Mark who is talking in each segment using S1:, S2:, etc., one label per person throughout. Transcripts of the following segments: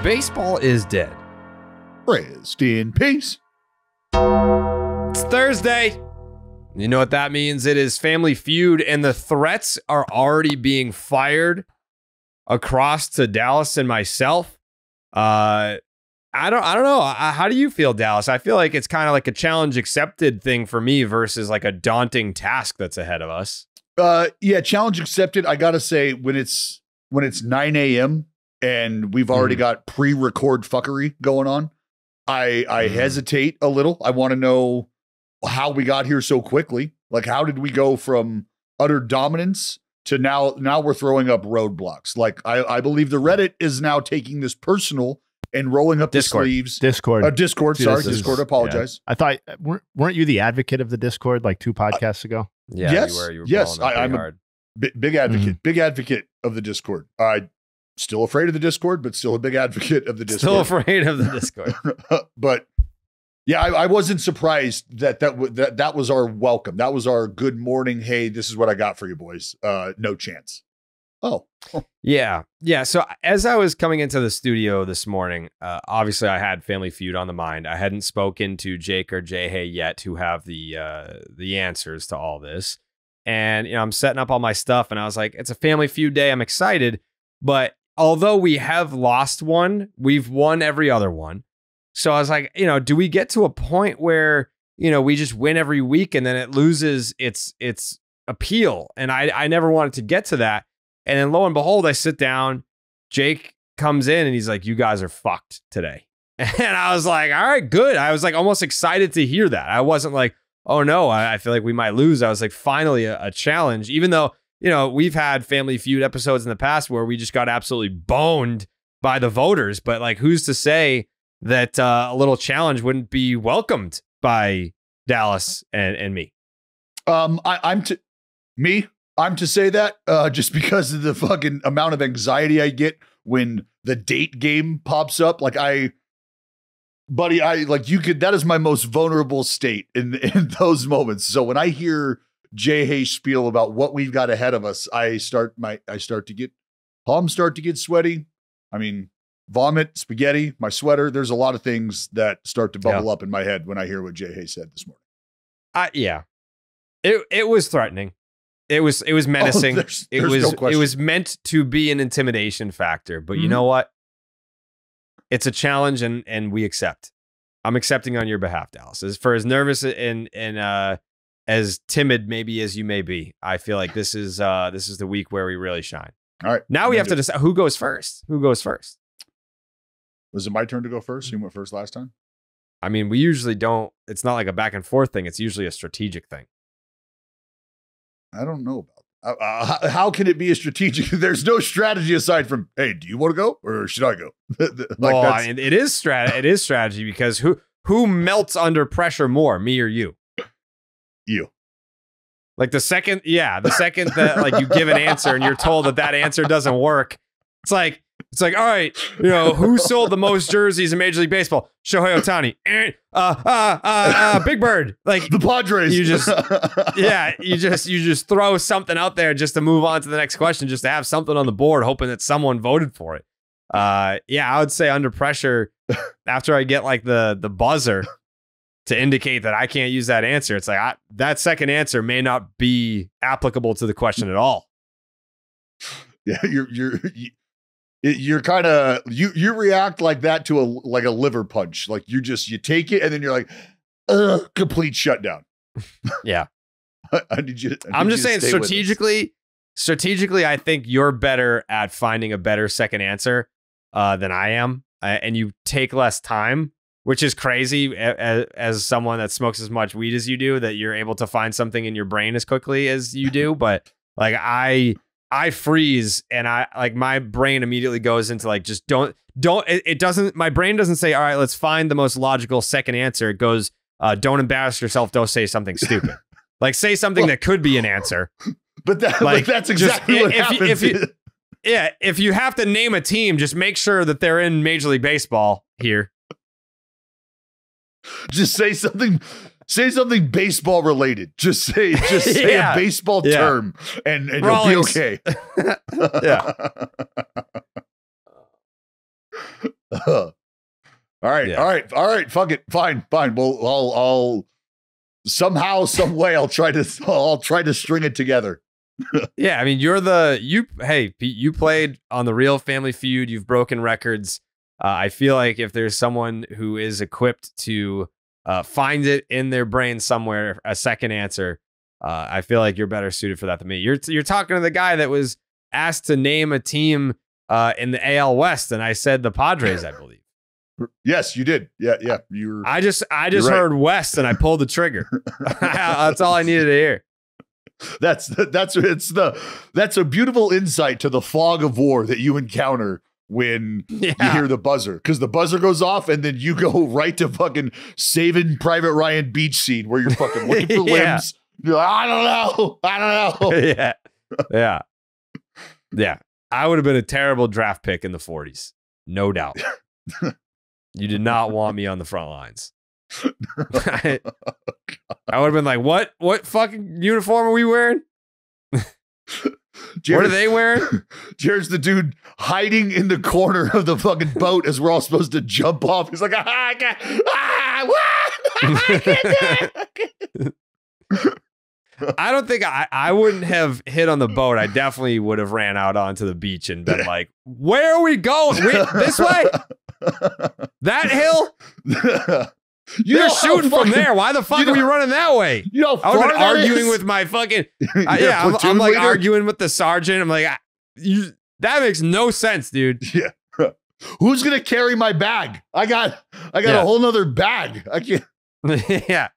S1: Baseball is dead.
S2: Rest in peace.
S1: It's Thursday. You know what that means? It is Family Feud, and the threats are already being fired across to Dallas and myself. I don't know. How do you feel, Dallas? I feel like it's kind of like a challenge accepted thing for me versus like a daunting task that's ahead of us.
S2: Yeah, challenge accepted. I gotta say, when it's 9 a.m. and we've already got pre-record fuckery going on, I hesitate a little. I want to know how we got here so quickly. Like, how did we go from utter dominance to now we're throwing up roadblocks? Like, I believe the Reddit is now taking this personal and rolling up the sleeves.
S3: Discord.
S2: Discord. Apologize.
S3: Yeah. I thought, weren't you the advocate of the Discord like 2 podcasts ago?
S1: Yeah,
S2: yes,
S1: you were
S2: yes. I'm hard. A big advocate. Big advocate of the Discord. I still afraid of the Discord, but still a big advocate of the Discord.
S1: Still afraid of the Discord.
S2: But yeah, I wasn't surprised that was our welcome. That was our good morning. Hey, this is what I got for you, boys. No chance. Oh.
S1: Yeah. So as I was coming into the studio this morning, obviously I had Family Feud on the mind. I hadn't spoken to Jake or Jay yet, who have the answers to all this. And I'm setting up all my stuff, and I was like, it's a Family Feud day. I'm excited, but although we have lost one, we've won every other one. So I was like, do we get to a point where, we just win every week and then it loses its appeal? And I never wanted to get to that. And then lo and behold, I sit down, Jake comes in and he's like, you guys are fucked today. And I was like, all right, good. I was like almost excited to hear that. I wasn't like, oh no, I feel like we might lose. I was like, finally a challenge, even though, we've had Family Feud episodes in the past where we just got absolutely boned by the voters. But like, who's to say that a little challenge wouldn't be welcomed by Dallas and me?
S2: I'm to say that just because of the fucking amount of anxiety I get when the date game pops up. Like that is my most vulnerable state in those moments. So when I hear Jay Hay spiel about what we've got ahead of us, palms start to get sweaty. I mean, vomit, spaghetti, my sweater. There's a lot of things that start to bubble up in my head when I hear what Jay Hay said this morning.
S1: Yeah, it was threatening. It was menacing. It was meant to be an intimidation factor, but you know what? It's a challenge, and we accept. I'm accepting on your behalf, Dallas. For as nervous and as timid maybe as you may be, I feel like this is the week where we really shine.
S2: All right.
S1: Now we have to decide who goes first.
S2: Was it my turn to go first? You went first last time?
S1: I mean, we usually don't. It's not like a back and forth thing. It's usually a strategic thing.
S2: I don't know about how can it be a strategic? There's no strategy aside from, hey, do you want to go or should I go?
S1: I mean, it is strategy because who melts under pressure more, me or you?
S2: You.
S1: Like the second that like you give an answer and you're told that answer doesn't work, it's like, all right, who sold the most jerseys in Major League Baseball? Shohei Ohtani. Big Bird. Like
S2: the Padres.
S1: You just throw something out there just to move on to the next question, just to have something on the board, hoping that someone voted for it. I would say under pressure, after I get like the buzzer to indicate that I can't use that answer, it's like that second answer may not be applicable to the question at all.
S2: Yeah, you're kind of you react like that to a liver punch. Like you take it and then you're like, complete shutdown.
S1: Yeah.
S2: I'm
S1: just saying strategically, I think you're better at finding a better second answer than I am. And you take less time, which is crazy as someone that smokes as much weed as you do, that you're able to find something in your brain as quickly as you do. But like I freeze and my brain immediately goes into like, just my brain doesn't say, all right, let's find the most logical second answer. It goes, don't embarrass yourself. Don't say something stupid. Like say something that could be an answer.
S2: But that's exactly what happens.
S1: If you have to name a team, just make sure that they're in Major League Baseball here.
S2: Just say something baseball related. Just say a baseball term and you'll be okay.
S1: Yeah.
S2: All right.
S1: Yeah.
S2: All right. Fuck it. Fine. Well, I'll somehow, some way, I'll try to string it together.
S1: Yeah, I mean, hey, Pete, you played on the real Family Feud. You've broken records. I feel like if there's someone who is equipped to find it in their brain somewhere, a second answer, I feel like you're better suited for that than me. You're talking to the guy that was asked to name a team in the AL West, and I said the Padres, I believe.
S2: Yes, you did. Yeah.
S1: I just heard West, and I pulled the trigger. That's all I needed to hear.
S2: That's a beautiful insight to the fog of war that you encounter when you hear the buzzer, because the buzzer goes off and then you go right to fucking Saving Private Ryan beach scene where you're fucking looking for limbs. You're like, I don't know.
S1: Yeah. I would have been a terrible draft pick in the 40s, no doubt. You did not want me on the front lines. I would have been like, what fucking uniform are we wearing? What are they wearing?
S2: Jared's the dude hiding in the corner of the fucking boat as we're all supposed to jump off. He's like, I
S1: don't think I wouldn't have hit on the boat. I definitely would have ran out onto the beach and been like, where are we going? This way? That hill? You're shooting from there. Why the fuck are we running that way? I would have been arguing with my fucking... I'm like arguing with the sergeant. I'm like, that makes no sense, dude.
S2: Yeah. Who's going to carry my bag? I got a whole nother bag. I can't...
S1: Yeah.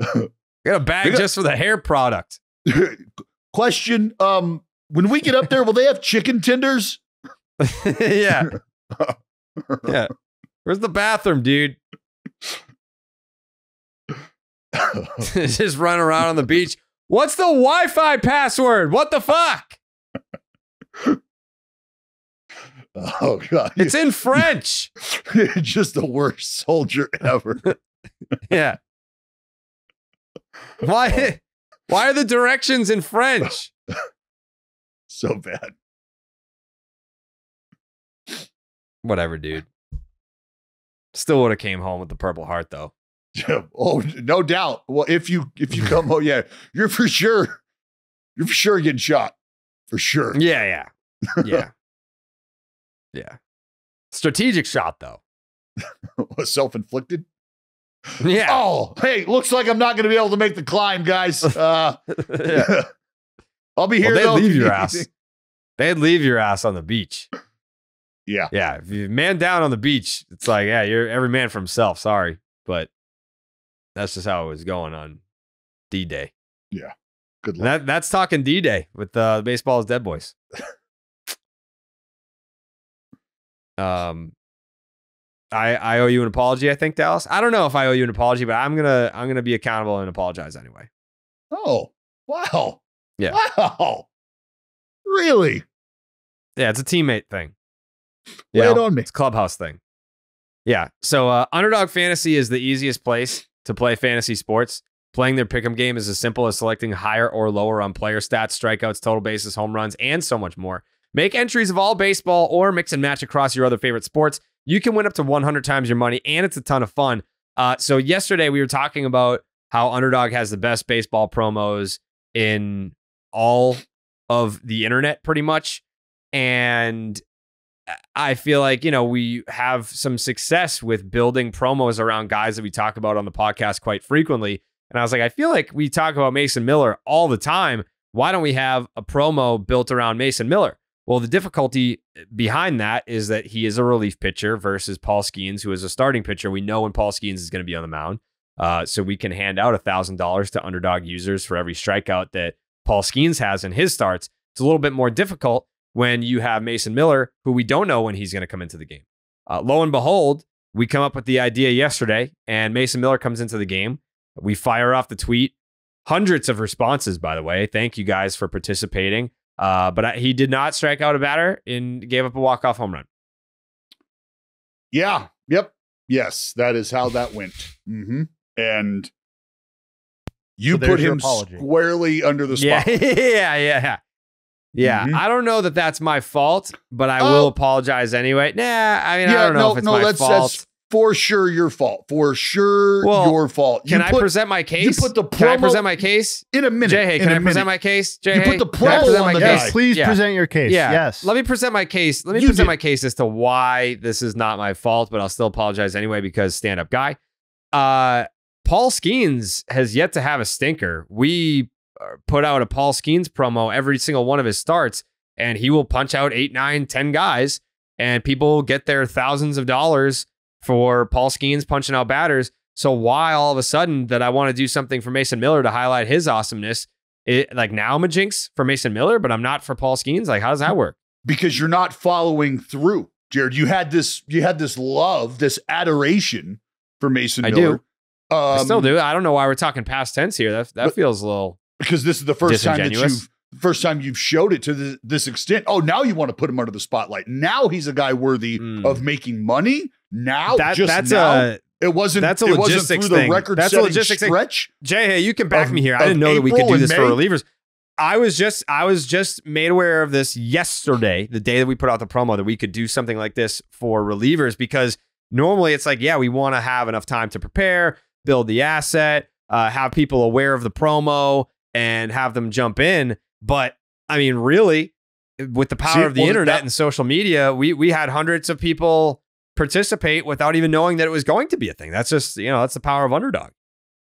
S1: I got a bag just for the hair product.
S2: Question. When we get up there, will they have chicken tenders?
S1: Yeah. Yeah. Where's the bathroom, dude? Just running around on the beach. What's the Wi-Fi password? What the fuck?
S2: Oh, God.
S1: It's in French.
S2: You're just the worst soldier ever.
S1: Yeah. Why are the directions in French?
S2: So bad.
S1: Whatever, dude. Still would have came home with the Purple Heart, though.
S2: Yeah. Oh, no doubt. Well, if you come home, yeah, you're for sure getting shot. For sure.
S1: Yeah. Strategic shot, though.
S2: Self-inflicted?
S1: Yeah.
S2: Oh, hey, looks like I'm not going to be able to make the climb, guys.
S1: Yeah.
S2: I'll be here.
S1: They'd leave your ass. They'd leave your ass on the beach.
S2: Yeah.
S1: Yeah. If you man down on the beach, it's like, yeah, you're every man for himself. Sorry. But that's just how it was going on D-Day.
S2: Yeah. Good luck.
S1: That's talking D-Day with the Baseball is Dead boys. I owe you an apology, I think, Dallas. I don't know if I owe you an apology, but I'm gonna be accountable and apologize anyway.
S2: Oh, wow.
S1: Yeah.
S2: Wow. Really?
S1: Yeah, it's a teammate thing.
S2: Lay it on me.
S1: It's a clubhouse thing. Yeah. So Underdog Fantasy is the easiest place to play fantasy sports. Playing their pick'em game is as simple as selecting higher or lower on player stats, strikeouts, total bases, home runs, and so much more. Make entries of all baseball or mix and match across your other favorite sports. You can win up to 100 times your money, and it's a ton of fun. So yesterday we were talking about how Underdog has the best baseball promos in all of the internet, pretty much. And I feel like, we have some success with building promos around guys that we talk about on the podcast quite frequently. And I was like, I feel like we talk about Mason Miller all the time. Why don't we have a promo built around Mason Miller? Well, the difficulty behind that is that he is a relief pitcher versus Paul Skeens, who is a starting pitcher. We know when Paul Skeens is going to be on the mound. So we can hand out $1,000 to Underdog users for every strikeout that Paul Skeens has in his starts. It's a little bit more difficult when you have Mason Miller, who we don't know when he's going to come into the game. Lo and behold, we come up with the idea yesterday, and Mason Miller comes into the game. We fire off the tweet. Hundreds of responses, by the way. Thank you guys for participating. But he did not strike out a batter and gave up a walk-off home run.
S2: Yeah. Yep. Yes, that is how that went. Mm-hmm. And you put him squarely under the spot.
S1: Yeah. Yeah, I don't know that that's my fault, but I will apologize anyway. Nah, I mean, I don't know if it's my fault.
S2: That's for sure your fault. For sure your fault.
S1: Can I present my case?
S2: You put the promo
S1: can I present my case?
S2: In a minute.
S1: Jay, can I present my case? Jay,
S2: you put the promo on the guy.
S3: Yes, please present your case.
S1: Yeah.
S3: Yes.
S1: Let me present my case. Let me present my case as to why this is not my fault, but I'll still apologize anyway because stand-up guy. Paul Skeens has yet to have a stinker. We put out a Paul Skeens promo every single one of his starts, and he will punch out 8, 9, 10 guys, and people get their thousands of dollars for Paul Skeens punching out batters. So why all of a sudden that I want to do something for Mason Miller to highlight his awesomeness? Like now I'm a jinx for Mason Miller, but I'm not for Paul Skeens. Like, how does that work?
S2: Because you're not following through, Jared. You had this love, this adoration for Mason Miller.
S1: I still do. I don't know why we're talking past tense here. That feels a little
S2: because this is the first time you've showed it to this extent. Oh, now you want to put him under the spotlight. Now he's a guy worthy of making money. Now, it wasn't. That's a logistics thing. That's a logistics stretch.
S1: Jay, hey, you can back me here. I didn't know that we could do this for relievers. I was just made aware of this yesterday, the day that we put out the promo, that we could do something like this for relievers, because normally it's like, yeah, we want to have enough time to prepare, build the asset, have people aware of the promo, and have them jump in. But I mean, really, with the power of the internet and social media, we had hundreds of people participate without even knowing that it was going to be a thing. That's just, that's the power of underdog.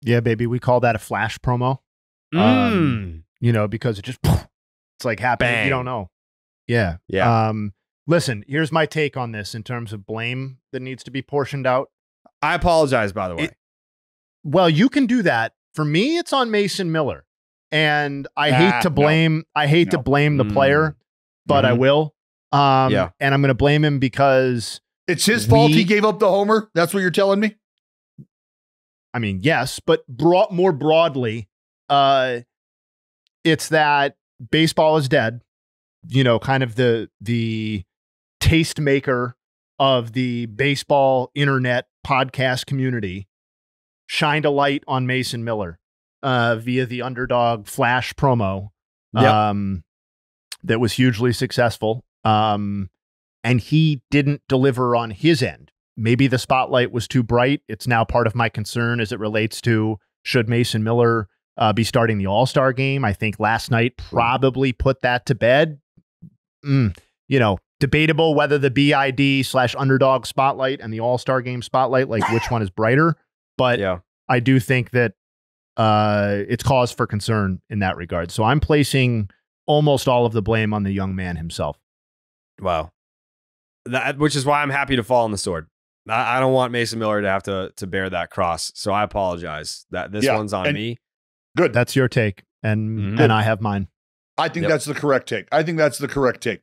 S3: Yeah, baby. We call that a flash promo. Because it just, it's like happening. Bang. You don't know. Yeah.
S1: Yeah.
S3: Listen, here's my take on this in terms of blame that needs to be portioned out.
S1: I apologize, by the way.
S3: Well, you can do that. For me, it's on Mason Miller. And I hate to blame the player, but I will. And I'm going to blame him because
S2: it's his fault he gave up the homer. That's what you're telling me?
S3: I mean, yes, but more broadly, it's that baseball is dead. Kind of the tastemaker of the baseball internet podcast community shined a light on Mason Miller via the underdog flash promo that was hugely successful. And he didn't deliver on his end. Maybe the spotlight was too bright. It's now part of my concern as it relates to should Mason Miller be starting the All-Star game. I think last night probably put that to bed. Debatable whether the BID/underdog spotlight and the All-Star game spotlight, like which one is brighter. But I do think that it's cause for concern in that regard. So I'm placing almost all of the blame on the young man himself.
S1: Wow. Which is why I'm happy to fall on the sword. I don't want Mason Miller to have to bear that cross. So I apologize that this one's on me.
S2: Good.
S3: That's your take. And I have mine.
S2: I think that's the correct take.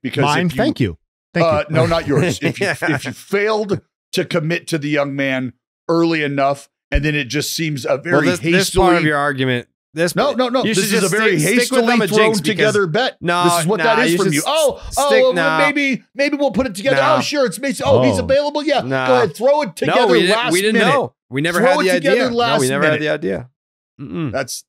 S2: Because
S3: mine. Thank you.
S2: No, not yours. If you failed to commit to the young man early enough, and then it just seems a very hastily. This part of
S1: your argument.
S2: No. This is a very hastily thrown together bet.
S1: No,
S2: this is what that is from you. Maybe we'll put it together. No. Oh, sure, it's Mason. Oh, he's available. Yeah, go ahead, throw it together.
S1: We didn't know. We never had the idea. No, we never had the idea.
S2: That's.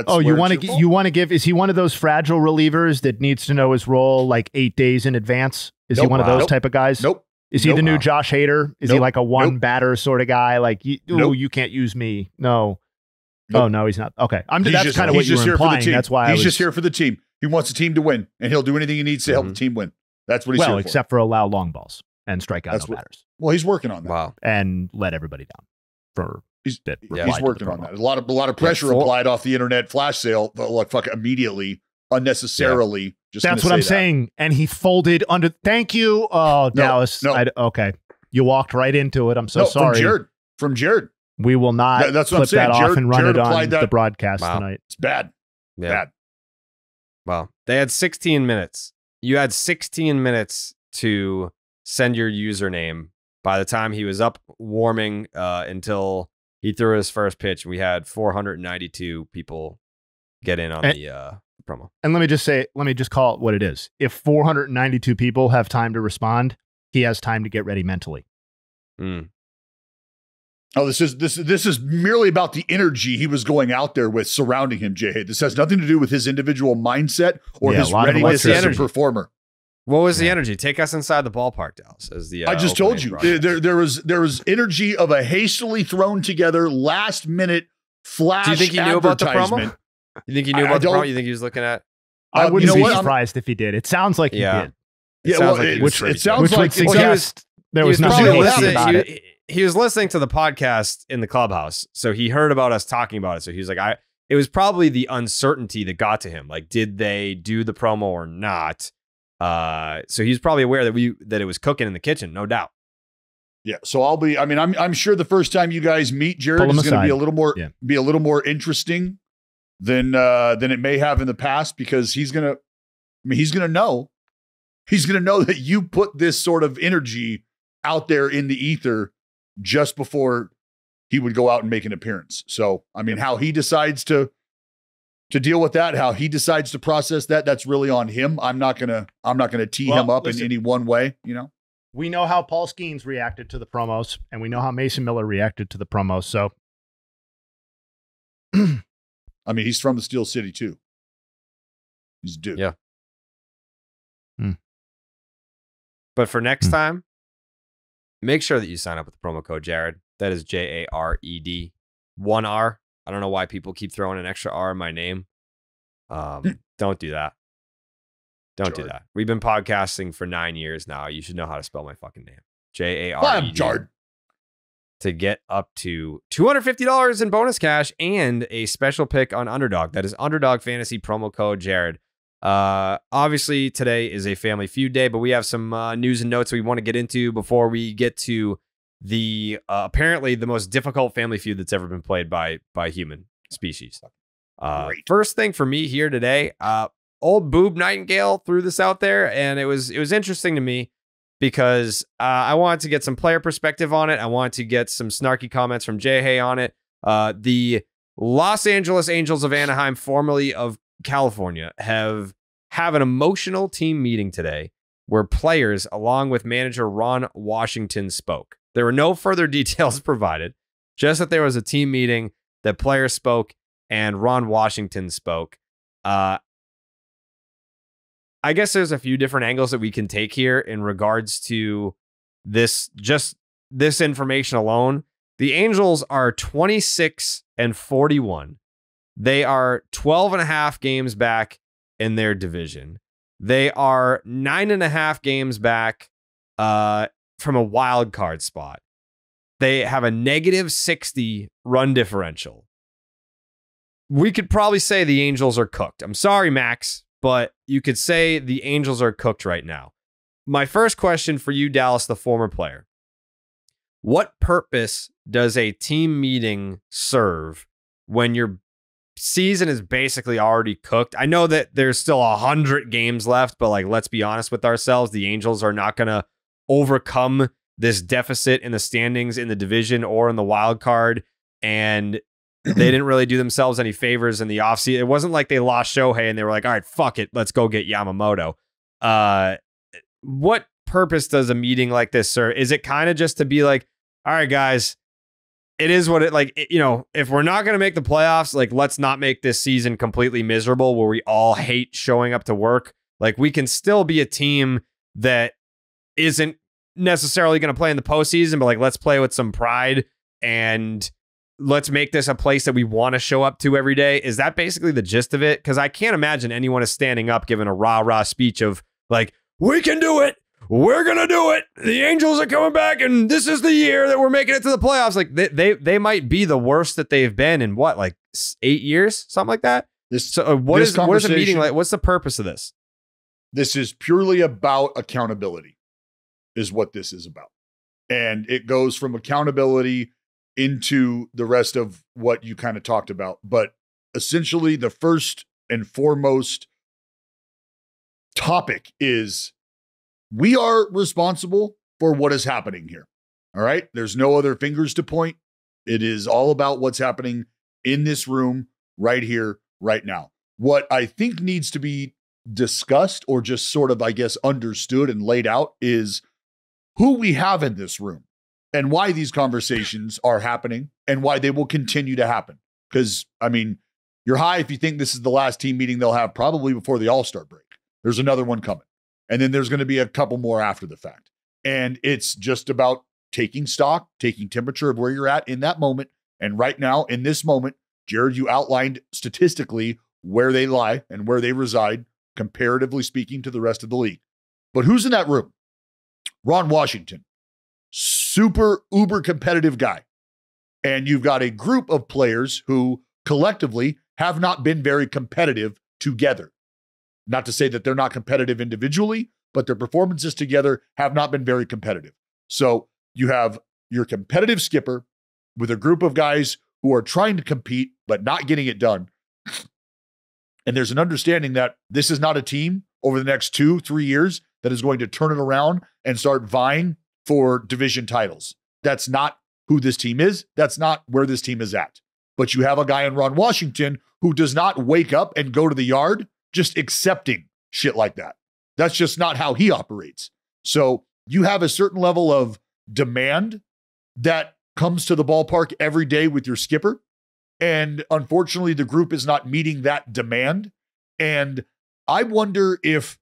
S3: Oh, you want to give? Is he one of those fragile relievers that needs to know his role like 8 days in advance? Is he one of those type of guys?
S2: Nope.
S3: Is he the new Josh Hader? Is he like a one batter sort of guy? Like, you can't use me. No. Nope. Oh no, he's not. Okay, that's kind of what you're implying. That's why
S2: he's just here for the team. He wants the team to win, and he'll do anything he needs to help the team win. That's what he's here for.
S3: Except for allow long balls and strike out no batters.
S2: Well, he's working on that.
S1: Wow,
S3: and let everybody down.
S2: He's working on that. A lot of pressure applied off the internet flash sale, immediately, unnecessarily.
S3: Just that's what I'm saying. And he folded under. Thank you. Oh, Dallas. No. Okay, you walked right into it. I'm so sorry. From Jared. We will not
S2: that's
S3: flip that off and run it on the broadcast tonight.
S2: It's bad.
S1: Yeah.
S2: Bad.
S1: Wow. They had 16 minutes. You had 16 minutes to send your username. By the time he was up warming until he threw his first pitch, we had 492 people get in on the promo.
S3: And let me just call it what it is. If 492 people have time to respond, he has time to get ready mentally.
S2: Oh, this is merely about the energy he was going out there with surrounding him, Jay. This has nothing to do with his individual mindset or his readiness as a performer.
S1: What was the energy? Take us inside the ballpark, Dallas. As the
S2: I just told you, there was energy of a hastily thrown together last minute flash.
S1: Do you think he knew about the promo? You think he knew about the promo? You think he was looking at?
S3: I wouldn't be surprised if he did. It sounds like he did.
S2: It sounds like
S3: there was nothing about it.
S1: He was listening to the podcast in the clubhouse, so he heard about us talking about it. So he was like, it was probably the uncertainty that got to him. Like, did they do the promo or not? So he's probably aware that it was cooking in the kitchen, no doubt.
S2: Yeah. So I'm sure the first time you guys meet Jared is going to be a little more interesting than it may have in the past, because he's going to know that you put this sort of energy out there in the ether just before he would go out and make an appearance. So, how he decides to deal with that, how he decides to process that, that's really on him. I'm not gonna tee him up in any one way,
S3: We know how Paul Skeens reacted to the promos, and we know how Mason Miller reacted to the promos. So,
S2: he's from the Steel City too. He's a dude.
S1: Yeah. But for next time, make sure that you sign up with the promo code Jared. That is JARED. 1 R. I don't know why people keep throwing an extra R in my name. Don't do that. Don't do that. We've been podcasting for 9 years now. You should know how to spell my fucking name. JARED.
S2: Jared.
S1: To get up to $250 in bonus cash and a special pick on Underdog. That is Underdog Fantasy promo code Jared. Obviously today is a Family Feud day, but we have some news and notes we want to get into before we get to the apparently the most difficult Family Feud that's ever been played by human species. First thing for me here today, old Boob Nightingale threw this out there, and it was interesting to me because I wanted to get some player perspective on it. I wanted to get some snarky comments from Jay Hay on it. The Los Angeles Angels of Anaheim, formerly of California, have an emotional team meeting today where players, along with manager Ron Washington, spoke. There were no further details provided, just that there was a team meeting, that players spoke, and Ron Washington spoke. I guess there's a few different angles that we can take here in regards to this information alone. The Angels are 26-41. They are 12.5 games back in their division. They are 9.5 games back from a wild card spot. They have a -60 run differential. We could probably say the Angels are cooked. I'm sorry, Max, but you could say the Angels are cooked right now. My first question for you, Dallas, the former player. What purpose does a team meeting serve when your season is basically already cooked? I know that there's still 100 games left, but let's be honest with ourselves. The Angels are not going to overcome this deficit in the standings in the division or in the wild card. And they didn't really do themselves any favors in the offseason. It wasn't like they lost Shohei and they were like, all right, fuck it, let's go get Yamamoto. What purpose does a meeting like this serve? Is it kind of just to be like, all right, guys, it is what if we're not going to make the playoffs, let's not make this season completely miserable where we all hate showing up to work. We can still be a team that isn't necessarily going to play in the postseason, but let's play with some pride and let's make this a place that we want to show up to every day. Is that basically the gist of it? Because I can't imagine anyone is standing up giving a rah-rah speech of we can do it. We're going to do it. The Angels are coming back, and this is the year that we're making it to the playoffs. They might be the worst that they've been in 8 years, something like that. What is a meeting like? What's the purpose of this?
S2: This is purely about accountability, is what this is about. And it goes from accountability into the rest of what you kind of talked about. But essentially, the first and foremost topic is we are responsible for what is happening here. All right. There's no other fingers to point. It is all about what's happening in this room right here, right now. What I think needs to be discussed or just sort of, understood and laid out is who we have in this room. and why these conversations are happening and why they will continue to happen. Because, I mean, you're high if you think this is the last team meeting they'll have probably before the All-Star break. There's another one coming. And then there's going to be a couple more after the fact. And it's just about taking stock, taking temperature of where you're at in that moment. And right now, in this moment, Jared, you outlined statistically where they lie and where they reside, comparatively speaking, to the rest of the league. But who's in that room? Ron Washington, super uber competitive guy. And you've got a group of players who collectively have not been very competitive together. Not to say that they're not competitive individually, but their performances together have not been very competitive. So you have your competitive skipper with a group of guys who are trying to compete, but not getting it done. And there's an understanding that this is not a team over the next 2-3 years that is going to turn it around and start vying for division titles. That's not who this team is. That's not where this team is at. But you have a guy in Ron Washington who does not wake up and go to the yard just accepting shit like that. That's just not how he operates. So you have a certain level of demand that comes to the ballpark every day with your skipper. And unfortunately, the group is not meeting that demand. And I wonder if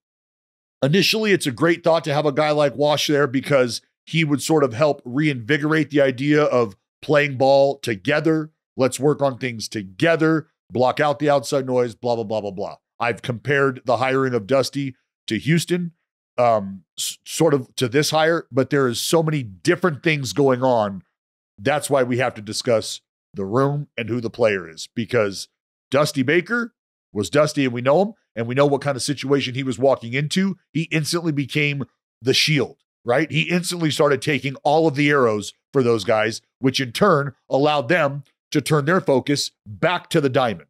S2: initially it's a great thought to have a guy like Wash there because he would sort of help reinvigorate the idea of playing ball together. Let's work on things together, block out the outside noise, blah, blah, blah, blah, blah. I've compared the hiring of Dusty to Houston, sort of to this hire, but there is so many different things going on. That's why we have to discuss the room and who the player is, because Dusty Baker was Dusty and we know him and we know what kind of situation he was walking into. He instantly became the shield, right? He instantly started taking all of the arrows for those guys, which in turn allowed them to turn their focus back to the diamond.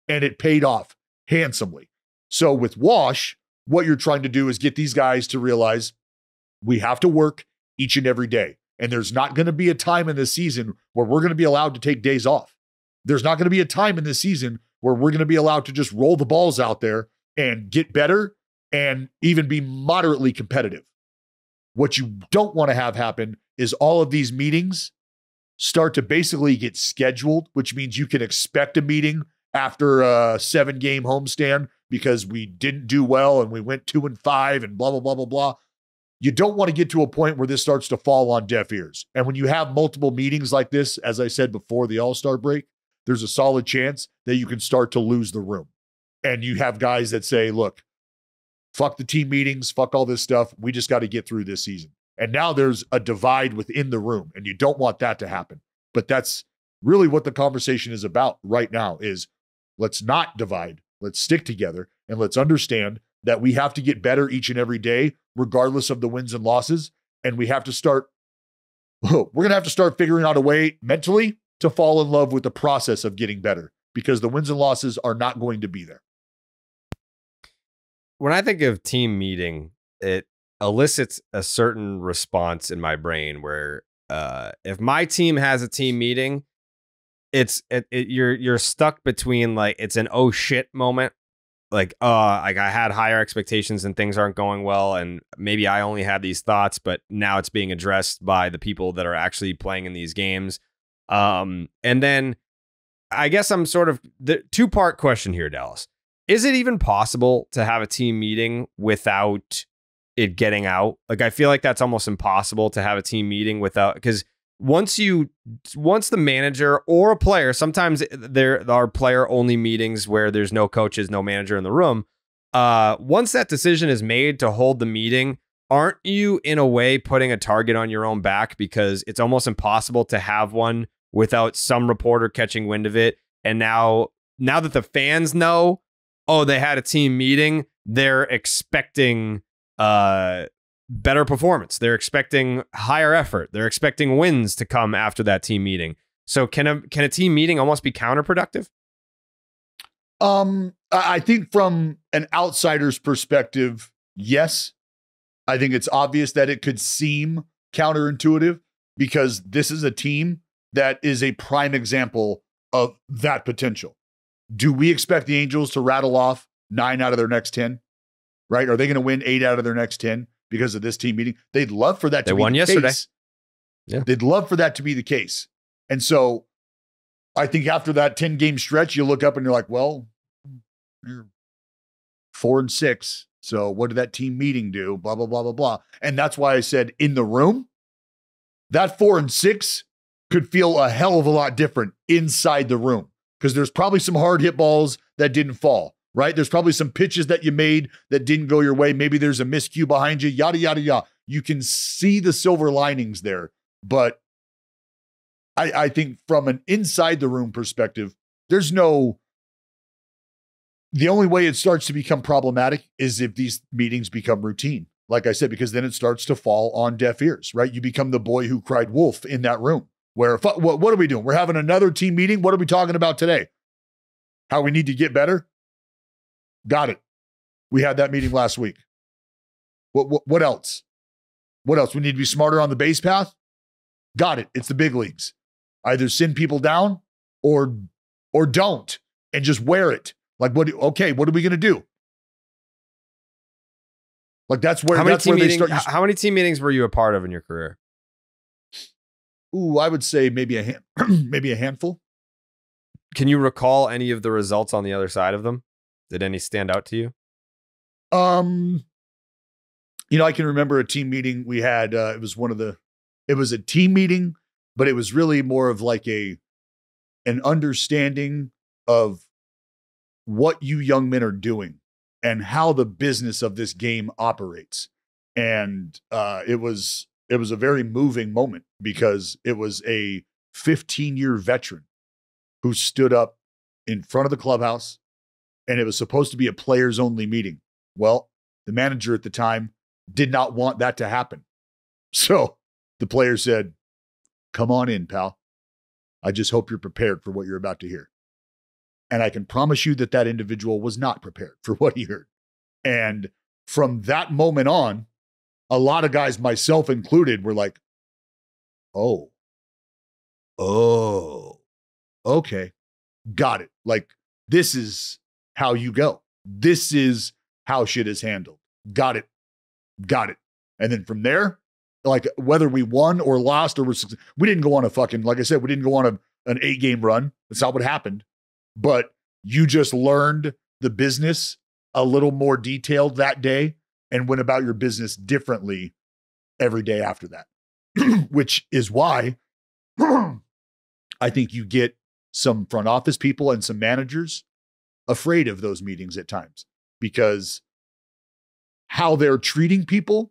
S2: And it paid off handsomely. So with Wash, what you're trying to do is get these guys to realize we have to work each and every day. And there's not going to be a time in this season where we're going to be allowed to take days off. There's not going to be a time in this season where we're going to be allowed to just roll the balls out there and get better and even be moderately competitive. What you don't want to have happen is all of these meetings start to basically get scheduled, which means you can expect a meeting after a 7-game homestand because we didn't do well and we went 2-5 and blah, blah, blah, blah, blah. You don't want to get to a point where this starts to fall on deaf ears. And when you have multiple meetings like this, as I said before the All-Star break, there's a solid chance that you can start to lose the room. And you have guys that say, look, fuck the team meetings, fuck all this stuff. We just got to get through this season. And now there's a divide within the room, and you don't want that to happen. But that's really what the conversation is about right now is let's not divide. Let's stick together, and let's understand that we have to get better each and every day, regardless of the wins and losses. And we have to start, we're going to have to start figuring out a way mentally to fall in love with the process of getting better because the wins and losses are not going to be there.
S1: When I think of team meeting, it elicits a certain response in my brain where if my team has a team meeting, you're stuck between like it's an oh shit moment. Like I had higher expectations and things aren't going well, and maybe I only had these thoughts, but now it's being addressed by the people that are actually playing in these games. And then I guess I'm sort of the 2-part question here, Dallas. Is it even possible to have a team meeting without it getting out? Like, I feel like that's almost impossible to have a team meeting without, because once the manager or a player, sometimes there are player only meetings where there's no coaches, no manager in the room. Once that decision is made to hold the meeting, aren't you in a way putting a target on your own back? Because it's almost impossible to have one without some reporter catching wind of it. And now that the fans know, oh, they had a team meeting, they're expecting better performance. They're expecting higher effort. They're expecting wins to come after that team meeting. So can a team meeting almost be counterproductive?
S2: I think from an outsider's perspective, yes. I think it's obvious that it could seem counterintuitive because this is a team that is a prime example of that potential. Do we expect the Angels to rattle off 9 out of their next 10? Right? Are they going to win 8 out of their next 10 because of this team meeting? They'd love for that to be the case. They won yesterday.
S1: Yeah.
S2: They'd love for that to be the case. And so I think after that 10-game stretch, you look up and you're like, well, you're 4-6. So what did that team meeting do? Blah, blah, blah, blah, blah. And that's why I said in the room, that 4-6 could feel a hell of a lot different inside the room, because there's probably some hard hit balls that didn't fall, right? There's probably some pitches that you made that didn't go your way. Maybe there's a miscue behind you, yada, yada, yada. You can see the silver linings there. But I think from an inside the room perspective, the only way it starts to become problematic is if these meetings become routine. Like I said, because then it starts to fall on deaf ears, right? You become the boy who cried wolf in that room where, what are we doing? We're having another team meeting. What are we talking about today? How we need to get better? Got it. We had that meeting last week. What else? What else? We need to be smarter on the base path? Got it. It's the big leagues. Either send people down or don't, and just wear it. Like, what are we going to do? Like, that's where they start.
S1: How many team meetings were you a part of in your career?
S2: Ooh, I would say maybe a handful.
S1: Can you recall any of the results on the other side of them? Did any stand out to you?
S2: I can remember a team meeting we had. It was a team meeting, but it was really more of like an understanding of what you young men are doing and how the business of this game operates. And it was a very moving moment, because it was a 15-year veteran who stood up in front of the clubhouse, and it was supposed to be a players only meeting. Well, the manager at the time did not want that to happen. So the player said, "Come on in, pal. I just hope you're prepared for what you're about to hear." And I can promise you that individual was not prepared for what he heard. And from that moment on, a lot of guys, myself included, were like, oh, okay, got it. Like, this is how you go. This is how shit is handled. Got it. And then from there, like, whether we won or lost, we didn't go on like I said, we didn't go on an 8-game run. That's not what happened. But you just learned the business a little more detailed that day and went about your business differently every day after that, which is why I think you get some front office people and some managers afraid of those meetings at times, because how they're treating people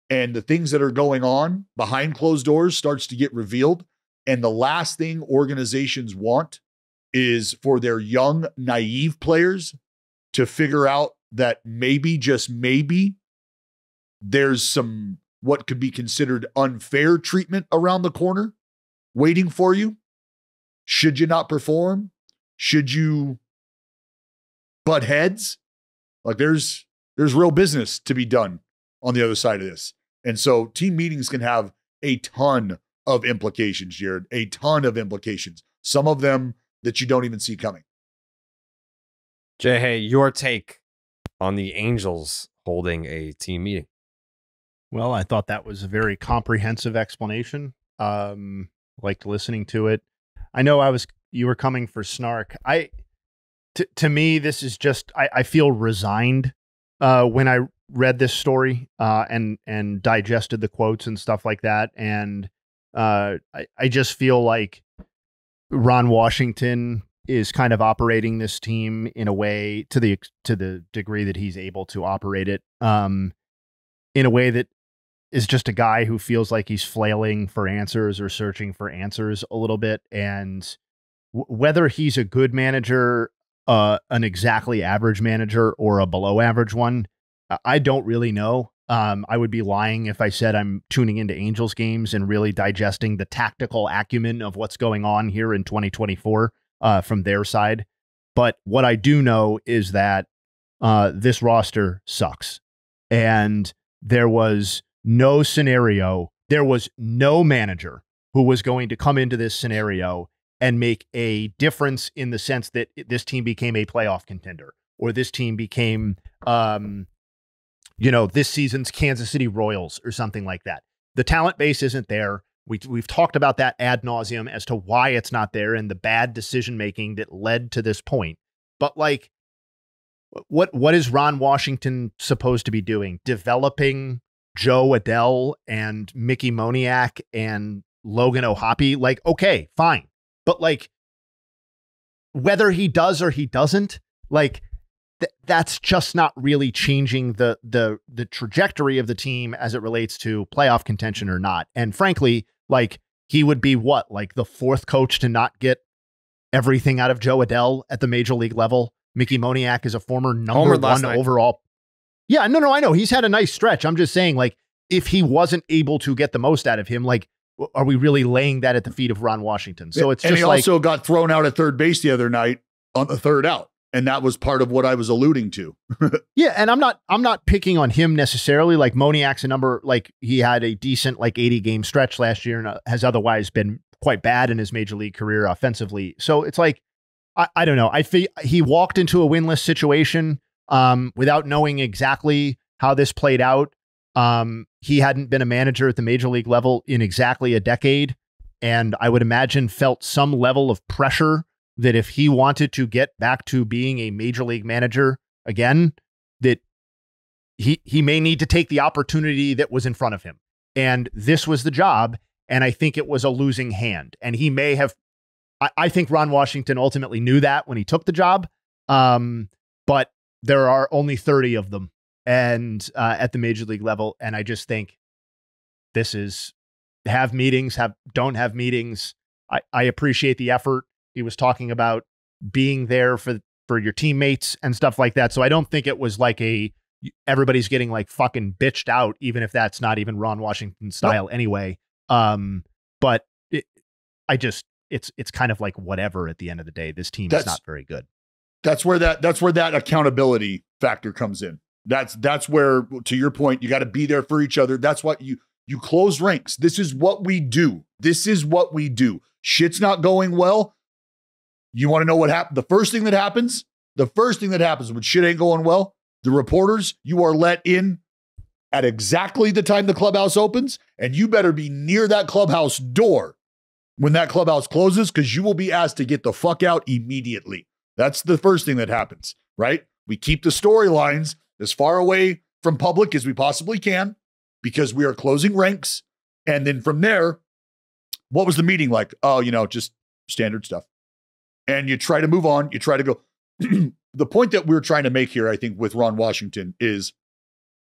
S2: and the things that are going on behind closed doors starts to get revealed. And the last thing organizations want is for their young, naive players to figure out that maybe, just maybe, there's some what could be considered unfair treatment around the corner waiting for you. Should you not perform? Should you butt heads? Like, there's real business to be done on the other side of this. And so team meetings can have a ton of implications, Jared, a ton of implications. Some of them that you don't even see coming.
S1: Jay, hey, your take on the Angels holding a team meeting?
S3: Well, I thought that was a very comprehensive explanation. Liked listening to it. I know you were coming for snark. To me, this is just, I feel resigned when I read this story and digested the quotes and stuff like that. And I just feel like Ron Washington is kind of operating this team in a way, to the degree that he's able to operate it, in a way that is just a guy who feels like he's flailing for answers or searching for answers a little bit. And whether he's a good manager, an exactly average manager, or a below average one, I don't really know. I would be lying if I said I'm tuning into Angels games and really digesting the tactical acumen of what's going on here in 2024 from their side. But what I do know is that this roster sucks. And there was no scenario, there was no manager who was going to come into this scenario and make a difference in the sense that this team became a playoff contender, or this team became, this season's Kansas City Royals or something like that. The talent base isn't there. We've talked about that ad nauseum as to why it's not there and the bad decision making that led to this point. But like, what is Ron Washington supposed to be doing? Developing Joe Adele and Mickey Moniak and Logan O'Hoppe? Like, okay, fine. But like, whether he does or he doesn't, like, that's just not really changing the trajectory of the team as it relates to playoff contention or not. And frankly, like, he would be what, like the fourth coach to not get everything out of Joe Adele at the major league level. Mickey Moniak is a former number one overall. Yeah, no, I know he's had a nice stretch. I'm just saying, like, if he wasn't able to get the most out of him, like, are we really laying that at the feet of Ron Washington? So it's just, and he
S2: also got thrown out at third base the other night on the third out. And that was part of what I was alluding to.
S3: Yeah. And I'm not picking on him necessarily. Like, Moniak's a number, like, he had a decent, like, 80 game stretch last year and has otherwise been quite bad in his major league career offensively. So it's like, I don't know. I feel he walked into a winless situation without knowing exactly how this played out. He hadn't been a manager at the major league level in exactly a decade. And I would imagine felt some level of pressure that if he wanted to get back to being a major league manager again, that he may need to take the opportunity that was in front of him. And this was the job. And I think it was a losing hand. And he may have, I think Ron Washington ultimately knew that when he took the job. But there are only 30 of them and at the major league level. And I just think this is have meetings, don't have meetings. I appreciate the effort. He was talking about being there for your teammates and stuff like that. So I don't think it was like everybody's getting like fucking bitched out, even if that's not even Ron Washington style anyway. But it's kind of like whatever at the end of the day. This team is not very good.
S2: That's where that accountability factor comes in. That's where, to your point, you got to be there for each other. That's what you close ranks. This is what we do. Shit's not going well. You want to know what happened? The first thing that happens when shit ain't going well, the reporters, you are let in at exactly the time the clubhouse opens, and you better be near that clubhouse door when that clubhouse closes, because you will be asked to get the fuck out immediately. That's the first thing that happens, right? We keep the storylines as far away from public as we possibly can because we are closing ranks. And then from there, what was the meeting like? Oh, just standard stuff. And you try to move on. You try to go. The point that we're trying to make here, I think, with Ron Washington is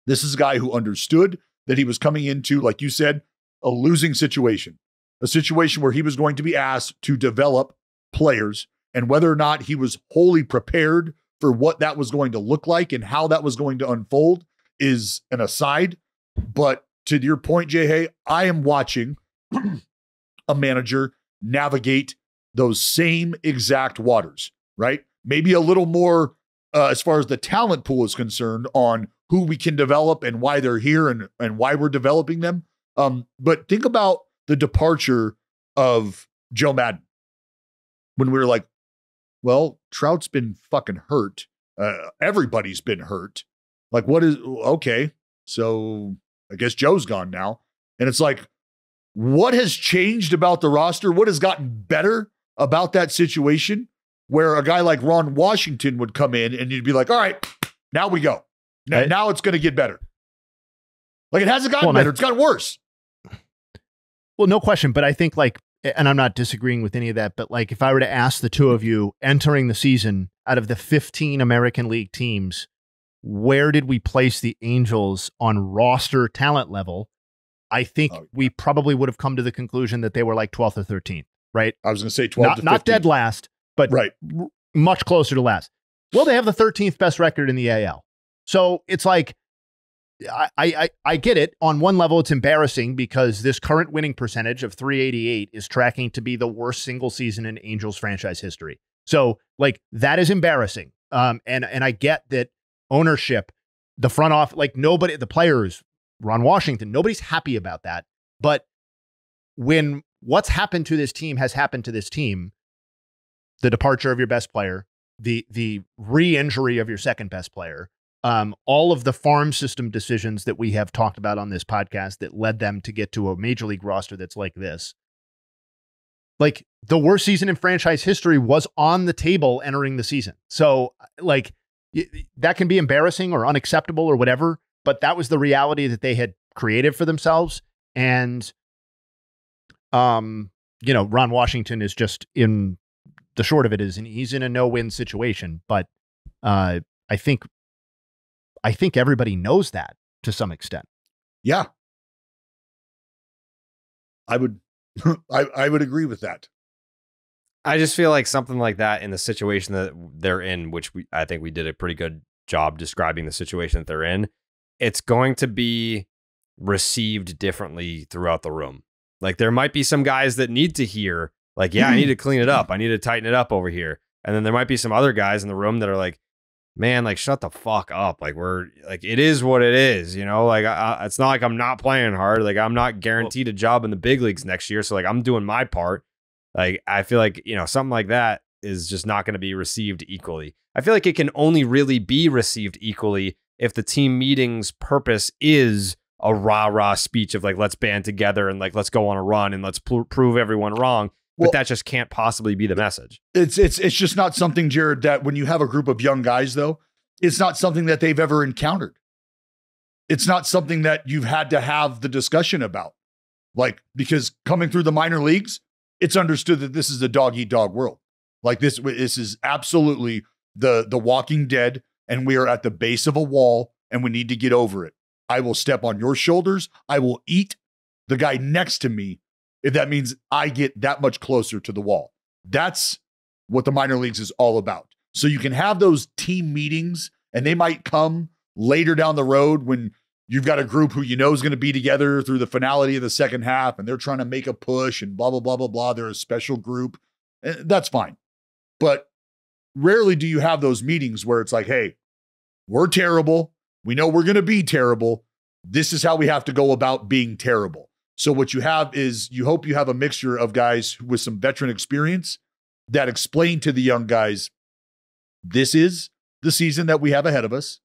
S2: this is a guy who understood that he was coming into, like you said, a losing situation, a situation where he was going to be asked to develop players, and whether or not he was wholly prepared for what that was going to look like and how that was going to unfold is an aside. But to your point, Jay Hay, I am watching a manager navigate those same exact waters, right? Maybe a little more as far as the talent pool is concerned on who we can develop and why they're here and why we're developing them. But think about the departure of Joe Madden when we were like, well, Trout's been fucking hurt. Everybody's been hurt. Like, okay, so I guess Joe's gone now. And it's like, what has changed about the roster? What has gotten better about that situation where a guy like Ron Washington would come in and you'd be like, all right, now we go. Now it's going to get better. Like, it hasn't gotten better. It's gotten worse.
S3: Well, no question. But I think, like, and I'm not disagreeing with any of that, but like, if I were to ask the two of you entering the season, out of the 15 American League teams, where did we place the Angels on roster talent level? I think we probably would have come to the conclusion that they were like 12th or 13th, right?
S2: I was going to say 12th to 15th.
S3: Not dead last, but much closer to last. Well, they have the 13th best record in the AL. So it's like, I get it. On one level, it's embarrassing because this current winning percentage of 388 is tracking to be the worst single season in Angels franchise history. So like, that is embarrassing. And I get that ownership, the front office, like nobody, the players, Ron Washington, nobody's happy about that. But when what's happened to this team has happened to this team, the departure of your best player, the re-injury of your second best player, all of the farm system decisions that we have talked about on this podcast that led them to get to a major league roster that's like this. Like, the worst season in franchise history was on the table entering the season. So, like, that can be embarrassing or unacceptable or whatever, but that was the reality that they had created for themselves. And, Ron Washington is just in the short of it is, and he's in a no-win situation. But I think everybody knows that to some extent.
S2: Yeah. I would I would agree with that.
S1: I just feel like something like that in the situation that they're in, which I think we did a pretty good job describing the situation that they're in, it's going to be received differently throughout the room. Like, there might be some guys that need to hear, like, yeah, I need to clean it up. I need to tighten it up over here. And then there might be some other guys in the room that are like, man, like, shut the fuck up. Like, it is what it is, like, it's not like I'm not playing hard. Like, I'm not guaranteed a job in the big leagues next year. So, like, I'm doing my part. Like, I feel like, something like that is just not going to be received equally. I feel like it can only really be received equally if the team meeting's purpose is a rah-rah speech of, like, let's band together and, like, let's go on a run and let's prove everyone wrong. But that just can't possibly be the message.
S2: It's just not something, Jared, that when you have a group of young guys, though, it's not something that they've ever encountered. It's not something that you've had to have the discussion about. Like, because coming through the minor leagues, it's understood that this is a dog-eat-dog world. Like, this is absolutely the Walking Dead, and we are at the base of a wall, and we need to get over it. I will step on your shoulders. I will eat the guy next to me if that means I get that much closer to the wall. That's what the minor leagues is all about. So you can have those team meetings, and they might come later down the road when you've got a group who is going to be together through the finality of the second half, and they're trying to make a push and blah, blah, blah, blah, blah. They're a special group. That's fine. But rarely do you have those meetings where it's like, hey, we're terrible. We know we're going to be terrible. This is how we have to go about being terrible. So what you have is, you hope you have a mixture of guys with some veteran experience that explain to the young guys, this is the season that we have ahead of us,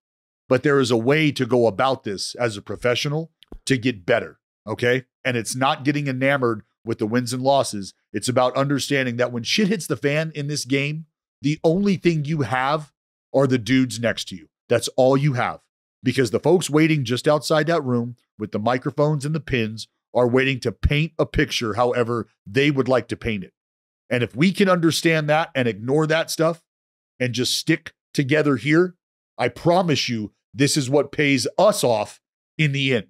S2: but there is a way to go about this as a professional to get better, okay? And it's not getting enamored with the wins and losses. It's about understanding that when shit hits the fan in this game, the only thing you have are the dudes next to you. That's all you have. Because the folks waiting just outside that room with the microphones and the pins are waiting to paint a picture however they would like to paint it. And if we can understand that and ignore that stuff and just stick together here, I promise you, this is what pays us off in the end.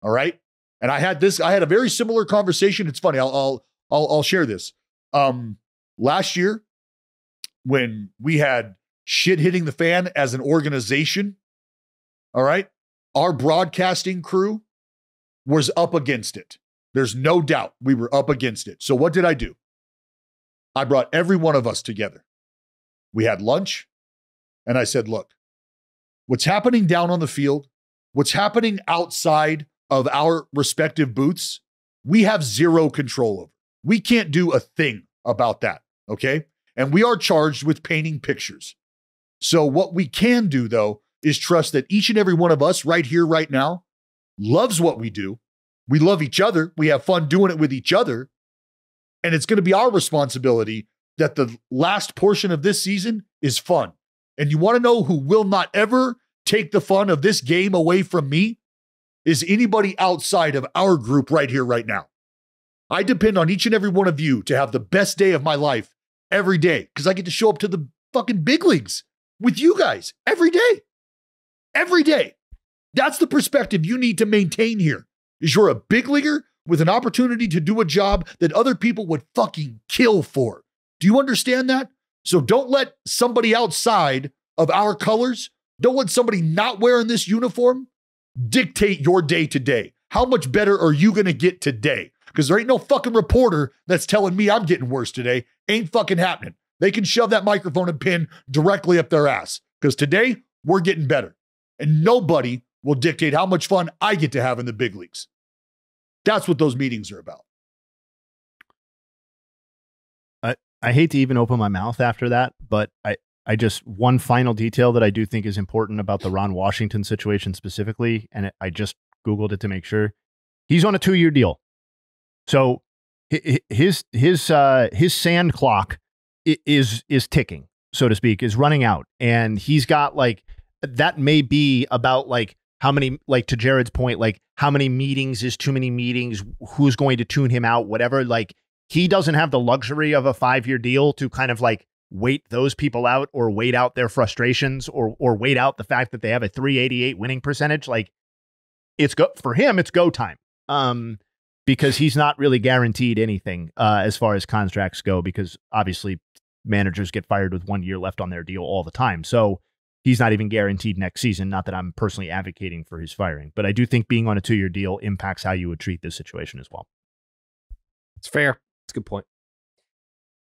S2: All right. And I had a very similar conversation. It's funny. I'll share this. Last year, when we had shit hitting the fan as an organization, all right, our broadcasting crew was up against it. There's no doubt we were up against it. So what did I do? I brought every one of us together. We had lunch, and I said, look, what's happening down on the field, what's happening outside of our respective booths, we have zero control over. We can't do a thing about that, okay? And we are charged with painting pictures. So what we can do, though, is trust that each and every one of us right here, right now, loves what we do. We love each other. We have fun doing it with each other. And it's going to be our responsibility that the last portion of this season is fun. And you want to know who will not ever take the fun of this game away from me? Is anybody outside of our group right here, right now. I depend on each and every one of you to have the best day of my life every day, because I get to show up to the fucking big leagues with you guys every day. Every day. That's the perspective you need to maintain here, is you're a big leaguer with an opportunity to do a job that other people would fucking kill for. Do you understand that? So don't let somebody outside of our colors, don't let somebody not wearing this uniform dictate your day to day. How much better are you going to get today? Because there ain't no fucking reporter that's telling me I'm getting worse today. Ain't fucking happening. They can shove that microphone and pin directly up their ass. Because today, we're getting better. And nobody will dictate how much fun I get to have in the big leagues. That's what those meetings are about.
S3: I hate to even open my mouth after that, but I just, one final detail that I do think is important about the Ron Washington situation specifically, and I just Googled it to make sure. He's on a 2-year deal. So his sand clock is ticking, so to speak, is running out. And he's got like, that may be about like how many, like to Jared's point, like how many meetings is too many meetings, who's going to tune him out, whatever. Like he doesn't have the luxury of a 5-year deal to kind of like wait those people out or wait out their frustrations or wait out the fact that they have a 388 winning percentage. Like it's for him, it's go time. Because he's not really guaranteed anything as far as contracts go, because obviously managers get fired with 1 year left on their deal all the time. So he's not even guaranteed next season. Not that I'm personally advocating for his firing, but I do think being on a 2-year deal impacts how you would treat this situation as well.
S1: It's fair. It's a good point.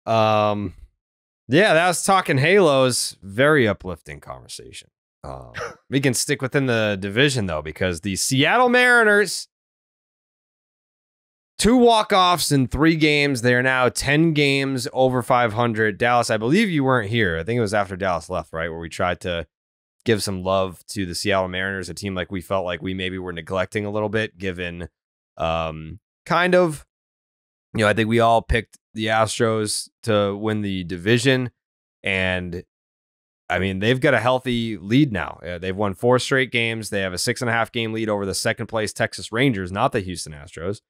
S1: Yeah, that was talking Halos. Very uplifting conversation. We can stick within the division though, because the Seattle Mariners, 2 walk-offs in 3 games. They are now 10 games over 500. Dallas, I believe you weren't here. I think it was after Dallas left, right? Where we tried to give some love to the Seattle Mariners, a team like we felt like we maybe were neglecting a little bit, given kind of, you know, I think we all picked the Astros to win the division. And I mean, they've got a healthy lead now. They've won 4 straight games. They have a 6.5 game lead over the second place Texas Rangers, not the Houston Astros.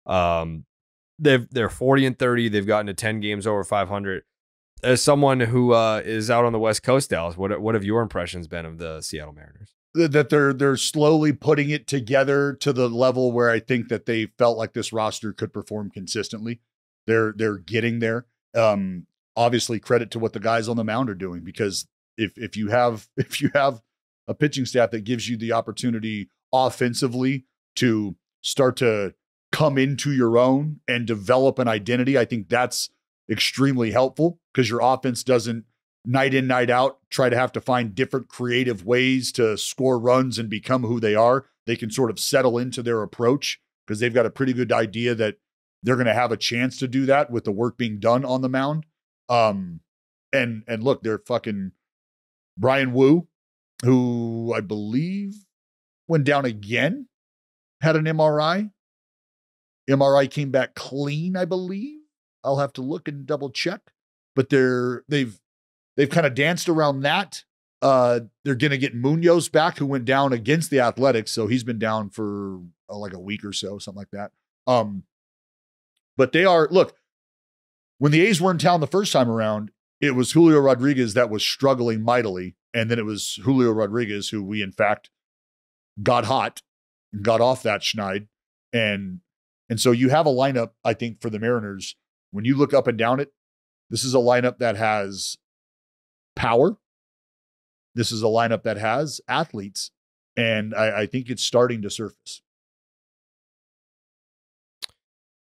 S1: They're 40-30. They've gotten to 10 games over 500. As someone who is out on the West Coast, Dallas, what have your impressions been of the Seattle Mariners?
S2: That they're slowly putting it together to the level where I think that they felt like this roster could perform consistently. They're getting there. Obviously, credit to what the guys on the mound are doing, because if you have a pitching staff that gives you the opportunity offensively to start to come into your own and develop an identity, I think that's extremely helpful, because your offense doesn't night in, night out try to have to find different creative ways to score runs and become who they are. They can sort of settle into their approach because they've got a pretty good idea that they're going to have a chance to do that with the work being done on the mound. And look, they're fucking Brian Wu, who I believe went down again, had an MRI. MRI came back clean, I believe. I'll have to look and double check, but they've kind of danced around that. They're going to get Munoz back, who went down against the Athletics. So he's been down for like a week or so, something like that. But they are, look, when the A's were in town the first time around, it was Julio Rodriguez that was struggling mightily. And then it was Julio Rodriguez who we, in fact, got hot and got off that schneid. And so you have a lineup, I think, for the Mariners. When you look up and down it, this is a lineup that has power. This is a lineup that has athletes. And I think it's starting to surface.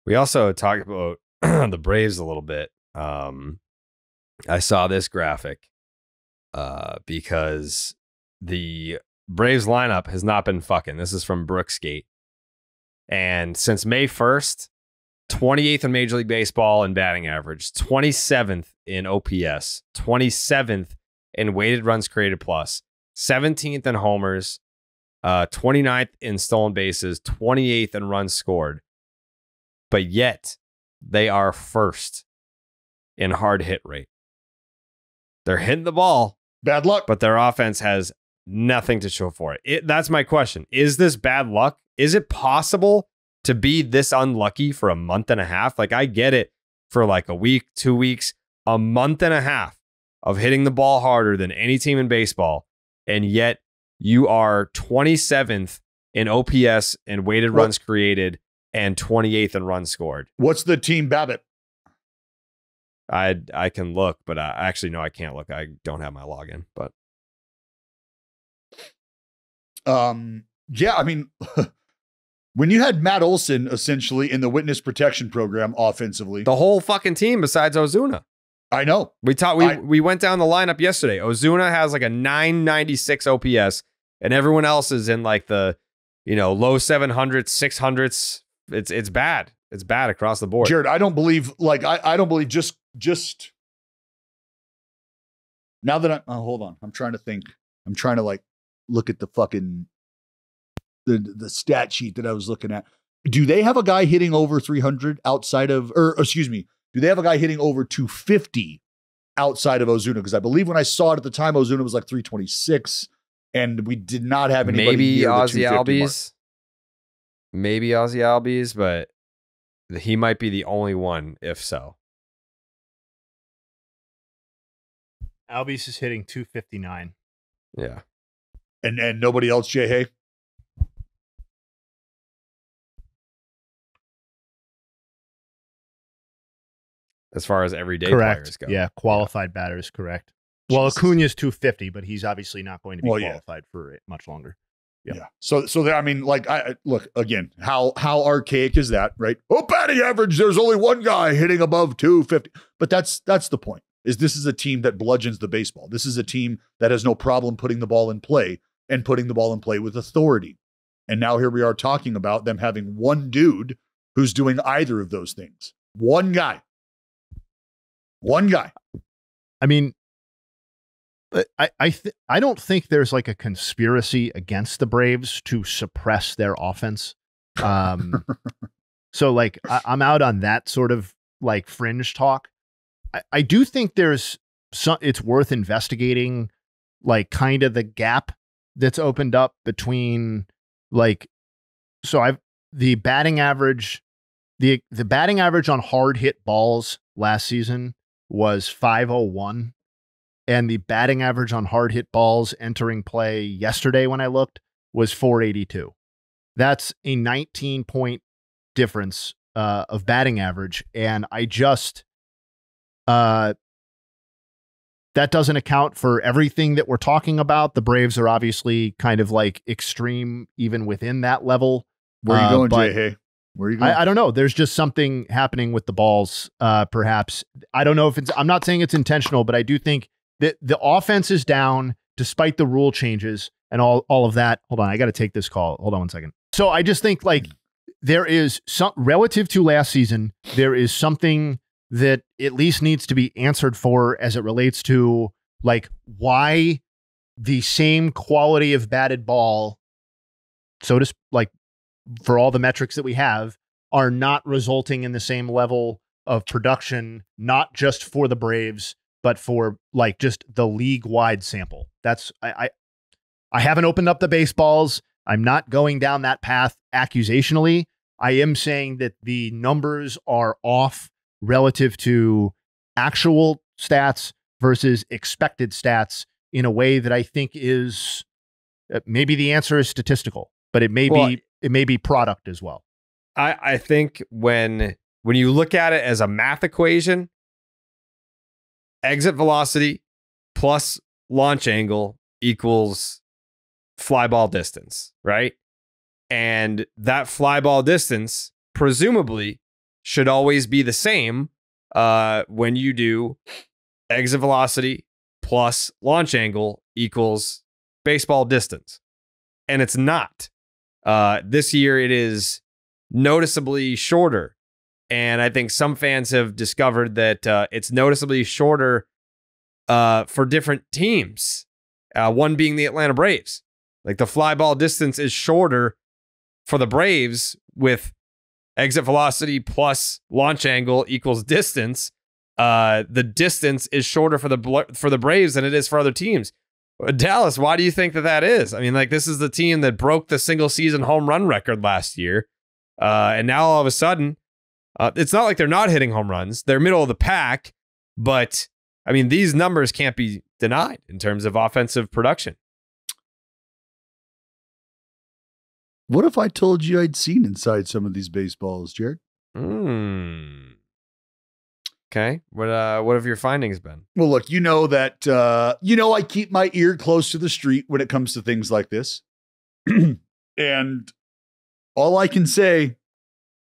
S1: We also talked about the Braves a little bit. I saw this graphic because the Braves lineup has not been fucking. This is from Brooksgate. And since May 1st, 28th in Major League Baseball in batting average, 27th in OPS, 27th in weighted runs created plus, 17th in homers, 29th in stolen bases, 28th in runs scored. But yet, they are first in hard hit rate. They're hitting the ball.
S2: Bad luck.
S1: But their offense has nothing to show for it. That's my question. Is this bad luck? Is it possible to be this unlucky for a month and a half? Like, I get it for like a week, 2 weeks, a month and a half of hitting the ball harder than any team in baseball. And yet you are 27th in OPS and weighted runs created and 28th in runs scored.
S2: What's the team BABIP?
S1: I can look, but I actually, no, I can't look. I don't have my login, but.
S2: Yeah, I mean, when you had Matt Olson essentially in the witness protection program offensively,
S1: the whole fucking team besides Ozuna.
S2: I know.
S1: We went down the lineup yesterday. Ozuna has like a 996 OPS, and everyone else is in like the, low 700s, 600s. It's bad. It's bad across the board.
S2: Jared, I don't believe, like, I don't believe just Now that hold on, I'm trying to think. I'm trying to like look at the fucking the stat sheet that I was looking at. Do they have a guy hitting over 300 outside of, or excuse me, do they have a guy hitting over 250 outside of Ozuna? Because I believe when I saw it at the time, Ozuna was like 326, and we did not have anybody.
S1: Maybe
S2: near the
S1: Ozzy
S2: 250 mark.
S1: Albies. Maybe Ozzy Albies, but he might be the only one, if so.
S3: Albies is hitting 259.
S1: Yeah.
S2: And nobody else, Jay Hay?
S1: As far as everyday
S3: Correct.
S1: players go.
S3: Yeah, qualified batters, correct. Well,
S2: Jesus.
S3: Acuna's 250, but he's obviously not going to be
S2: Well, yeah.
S3: qualified for it much longer. Yep.
S2: Yeah. So there, I mean, like, I look again. How archaic is that, right? Oh, batting average. There's only one guy hitting above 250, but that's the point. Is this is a team that bludgeons the baseball. This is a team that has no problem putting the ball in play and putting the ball in play with authority. And now here we are talking about them having one dude who's doing either of those things. One guy.
S3: I mean, I don't think there's like a conspiracy against the Braves to suppress their offense. So like I'm out on that sort of like fringe talk. I do think there's it's worth investigating, like kind of the gap that's opened up between like, so the batting average on hard hit balls last season was 501. And the batting average on hard hit balls entering play yesterday when I looked was 482. That's a 19-point difference of batting average. And I just, that doesn't account for everything that we're talking about. The Braves are obviously kind of like extreme even within that level.
S2: Where are you going, Jay Hay? Where are you going?
S3: I don't know. There's just something happening with the balls, perhaps. I don't know if I'm not saying it's intentional, but I do think that the offense is down despite the rule changes and all of that. Hold on. I got to take this call. Hold on one second. So I just think like there is some relative to last season, there is something that at least needs to be answered for as it relates to like why the same quality of batted ball, so to like for all the metrics that we have, are not resulting in the same level of production, not just for the Braves, but for like just the league wide sample. That's I haven't opened up the baseballs. I'm not going down that path accusationally. I am saying that the numbers are off relative to actual stats versus expected stats in a way that I think is maybe the answer is statistical, but it may be product as well.
S1: I think when you look at it as a math equation, exit velocity plus launch angle equals fly ball distance, right? And that fly ball distance presumably should always be the same when you do exit velocity plus launch angle equals baseball distance. And it's not. This year it is noticeably shorter. And I think some fans have discovered that it's noticeably shorter for different teams. One being the Atlanta Braves. Like the fly ball distance is shorter for the Braves with exit velocity plus launch angle equals distance. The distance is shorter for the Braves than it is for other teams. Dallas, why do you think that is? I mean, like this is the team that broke the single season home run record last year. And now all of a sudden, it's not like they're not hitting home runs. They're middle of the pack, but I mean, these numbers can't be denied in terms of offensive production.
S2: What if I told you I'd seen inside some of these baseballs, Jared?
S1: Okay. What have your findings been?
S2: Well, look, you know that I keep my ear close to the street when it comes to things like this. And all I can say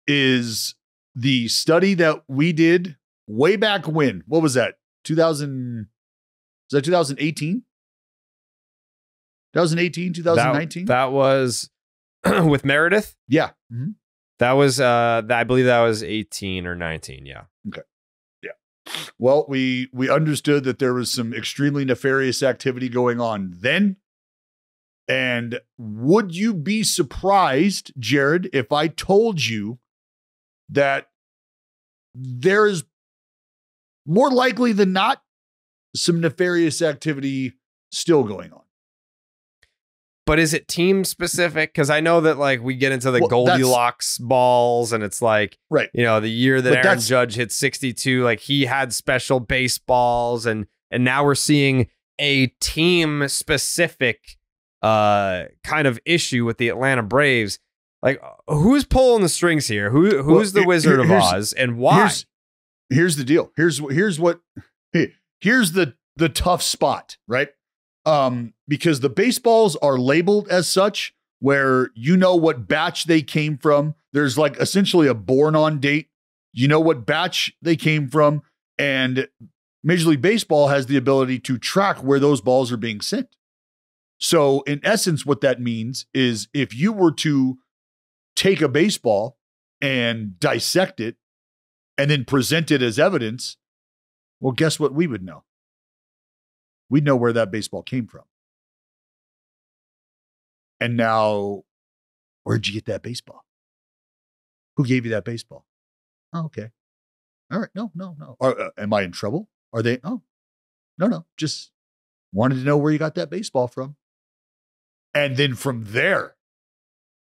S2: is the study that we did way back when. What was that? 2018? 2018, 2019?
S1: That was with Meredith?
S2: Yeah. Mm-hmm.
S1: That was I believe that was 18 or 19, yeah.
S2: Okay. Yeah. Well, we understood that there was some extremely nefarious activity going on then. And would you be surprised, Jared, if I told you that there is more likely than not some nefarious activity still going on?
S1: But is it team specific? Because I know that like we get into the Goldilocks balls, and it's like,
S2: right,
S1: you know, the year that Aaron Judge hit 62, like he had special baseballs, and now we're seeing a team specific kind of issue with the Atlanta Braves. Like, who's pulling the strings here? Who's the Wizard of Oz, and why?
S2: Here's the deal. Here's the tough spot, right? Because the baseballs are labeled as such, where you know what batch they came from. There's like essentially a born on date. You know what batch they came from, and Major League Baseball has the ability to track where those balls are being sent. So in essence, what that means is if you were to take a baseball and dissect it and then present it as evidence, well, guess what we would know? We'd know where that baseball came from. And now, where'd you get that baseball? Who gave you that baseball? Oh, okay. All right. No. Am I in trouble? Are they? Oh, no. Just wanted to know where you got that baseball from. And then from there,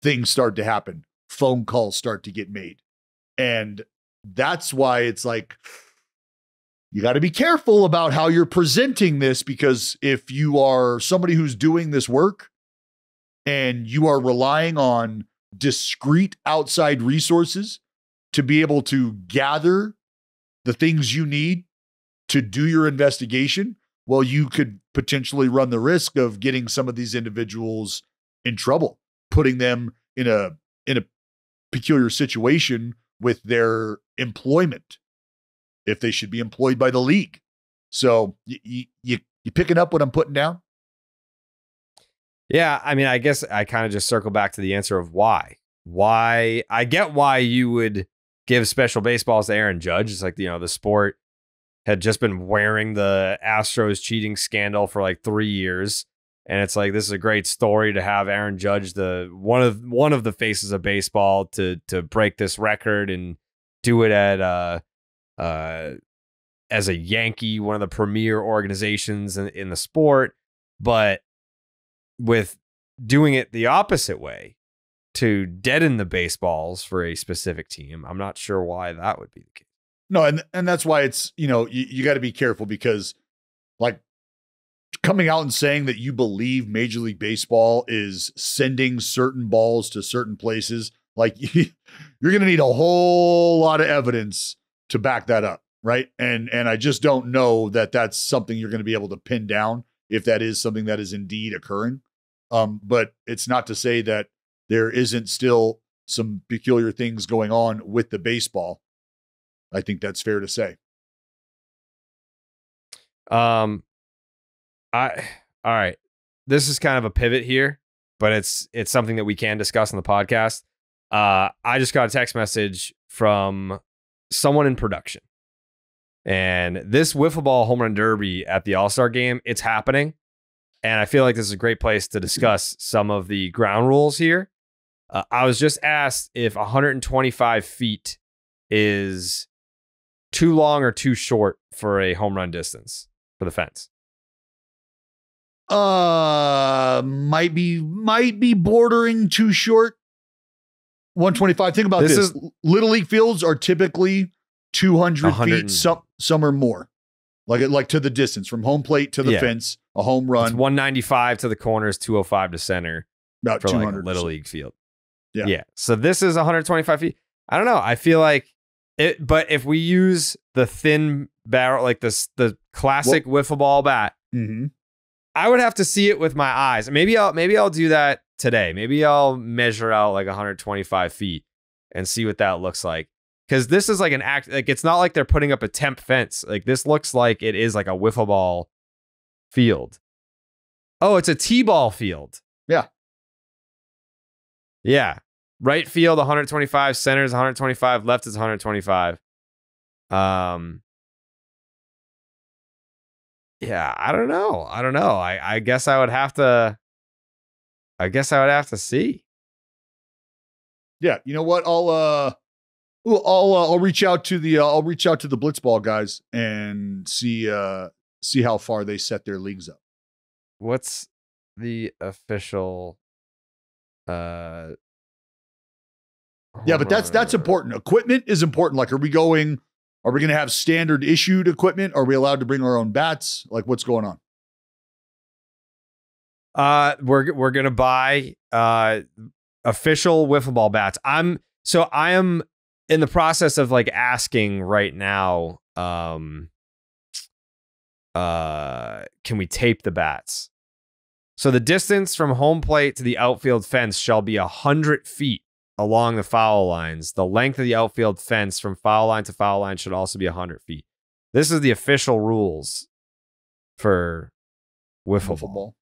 S2: things start to happen. Phone calls start to get made. And that's why it's like, you got to be careful about how you're presenting this, because if you are somebody who's doing this work and you are relying on discrete outside resources to be able to gather the things you need to do your investigation, well, you could potentially run the risk of getting some of these individuals in trouble, putting them in a peculiar situation with their employment, if they should be employed by the league. So you picking up what I'm putting down?
S1: Yeah, I mean, I guess I kind of just circle back to the answer of why. Why I get why you would give special baseballs to Aaron Judge. It's like, you know, the sport had just been wearing the Astros cheating scandal for like 3 years. And it's like, this is a great story to have Aaron Judge, the one of the faces of baseball, to break this record and do it at as a Yankee, one of the premier organizations in the sport. But with doing it the opposite way, to deaden the baseballs for a specific team, I'm not sure why that would be the case.
S2: No, and that's why it's, you know, you got to be careful, because like coming out and saying that you believe Major League Baseball is sending certain balls to certain places, like you're going to need a whole lot of evidence to back that up, right? And I just don't know that that's something you're going to be able to pin down, if that is something that is indeed occurring. But it's not to say that there isn't still some peculiar things going on with the baseball. I think that's fair to say.
S1: All right. This is kind of a pivot here, but it's something that we can discuss on the podcast. I just got a text message from someone in production, and this wiffle ball home run derby at the All-Star game, it's happening. And I feel like this is a great place to discuss some of the ground rules here. I was just asked if 125 feet is too long or too short for a home run distance for the fence.
S2: Might be bordering too short. 125. Think about this. Little league fields are typically 200 feet, some are more. Like to the distance from home plate to the fence, a home run.
S1: It's 195 to the corners, 205 to center.
S2: About
S1: for
S2: 200
S1: like a little league field.
S2: Yeah.
S1: So this is 125 feet. I don't know. I feel like it, but if we use the thin barrel, like the classic wiffle ball bat, I would have to see it with my eyes. Maybe I'll do that today. Maybe I'll measure out like 125 feet and see what that looks like. Because this is like an act. Like, it's not like they're putting up a temp fence. Like, this looks like it is like a wiffle ball field. Oh, it's a T-ball field. Yeah. Right field 125, center is 125, left is 125. Yeah, I don't know. I guess I would have to. I guess I would have to see.
S2: Yeah, you know what? I'll reach out to the Blitzball guys and see how far they set their leagues up.
S1: What's the official?
S2: Yeah, but that's important. Equipment is important. Like, are we going to have standard issued equipment? Are we allowed to bring our own bats? Like, what's going on?
S1: We're gonna buy official wiffle ball bats. I am in the process of like asking right now. Can we tape the bats? So the distance from home plate to the outfield fence shall be 100 feet along the foul lines. The length of the outfield fence from foul line to foul line should also be 100 feet. This is the official rules for wiffle ball.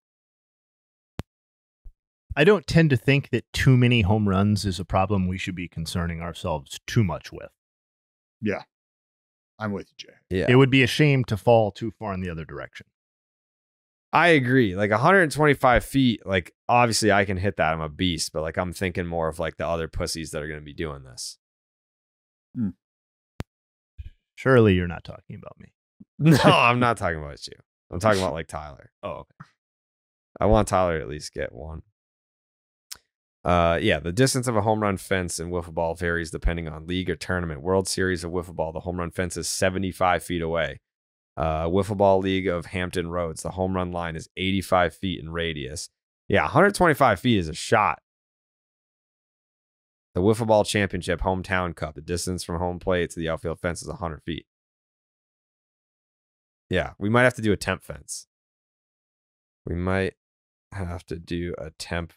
S3: I don't tend to think that too many home runs is a problem we should be concerning ourselves too much with.
S2: Yeah. I'm with you, Jay.
S1: Yeah.
S3: It would be a shame to fall too far in the other direction.
S1: I agree. Like 125 feet, like obviously I can hit that. I'm a beast, but like I'm thinking more of like the other pussies that are going to be doing this.
S3: Surely you're not talking about me.
S1: No, I'm not talking about you. I'm talking about like Tyler.
S3: Oh, okay.
S1: I want Tyler to at least get one. Yeah, the distance of a home run fence in wiffle ball varies depending on league or tournament. World Series of wiffle ball, the home run fence is 75 feet away. Wiffle Ball League of Hampton Roads, the home run line is 85 feet in radius. Yeah, 125 feet is a shot. The Wiffle Ball Championship Hometown Cup, the distance from home plate to the outfield fence is 100 feet. Yeah, we might have to do a temp fence. We might have to do a temp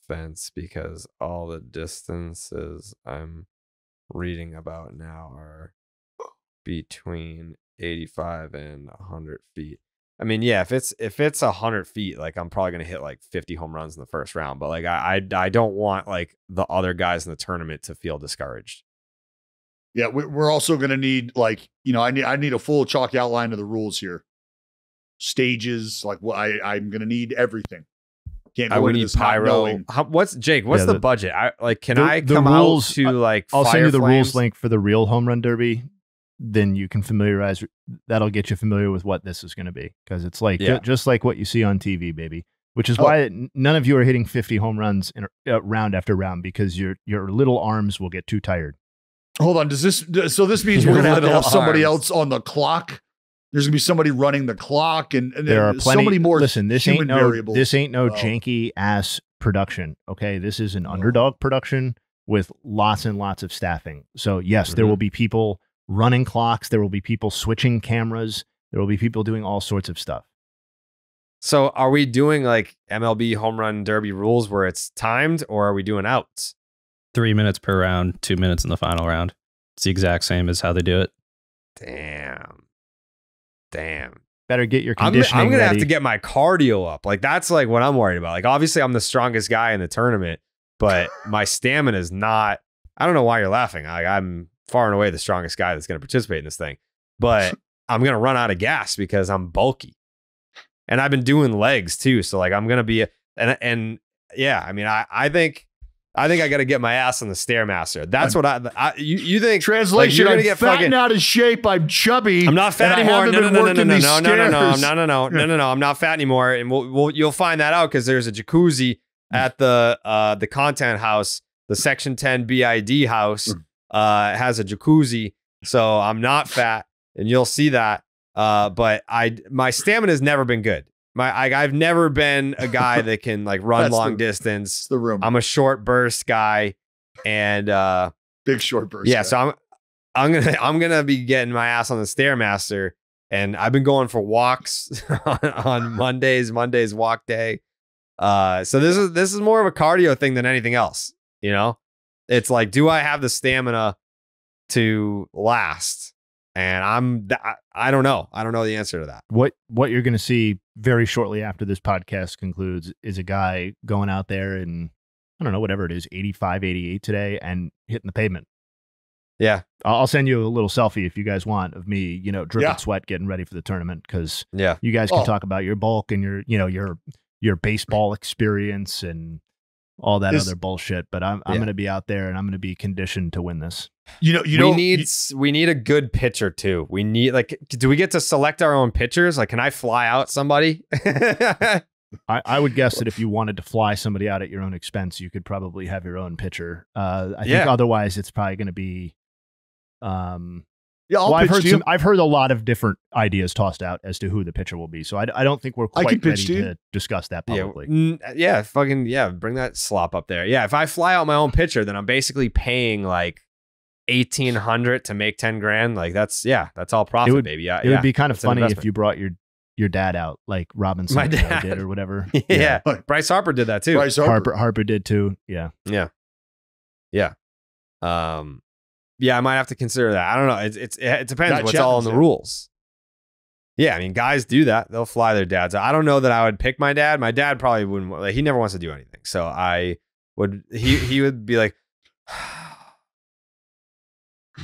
S1: fence because all the distances I'm reading about now are between 85 and 100 feet. I mean, yeah, if it's 100 feet, like I'm probably gonna hit like 50 home runs in the first round. But like I don't want like the other guys in the tournament to feel discouraged.
S2: Yeah, we're also gonna need like, you know, I need a full chalk outline of the rules here. Stages, like what I'm gonna need everything. Can't go into this
S1: pyro. What's the budget? Can I come
S3: rules,
S1: out to like?
S3: I'll send you the
S1: flames?
S3: rules link for the real home run derby. Then you can familiarize. That'll get you familiar with what this is going to be, because it's like just like what you see on TV, baby. Which is why none of you are hitting 50 home runs in round after round, because your little arms will get too tired.
S2: Hold on, this means we're gonna have to have somebody else on the clock? There's gonna be somebody running the clock, and
S3: there are plenty.
S2: So many more.
S3: Listen, this ain't no
S2: variables.
S3: This ain't no janky ass production. Okay, this is an underdog production with lots and lots of staffing. So yes, there will be people running clocks. There will be people switching cameras. There will be people doing all sorts of stuff.
S1: So are we doing like MLB home run derby rules where it's timed, or are we doing outs?
S4: 3 minutes per round, 2 minutes in the final round. It's the exact same as how they do it.
S1: Damn.
S3: Better get your conditioning
S1: I'm gonna
S3: ready.
S1: have to get my cardio up. Like that's like what I'm worried about. Like obviously I'm the strongest guy in the tournament, but my stamina is not. I don't know why you're laughing. I'm far and away the strongest guy that's going to participate in this thing, but I'm going to run out of gas because I'm bulky, and I've been doing legs too. So like I'm going to be and yeah. I mean I think I got to get my ass on the Stairmaster. That's what you think.
S2: Translation,
S1: like you're
S2: I'm
S1: gonna get
S2: fat
S1: fucking,
S2: and out of shape. I'm chubby.
S1: I'm not fat
S2: and
S1: anymore.
S2: I haven't been working these stairs.
S1: No. I'm not fat anymore. And you'll find that out because there's a jacuzzi at the content house. The Section 10 BID house has a jacuzzi. So I'm not fat, and you'll see that. But my stamina's never been good. I've never been a guy that can like run long distance.
S2: The room.
S1: I'm a short burst guy, and
S2: big short burst.
S1: Yeah,
S2: guy.
S1: so I'm gonna be getting my ass on the Stairmaster, and I've been going for walks on Mondays. Monday's walk day. So this is more of a cardio thing than anything else. You know, it's like, do I have the stamina to last? And I don't know. I don't know the answer to that.
S3: What you're going to see very shortly after this podcast concludes is a guy going out there and I don't know, whatever it is, 85, 88 today and hitting the pavement.
S1: Yeah.
S3: I'll send you a little selfie if you guys want of me, dripping
S2: Yeah.
S3: sweat getting ready for the tournament, because
S1: Yeah.
S3: you guys can
S2: Oh.
S3: talk about your bulk and your baseball experience and all that other bullshit. But I'm going to be out there and I'm going to be conditioned to win this.
S1: We need a good pitcher too. We need, like, do we get to select our own pitchers? Like, can I fly out somebody?
S3: I would guess that if you wanted to fly somebody out at your own expense, you could probably have your own pitcher. I think otherwise it's probably going to be. I've heard a lot of different ideas tossed out as to who the pitcher will be. So I don't think we're quite ready to discuss that publicly.
S1: Bring that slop up there. Yeah, if I fly out my own pitcher, then I'm basically paying like $1,800 to make $10,000. Like that's all profit, baby.
S3: It would be kind of funny if you brought your dad out, like Robinson did or whatever.
S1: Yeah. Bryce Harper did that too.
S3: Harper did too. Yeah.
S1: I might have to consider that. I don't know. It depends what's all in the rules. Yeah, I mean, guys do that. They'll fly their dads. I don't know that I would pick my dad. My dad probably wouldn't. Like, he never wants to do anything. So I would. He would be like,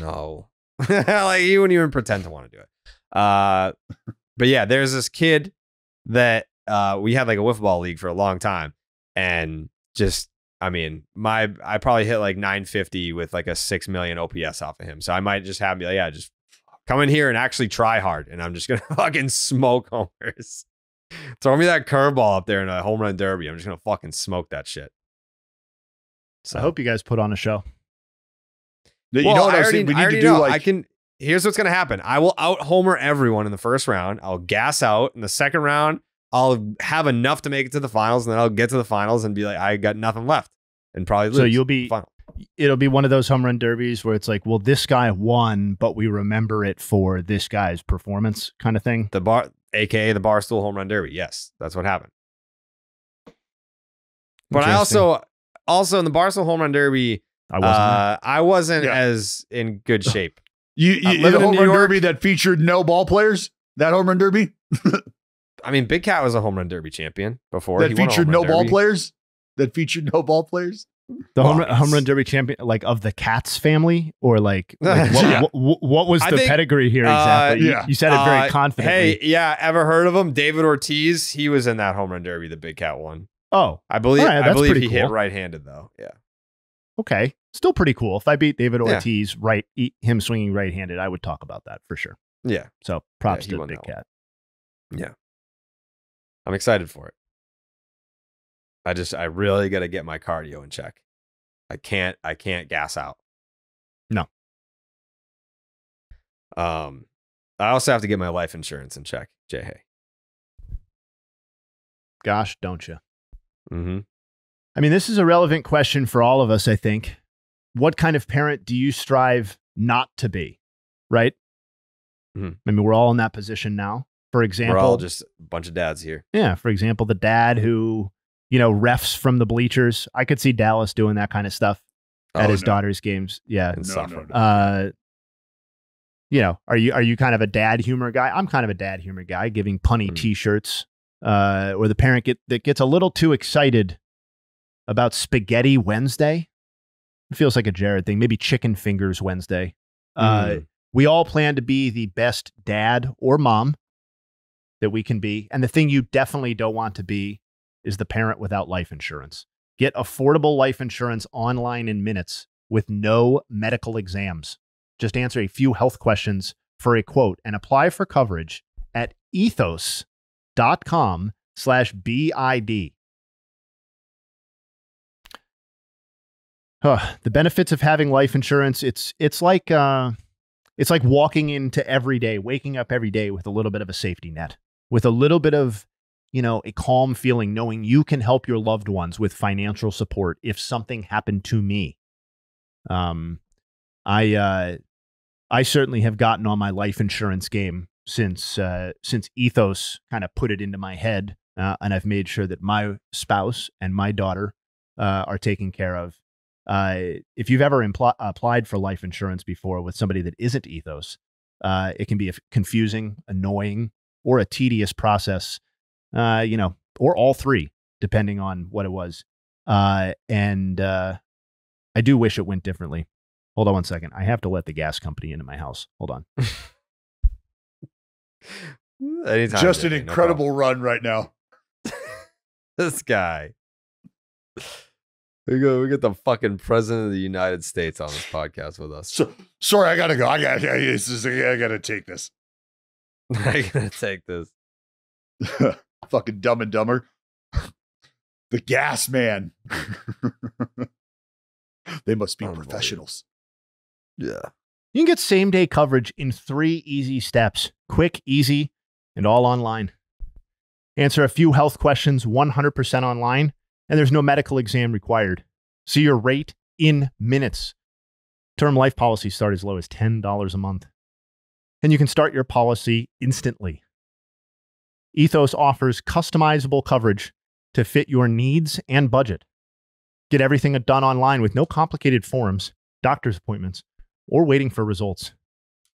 S1: no. Like, he wouldn't even pretend to want to do it. But yeah, there's this kid that we had like a wiffle ball league for a long time, and just. I mean, I probably hit like 950 with like a 6 million OPS off of him. So I might just have, just come in here and actually try hard. And I'm just going to fucking smoke homers. Throw me that curveball up there in a home run derby. I'm just going to fucking smoke that shit. So
S3: I hope you guys put on a show.
S2: You know what I already know.
S1: Here's what's going to happen. I will out homer everyone in the first round. I'll gas out in the second round. I'll have enough to make it to the finals, and then I'll get to the finals and be like, I got nothing left, and probably lose.
S3: So it'll be one of those home run derbies where it's like, well, this guy won, but we remember it for this guy's performance, kind of thing.
S1: AKA the Barstool Home Run Derby. Yes, that's what happened. But I also in the Barstool Home Run Derby, I wasn't as in good shape.
S2: You the home run derby that featured no ball players. That home run derby.
S1: I mean, Big Cat was a home run derby champion before.
S2: That featured no ball players. The
S3: home run derby champion, like of the Cats family, or like what was the pedigree here exactly? You said it very confidently.
S1: Hey, ever heard of him? David Ortiz. He was in that home run derby. The Big Cat won.
S3: Oh,
S1: I believe.
S3: Right,
S1: I believe he
S3: cool.
S1: hit right-handed though. Yeah.
S3: Okay, still pretty cool. If I beat David Ortiz, him swinging right-handed, I would talk about that for sure.
S1: Yeah.
S3: So props to Big Cat.
S1: Yeah. I'm excited for it. I really got to get my cardio in check. I can't gas out.
S3: No.
S1: I also have to get my life insurance in check, Jay.
S3: Gosh, don't you?
S1: Mm-hmm.
S3: I mean, this is a relevant question for all of us, I think. What kind of parent do you strive not to be? Right?
S1: Mm-hmm.
S3: I mean, we're all in that position now. For example,
S1: we're all just a bunch of dads here.
S3: Yeah. For example, the dad who, refs from the bleachers. I could see Dallas doing that kind of stuff at his daughter's games. Yeah.
S1: No.
S3: Are you kind of a dad humor guy? I'm kind of a dad humor guy, giving punny T-shirts, or the parent that gets a little too excited about Spaghetti Wednesday. It feels like a Jared thing. Maybe Chicken Fingers Wednesday. We all plan to be the best dad or mom that we can be. And the thing you definitely don't want to be is the parent without life insurance. Get affordable life insurance online in minutes with no medical exams. Just answer a few health questions for a quote and apply for coverage at ethos.com/BID. The benefits of having life insurance, it's like walking into every day, waking up every day with a little bit of a safety net, with a little bit of, a calm feeling, knowing you can help your loved ones with financial support if something happened to me. I certainly have gotten on my life insurance game since Ethos kind of put it into my head, and I've made sure that my spouse and my daughter are taken care of. If you've ever applied for life insurance before with somebody that isn't Ethos, it can be a confusing, annoying, or a tedious process, or all three, depending on what it was. And I do wish it went differently. Hold on one second. I have to let the gas company into my house. Hold on.
S1: Anytime,
S2: Just an
S1: JJ,
S2: incredible run right now.
S1: This guy. We get the fucking president of the United States on this podcast with us.
S2: So sorry, I gotta go. I gotta take this.
S1: I gotta take this.
S2: Fucking Dumb and Dumber. The gas man. They must be professionals.
S1: Yeah.
S3: You can get same-day coverage in 3 easy steps. Quick, easy, and all online. Answer a few health questions 100% online, and there's no medical exam required. See your rate in minutes. Term life policies start as low as $10 a month. And you can start your policy instantly. Ethos offers customizable coverage to fit your needs and budget. Get everything done online with no complicated forms, doctor's appointments, or waiting for results.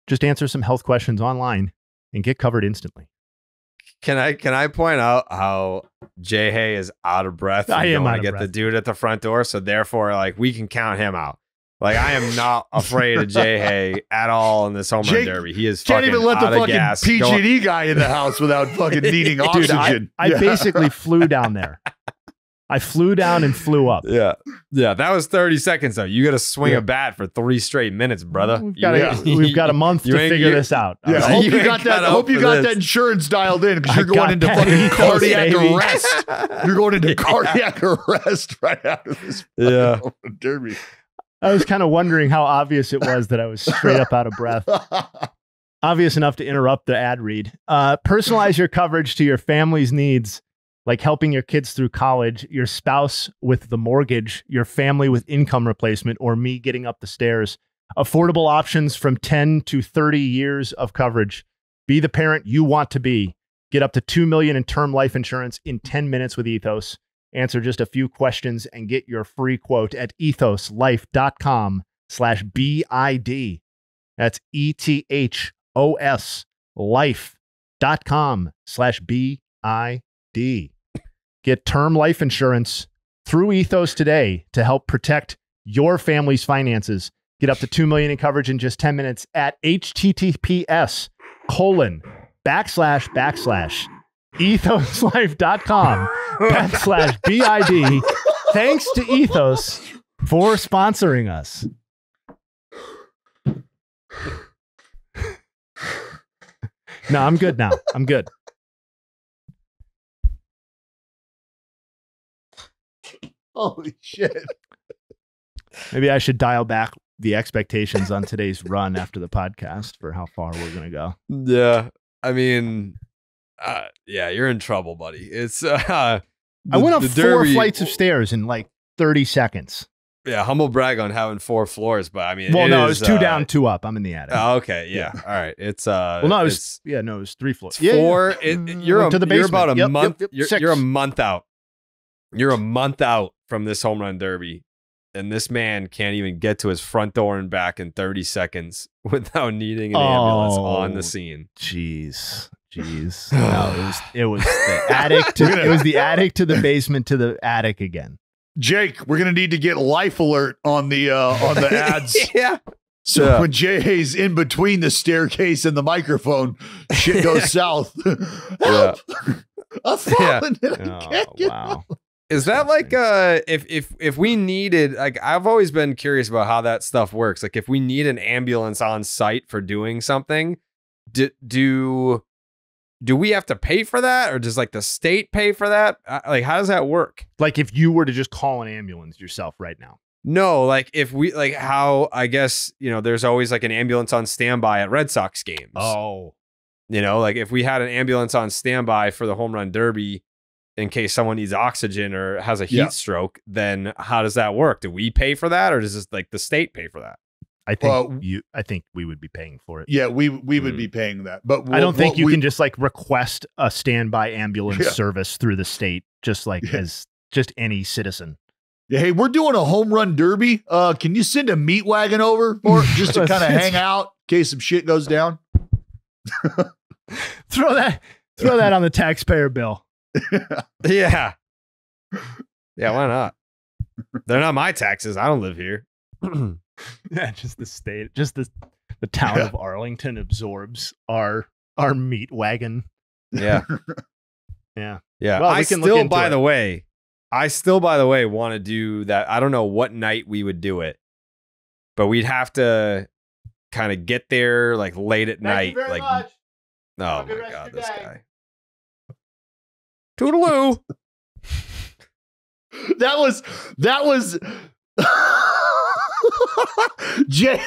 S3: Just answer some health questions online and get covered instantly.
S1: Can I point out how Jay Hay is out of breath?
S3: I am out
S1: to
S3: of
S1: get
S3: breath.
S1: the dude at the front door, so therefore, like, we can count him out. Like, I am not afraid of Jay Hay at all in this home run
S2: Jake
S1: derby. He is
S2: Can't
S1: fucking
S2: even let the
S1: out of
S2: fucking
S1: gas.
S2: PG&E guy in the house without fucking needing
S3: Dude,
S2: oxygen.
S3: I basically flew down there. I flew down and flew up.
S1: Yeah. That was 30 seconds though. You got to swing a bat for 3 straight minutes, brother.
S3: We've got a month to figure this out.
S2: Yeah,
S3: All
S2: I
S3: right?
S2: hope you got that. I hope you got that insurance dialed in because you're going into fucking cardiac arrest. You're going into cardiac arrest right after this.
S1: Yeah.
S2: Derby.
S3: I was kind of wondering how obvious it was that I was straight up out of breath. Obvious enough to interrupt the ad read. Personalize your coverage to your family's needs, like helping your kids through college, your spouse with the mortgage, your family with income replacement, or me getting up the stairs. Affordable options from 10 to 30 years of coverage. Be the parent you want to be. Get up to $2 million in term life insurance in 10 minutes with Ethos. Answer just a few questions and get your free quote at ethoslife.com/BID. That's ETHOS life.com/BID. Get term life insurance through Ethos today to help protect your family's finances. Get up to $2 million in coverage in just 10 minutes at https://ethoslife.com/BID. Thanks to Ethos for sponsoring us. No, I'm good now. I'm good.
S2: Holy shit.
S3: Maybe I should dial back the expectations on today's run after the podcast for how far we're going to go.
S1: Yeah. I mean, yeah, you're in trouble, buddy. It's
S3: I went up 4 flights of stairs in like 30 seconds.
S1: Yeah, humble brag on having 4 floors, but I mean,
S3: Well, no, it was 2 down, 2 up. I'm in the attic.
S1: Oh, okay, yeah. All right. It's
S3: well, no, it was it was 3 floors.
S1: It's 4. You're
S3: to the
S1: you're
S3: basement.
S1: about a month.
S3: Yep.
S1: You're a month out. You're a month out from this home run derby, and this man can't even get to his front door and back in 30 seconds without needing an ambulance on the scene.
S3: Jeez. No, it was the attic it was the attic to the basement to the attic again.
S2: Jake, we're gonna need to get life alert on the ads.
S1: Yeah.
S2: So when Jay's in between the staircase and the microphone, shit goes south. Help! I'm falling and I can't get out.
S1: Is that like if we needed, like, I've always been curious about how that stuff works. Like, if we need an ambulance on site for doing something, do we have to pay for that, or does like the state pay for that? Like, how does that work?
S3: Like, if you were to just call an ambulance yourself right now.
S1: No, like if we, like, how, I guess, you know, there's always like an ambulance on standby at Red Sox games.
S3: Oh,
S1: you know, like if we had an ambulance on standby for the home run derby in case someone needs oxygen or has a heat stroke, then how does that work? Do we pay for that, or does this, like, the state pay for that?
S3: I think we would be paying for it.
S2: Yeah, we would be paying that. But
S3: I don't think you can just like request a standby ambulance service through the state, just like as just any citizen.
S2: Yeah, hey, we're doing a home run derby. Can you send a meat wagon over for just to kind of hang out in case some shit goes down?
S3: Throw that on the taxpayer bill.
S1: Yeah. Yeah, why not? They're not my taxes. I don't live here.
S3: Yeah, just the state, just the town of Arlington absorbs our meat wagon.
S1: Yeah.
S3: Yeah.
S1: Yeah.
S3: Well,
S1: I
S3: we can look
S1: still,
S3: into
S1: by
S3: it.
S1: the way, want to do that. I don't know what night we would do it, but we'd have to kind of get there like late at night. Like,
S3: much.
S1: oh my God, this guy. Toodaloo.
S2: That was Jay.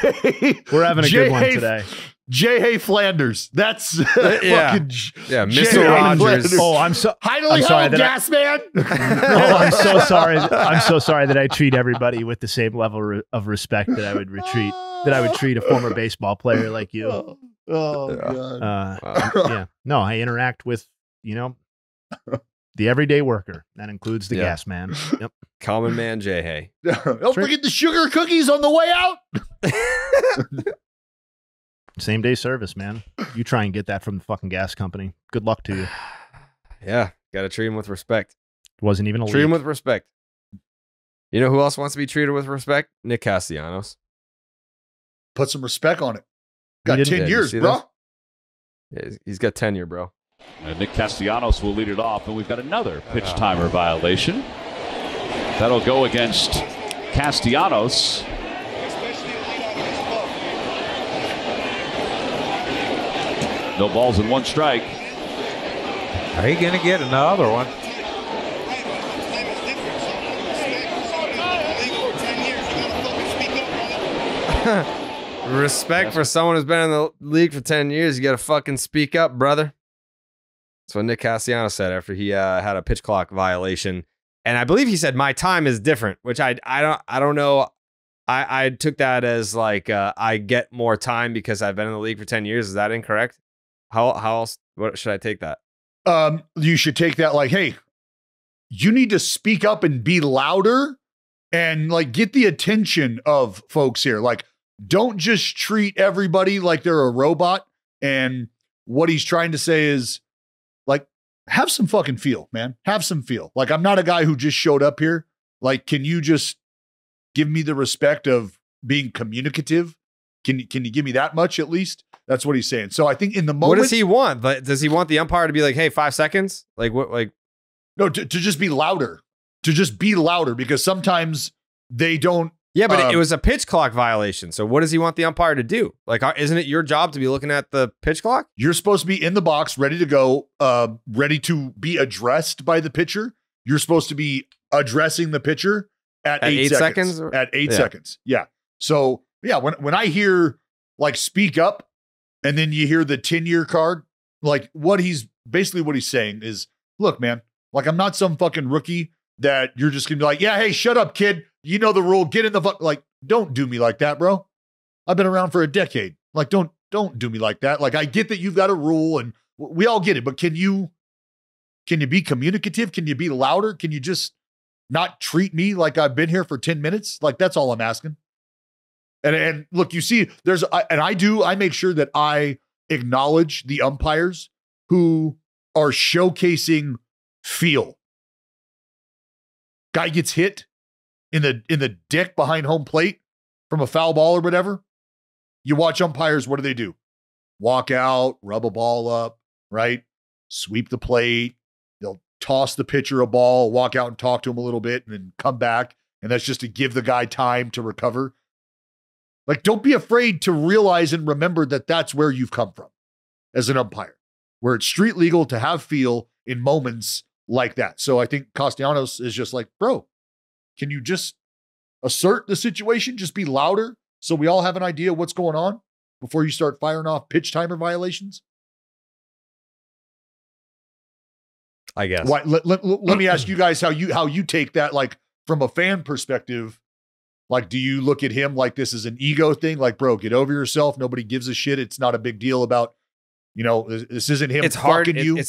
S3: We're having a good one today.
S2: J. Flanders. That's
S1: Yeah.
S2: fucking
S1: Yeah,
S2: J.
S1: Mr. Rogers.
S2: Flanders.
S3: Oh, I'm sorry
S2: Home,
S3: that
S2: gas man.
S3: Oh, I'm so sorry. I'm so sorry that I treat everybody with the same level of respect that I would treat a former baseball player like you.
S2: Oh
S1: Yeah.
S2: God.
S3: Yeah. No, I interact with, the everyday worker. That includes the
S1: Yeah.
S3: gas man. Yep.
S1: Common man Jay Hay.
S2: Don't forget the sugar cookies on the way out.
S3: Same day service, man. You try and get that from the fucking gas company. Good luck to you.
S1: Yeah, got to treat him with respect.
S3: Wasn't even a
S1: Treat him
S3: leak.
S1: with respect. You know who else wants to be treated with respect? Nick Castellanos.
S2: Put some respect on it. Got
S3: didn't-
S2: 10
S1: Yeah, you
S2: years,
S1: see
S2: bro.
S1: Yeah, he's got tenure, bro.
S5: And Nick Castellanos will lead it off, and we've got another pitch timer violation. That'll go against Castellanos. No balls and one strike.
S6: Are you going to get another one?
S1: Respect for someone who's been in the league for 10 years. You got to fucking speak up, brother. That's what Nick Castellanos said after he had a pitch clock violation. And I believe he said, my time is different, which I don't know. I took that as like, I get more time because I've been in the league for 10 years. Is that incorrect? How else? What should I take that?
S2: You should take that like, hey, you need to speak up and be louder and like get the attention of folks here. Like, don't just treat everybody like they're a robot. And what he's trying to say is like, have some fucking feel, man. Have some feel. Like, I'm not a guy who just showed up here. Like, can you just give me the respect of being communicative? Can you give me that much at least? That's what he's saying. So I think in the moment,
S1: What does he want? But does he want the umpire to be like, hey, 5 seconds? Like what? Like
S2: no, to just be louder, because sometimes they don't.
S1: yeah, but it was a pitch clock violation. So what does he want the umpire to do? Like, isn't it your job to be looking at the pitch clock?
S2: You're supposed to be in the box, ready to go, ready to be addressed by the pitcher. You're supposed to be addressing the pitcher at 8 seconds. At 8 seconds. Yeah. So yeah, when I hear like speak up and then you hear the 10-year card, like what he's saying is, look, man, like I'm not some fucking rookie that you're just gonna be like, yeah, hey, shut up, kid. You know the rule. Get in the fuck. Like, don't do me like that, bro. I've been around for a decade. Like, don't do me like that. Like, I get that you've got a rule and we all get it, but can you be communicative? Can you be louder? Can you just not treat me like I've been here for 10 minutes? Like, that's all I'm asking. And look, you see, I make sure that I acknowledge the umpires who are showcasing feel. Guy gets hit in the dick behind home plate from a foul ball or whatever. You watch umpires, what do? Walk out, rub a ball up, right? Sweep the plate. They'll toss the pitcher a ball, walk out and talk to him a little bit, and then come back. And that's just to give the guy time to recover. Like, don't be afraid to realize and remember that that's where you've come from as an umpire, where it's street legal to have feel in moments like that. So I think Castellanos is just like, bro, can you just assert the situation? Just be louder so we all have an idea what's going on before you start firing off pitch timer violations?
S1: I guess.
S2: Why, let me ask you guys how you take that, like from a fan perspective. Like, do you look at him like this is an ego thing? Like, bro, get over yourself. Nobody gives a shit. It's not a big deal about, this isn't him fucking you.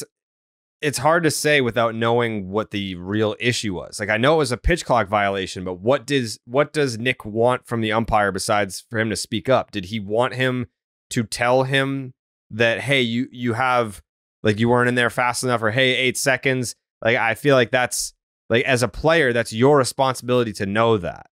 S1: It's hard to say without knowing what the real issue was. Like, I know it was a pitch clock violation, but what does Nick want from the umpire besides for him to speak up? Did he want him to tell him that, hey, you have, like, you weren't in there fast enough, or hey, 8 seconds? Like, I feel like that's, like, as a player, that's your responsibility to know that.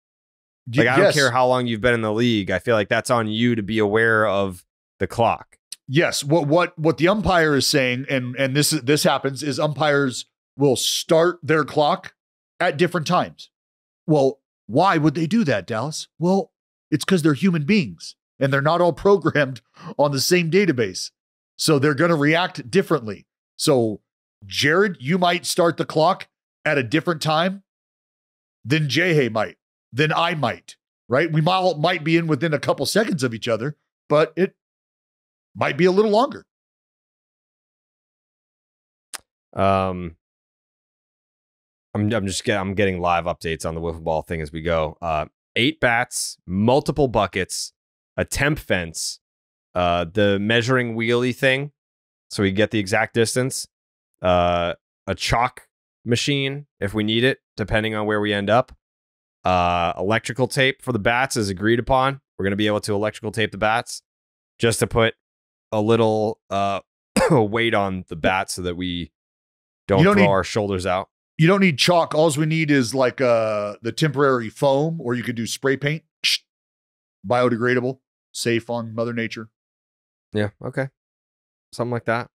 S1: Like, I don't care how long you've been in the league. I feel like that's on you to be aware of the clock.
S2: Yes. What the umpire is saying, and this happens, is umpires will start their clock at different times. Well, why would they do that, Dallas? Well, it's because they're human beings and they're not all programmed on the same database. So they're going to react differently. So, Jared, you might start the clock at a different time than Jay might, than I might, right? We might be in within a couple seconds of each other, but it might be a little longer.
S1: I'm getting live updates on the wiffle ball thing as we go. 8 bats, multiple buckets, a temp fence, the measuring wheelie thing, so we get the exact distance, a chalk machine if we need it, depending on where we end up. Electrical tape for the bats is agreed upon. We're going to be able to electrical tape the bats just to put a little weight on the bat so that we don't throw our shoulders out.
S2: You don't need chalk. All we need is like the temporary foam, or you could do spray paint. Biodegradable, safe on Mother Nature.
S1: Yeah, okay. Something like that.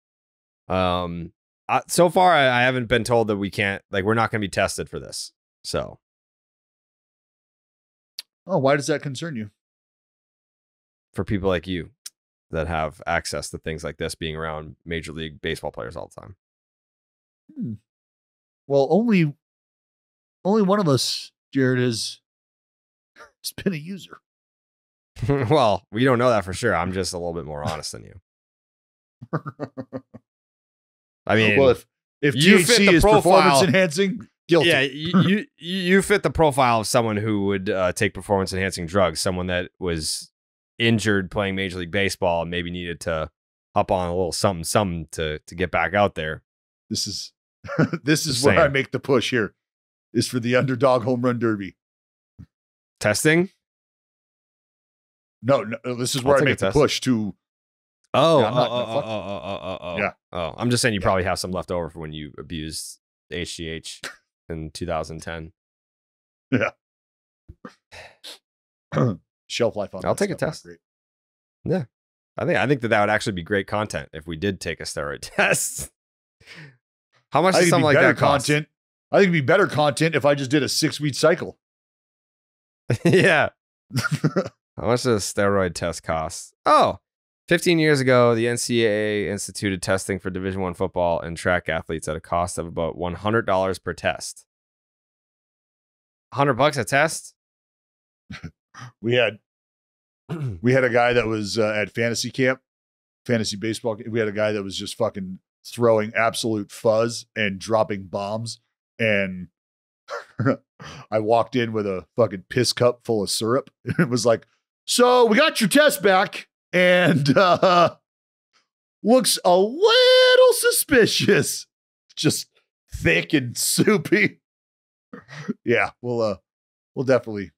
S1: So far, I haven't been told that we can't, like, we're not going to be tested for this. So.
S2: Oh, why does that concern you?
S1: For people like you that have access to things like this, being around Major League Baseball players all the time.
S2: Well, only one of us, Jared, has been a user.
S1: Well, we don't know that for sure. I'm just a little bit more honest than you. I mean,
S2: well, if
S1: you fit
S2: THC
S1: the
S2: is
S1: profile,
S2: performance enhancing, guilty.
S1: Yeah, you fit the profile of someone who would take performance enhancing drugs. Someone that was injured playing Major League Baseball and maybe needed to hop on a little something to get back out there.
S2: This is where I make the push here, is for the underdog home run derby.
S1: Testing?
S2: No, this is where I make the push to.
S1: Yeah. I'm just saying you probably have some left over for when you abused HGH in 2010.
S2: Yeah. Shelf life on.
S1: I'll take a test.
S2: Great.
S1: Yeah. I think that would actually be great content if we did take a steroid test. How much does something like that cost?
S2: I think it'd be better content if I just did a 6-week cycle.
S1: Yeah. How much does a steroid test cost? 15 years ago, the NCAA instituted testing for Division I football and track athletes at a cost of about $100 per test. $100 a test?
S2: We had a guy that was at fantasy camp, fantasy baseball. We had a guy that was just fucking throwing absolute fuzz and dropping bombs. And I walked in with a fucking piss cup full of syrup. It was like, so we got your test back, and looks a little suspicious. Just thick and soupy. Yeah, we'll definitely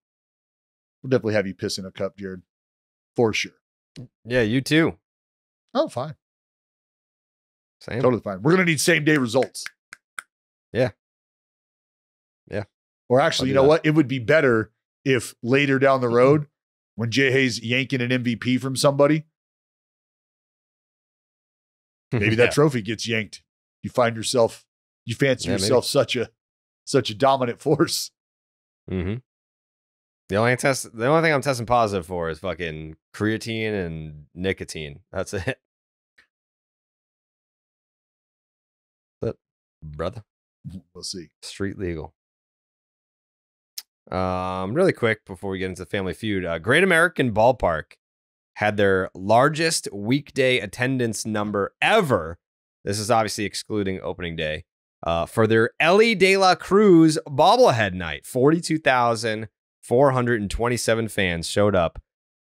S2: have you piss in a cup, Jared, for sure.
S1: Yeah, you too.
S2: Oh, fine.
S1: Same.
S2: Totally fine. We're gonna need same day results.
S1: Yeah.
S2: Or actually, you know what? It would be better if later down the road, when Jay Hay's yanking an MVP from somebody, maybe that trophy gets yanked. You fancy yourself such a dominant force.
S1: Mm-hmm. The only thing I'm testing positive for is fucking creatine and nicotine. That's it. But, brother,
S2: we'll see.
S1: Street legal. Really quick before we get into Family Feud, Great American Ballpark had their largest weekday attendance number ever. This is obviously excluding opening day. For their Elly De La Cruz bobblehead night, 42,427 fans showed up.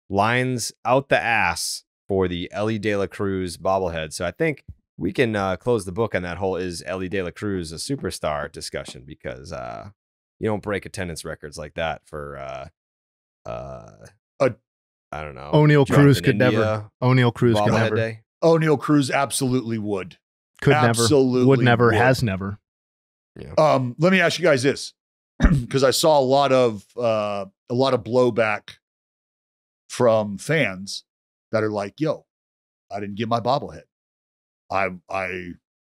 S1: Lines out the ass for the Elly De La Cruz bobblehead. So I think we can close the book on that whole is Elly De La Cruz a superstar discussion, because you don't break attendance records like that for I don't know.
S3: O'Neal Cruz could never. O'Neal Cruz could never.
S1: Day.
S2: O'Neal Cruz absolutely would.
S3: Could
S2: absolutely
S3: never. Would never. Has never.
S1: Yeah.
S2: Let me ask you guys this, because I saw a lot of a lot of blowback from fans that are like, yo, I didn't get my bobblehead. I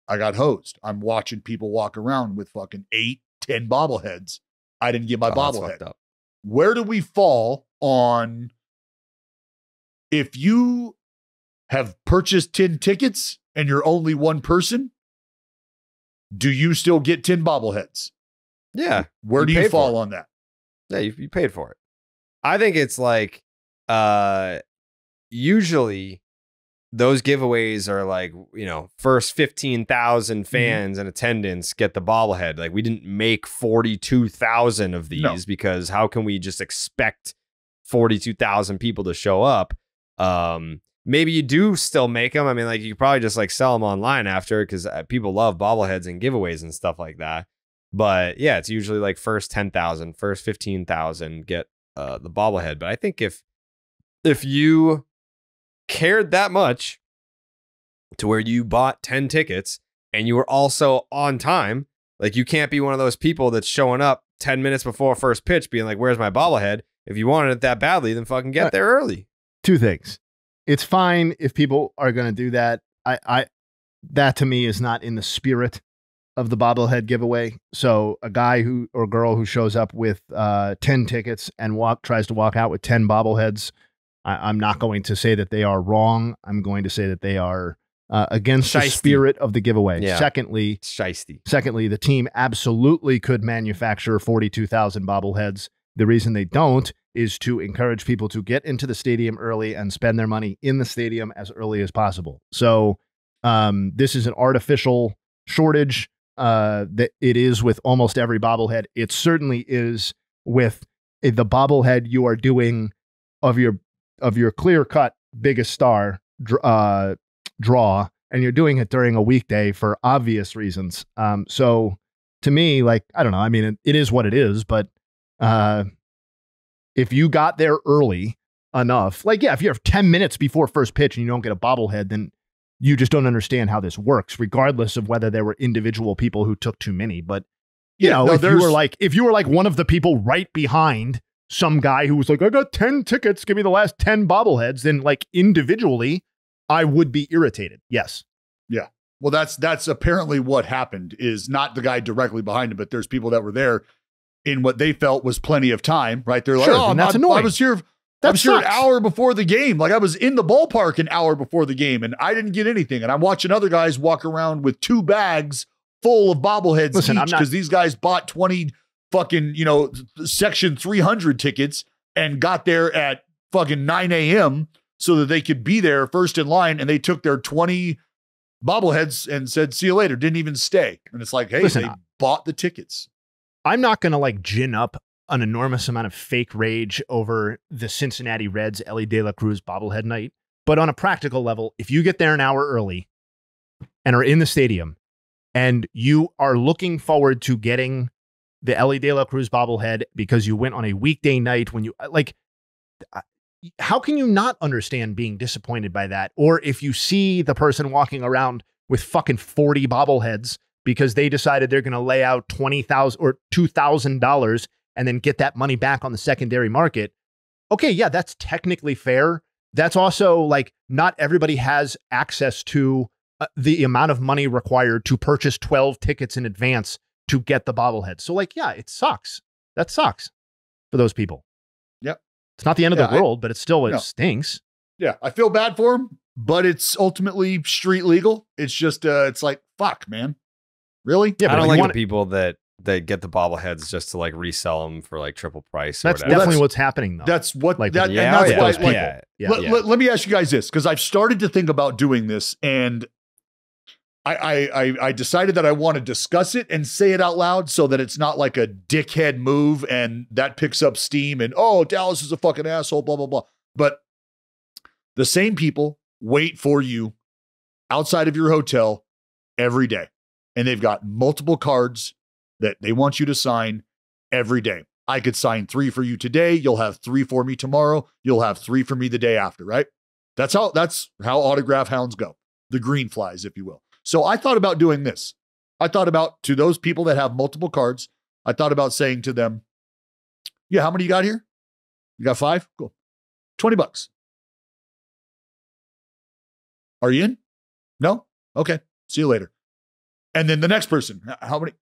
S2: got hosed. I'm watching people walk around with fucking 8, 10 bobbleheads. I didn't get my bobblehead. Where do we fall on if you have purchased 10 tickets and you're only one person? Do you still get 10 bobbleheads?
S1: Yeah.
S2: Where do you fall on that?
S1: Yeah, you paid for it. I think it's like usually those giveaways are like, you know, first 15,000 fans in attendance get the bobblehead. Like, we didn't make 42,000 of these because how can we just expect 42,000 people to show up? Maybe you do still make them. I mean, like, you could probably just like sell them online after, because people love bobbleheads and giveaways and stuff like that. But yeah, it's usually like first 10,000, first 15,000 get the bobblehead. But I think if you cared that much to where you bought 10 tickets and you were also on time, like, you can't be one of those people that's showing up 10 minutes before first pitch being like, where's my bobblehead? If you wanted it that badly, then fucking get there early.
S3: Two things. It's fine if people are going to do that. That to me is not in the spirit of the bobblehead giveaway. So a guy or girl who shows up with 10 tickets and tries to walk out with 10 bobbleheads, I'm not going to say that they are wrong. I'm going to say that they are against the spirit of the giveaway.
S1: Yeah.
S3: Secondly, the team absolutely could manufacture 42,000 bobbleheads. The reason they don't is to encourage people to get into the stadium early and spend their money in the stadium as early as possible. So this is an artificial shortage that it is with almost every bobblehead. It certainly is with the bobblehead you are doing of your clear-cut biggest star draw, and you're doing it during a weekday for obvious reasons. So to me, like, I don't know. I mean, it is what it is, but if you got there early enough, like, yeah, if you're 10 minutes before first pitch and you don't get a bobblehead, then you just don't understand how this works, regardless of whether there were individual people who took too many. But if you were like one of the people right behind some guy who was like, I got 10 tickets, give me the last 10 bobbleheads, then like individually, I would be irritated. Yes.
S2: Yeah. Well, that's apparently what happened, is not the guy directly behind him, but there's people that were there in what they felt was plenty of time, right? They're like,
S3: that's annoying.
S2: I was here an hour before the game. Like, I was in the ballpark an hour before the game and I didn't get anything. And I'm watching other guys walk around with 2 bags full of bobbleheads each, because these guys bought 20 fucking, section 300 tickets and got there at fucking 9 a.m. so that they could be there first in line. And they took their 20 bobbleheads and said, see you later. Didn't even stay. And it's like, hey, they bought the tickets.
S3: I'm not going to like gin up an enormous amount of fake rage over the Cincinnati Reds Elly De La Cruz bobblehead night. But on a practical level, if you get there an hour early and are in the stadium and you are looking forward to getting the Elly De La Cruz bobblehead because you went on a weekday night when you like, how can you not understand being disappointed by that? Or if you see the person walking around with fucking 40 bobbleheads because they decided they're going to lay out $20,000 or $2,000 and then get that money back on the secondary market. Okay, yeah, that's technically fair. That's also like, not everybody has access to the amount of money required to purchase 12 tickets in advance to get the bobblehead. So like, yeah, it sucks. That sucks for those people.
S2: Yep.
S3: It's not the end of the world, but it stinks.
S2: Yeah, I feel bad for them, but it's ultimately street legal. It's just, it's like, fuck, man. Really?
S1: Yeah, but I don't like the people that get the bobbleheads just to like resell them for like triple price.
S3: That's definitely what's happening, though.
S2: That's what,
S3: like,
S2: let me ask you guys this, because I've started to think about doing this, and I decided that I want to discuss it and say it out loud so that it's not like a dickhead move and that picks up steam and, oh, Dallas is a fucking asshole, blah, blah, blah. But the same people wait for you outside of your hotel every day. And they've got multiple cards that they want you to sign every day. I could sign 3 for you today. You'll have 3 for me tomorrow. You'll have 3 for me the day after, right? That's how autograph hounds go. The green flies, if you will. So I thought about doing this. I thought about, to those people that have multiple cards, I thought about saying to them, yeah, how many you got here? You got 5? Cool. $20. Are you in? No? Okay. See you later. And then the next person, how many?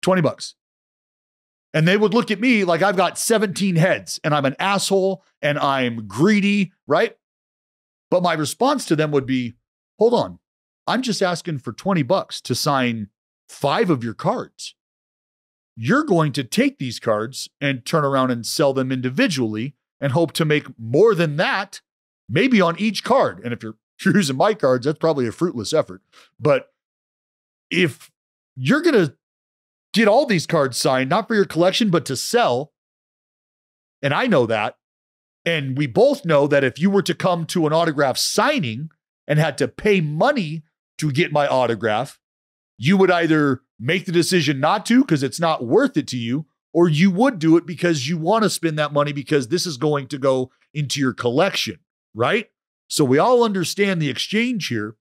S2: $20. And they would look at me like I've got 17 heads and I'm an asshole and I'm greedy, right? But my response to them would be, hold on. I'm just asking for $20 to sign 5 of your cards. You're going to take these cards and turn around and sell them individually and hope to make more than that, maybe on each card. And if you're using my cards, that's probably a fruitless effort. But if you're going to get all these cards signed, not for your collection, but to sell, and I know that, and we both know that if you were to come to an autograph signing and had to pay money to get my autograph, you would either make the decision not to because it's not worth it to you, or you would do it because you want to spend that money because this is going to go into your collection, right? So we all understand the exchange here.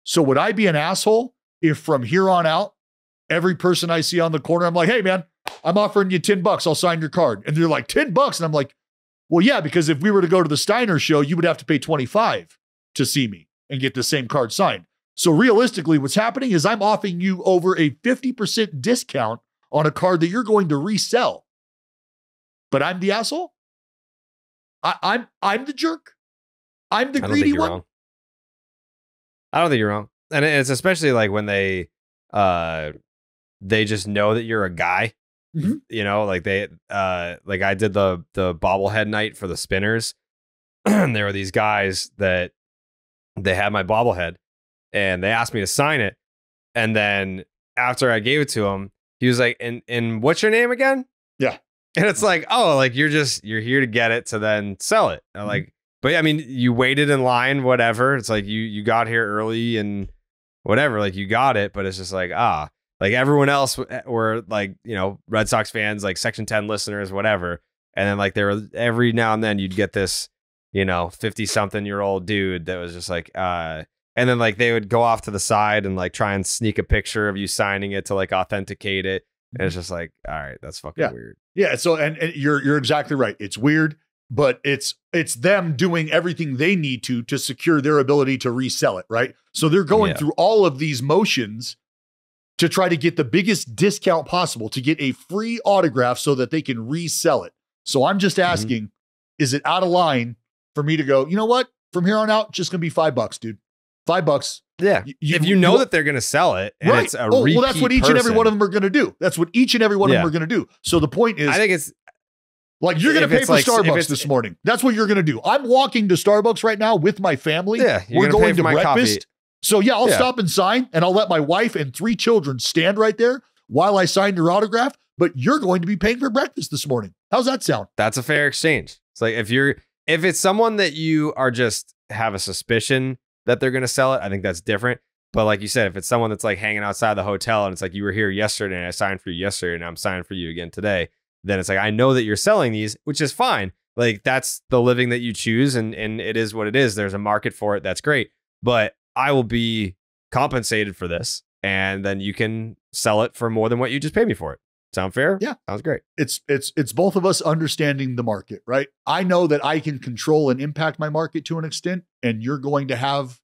S2: So would I be an asshole if from here on out, every person I see on the corner, I'm like, hey man, I'm offering you $10. I'll sign your card. And they're like, $10? And I'm like, well, yeah, because if we were to go to the Steiner show, you would have to pay $25 to see me and get the same card signed. So realistically, what's happening is I'm offering you over a 50% discount on a card that you're going to resell. But I'm the asshole? I'm the jerk? I'm the greedy one?
S1: Wrong. I don't think you're wrong. And it's especially like when they just know that you're a guy. Mm-hmm. You know, like they like I did the bobblehead night for the spinners. And there were these guys that they had my bobblehead and they asked me to sign it. And then after I gave it to him, he was like, and what's your name again?
S2: Yeah.
S1: And it's like, oh, like you're here to get it to then sell it. I'm like, but I mean, you waited in line, whatever. It's like you got here early and whatever, like you got it, but it's just like, like everyone else were like, you know, Red Sox fans, like Section 10 listeners, whatever. And then like there were every now and then you'd get this, you know, 50-something-year-old dude that was just like, and then like they would go off to the side and like try and sneak a picture of you signing it to like authenticate it. And it's just like, all right, that's fucking weird.
S2: Yeah. So, and you're exactly right. It's weird, but it's them doing everything they need to secure their ability to resell it. Right. So they're going through all of these motions to try to get the biggest discount possible to get a free autograph so that they can resell it. So I'm just asking, is it out of line for me to go, you know what? From here on out, just going to be $5, dude. $5.
S1: Yeah. If you know that they're going to sell it and it's a repeat
S2: well, that's what each and every one of them are going to do. That's what each and every one of them are going to do. So the point is,
S1: I think it's
S2: like you're going to pay for Starbucks this morning. That's what you're going to do. I'm walking to Starbucks right now with my family.
S1: Yeah.
S2: We're going to breakfast.
S1: Coffee.
S2: So yeah, I'll stop and sign and I'll let my wife and 3 children stand right there while I sign your autograph. But you're going to be paying for breakfast this morning. How's that sound?
S1: That's a fair exchange. It's like if it's someone that you are just have a suspicion that they're going to sell it, I think that's different. But like you said, if it's someone that's like hanging outside the hotel and it's like you were here yesterday and I signed for you yesterday and I'm signing for you again today, then it's like, I know that you're selling these, which is fine. Like that's the living that you choose and it is what it is. There's a market for it. That's great. But I will be compensated for this and then you can sell it for more than what you just paid me for it. Sound fair?
S2: Yeah.
S1: Sounds great.
S2: It's both of us understanding the market, right? I know that I can control and impact my market to an extent, and you're going to have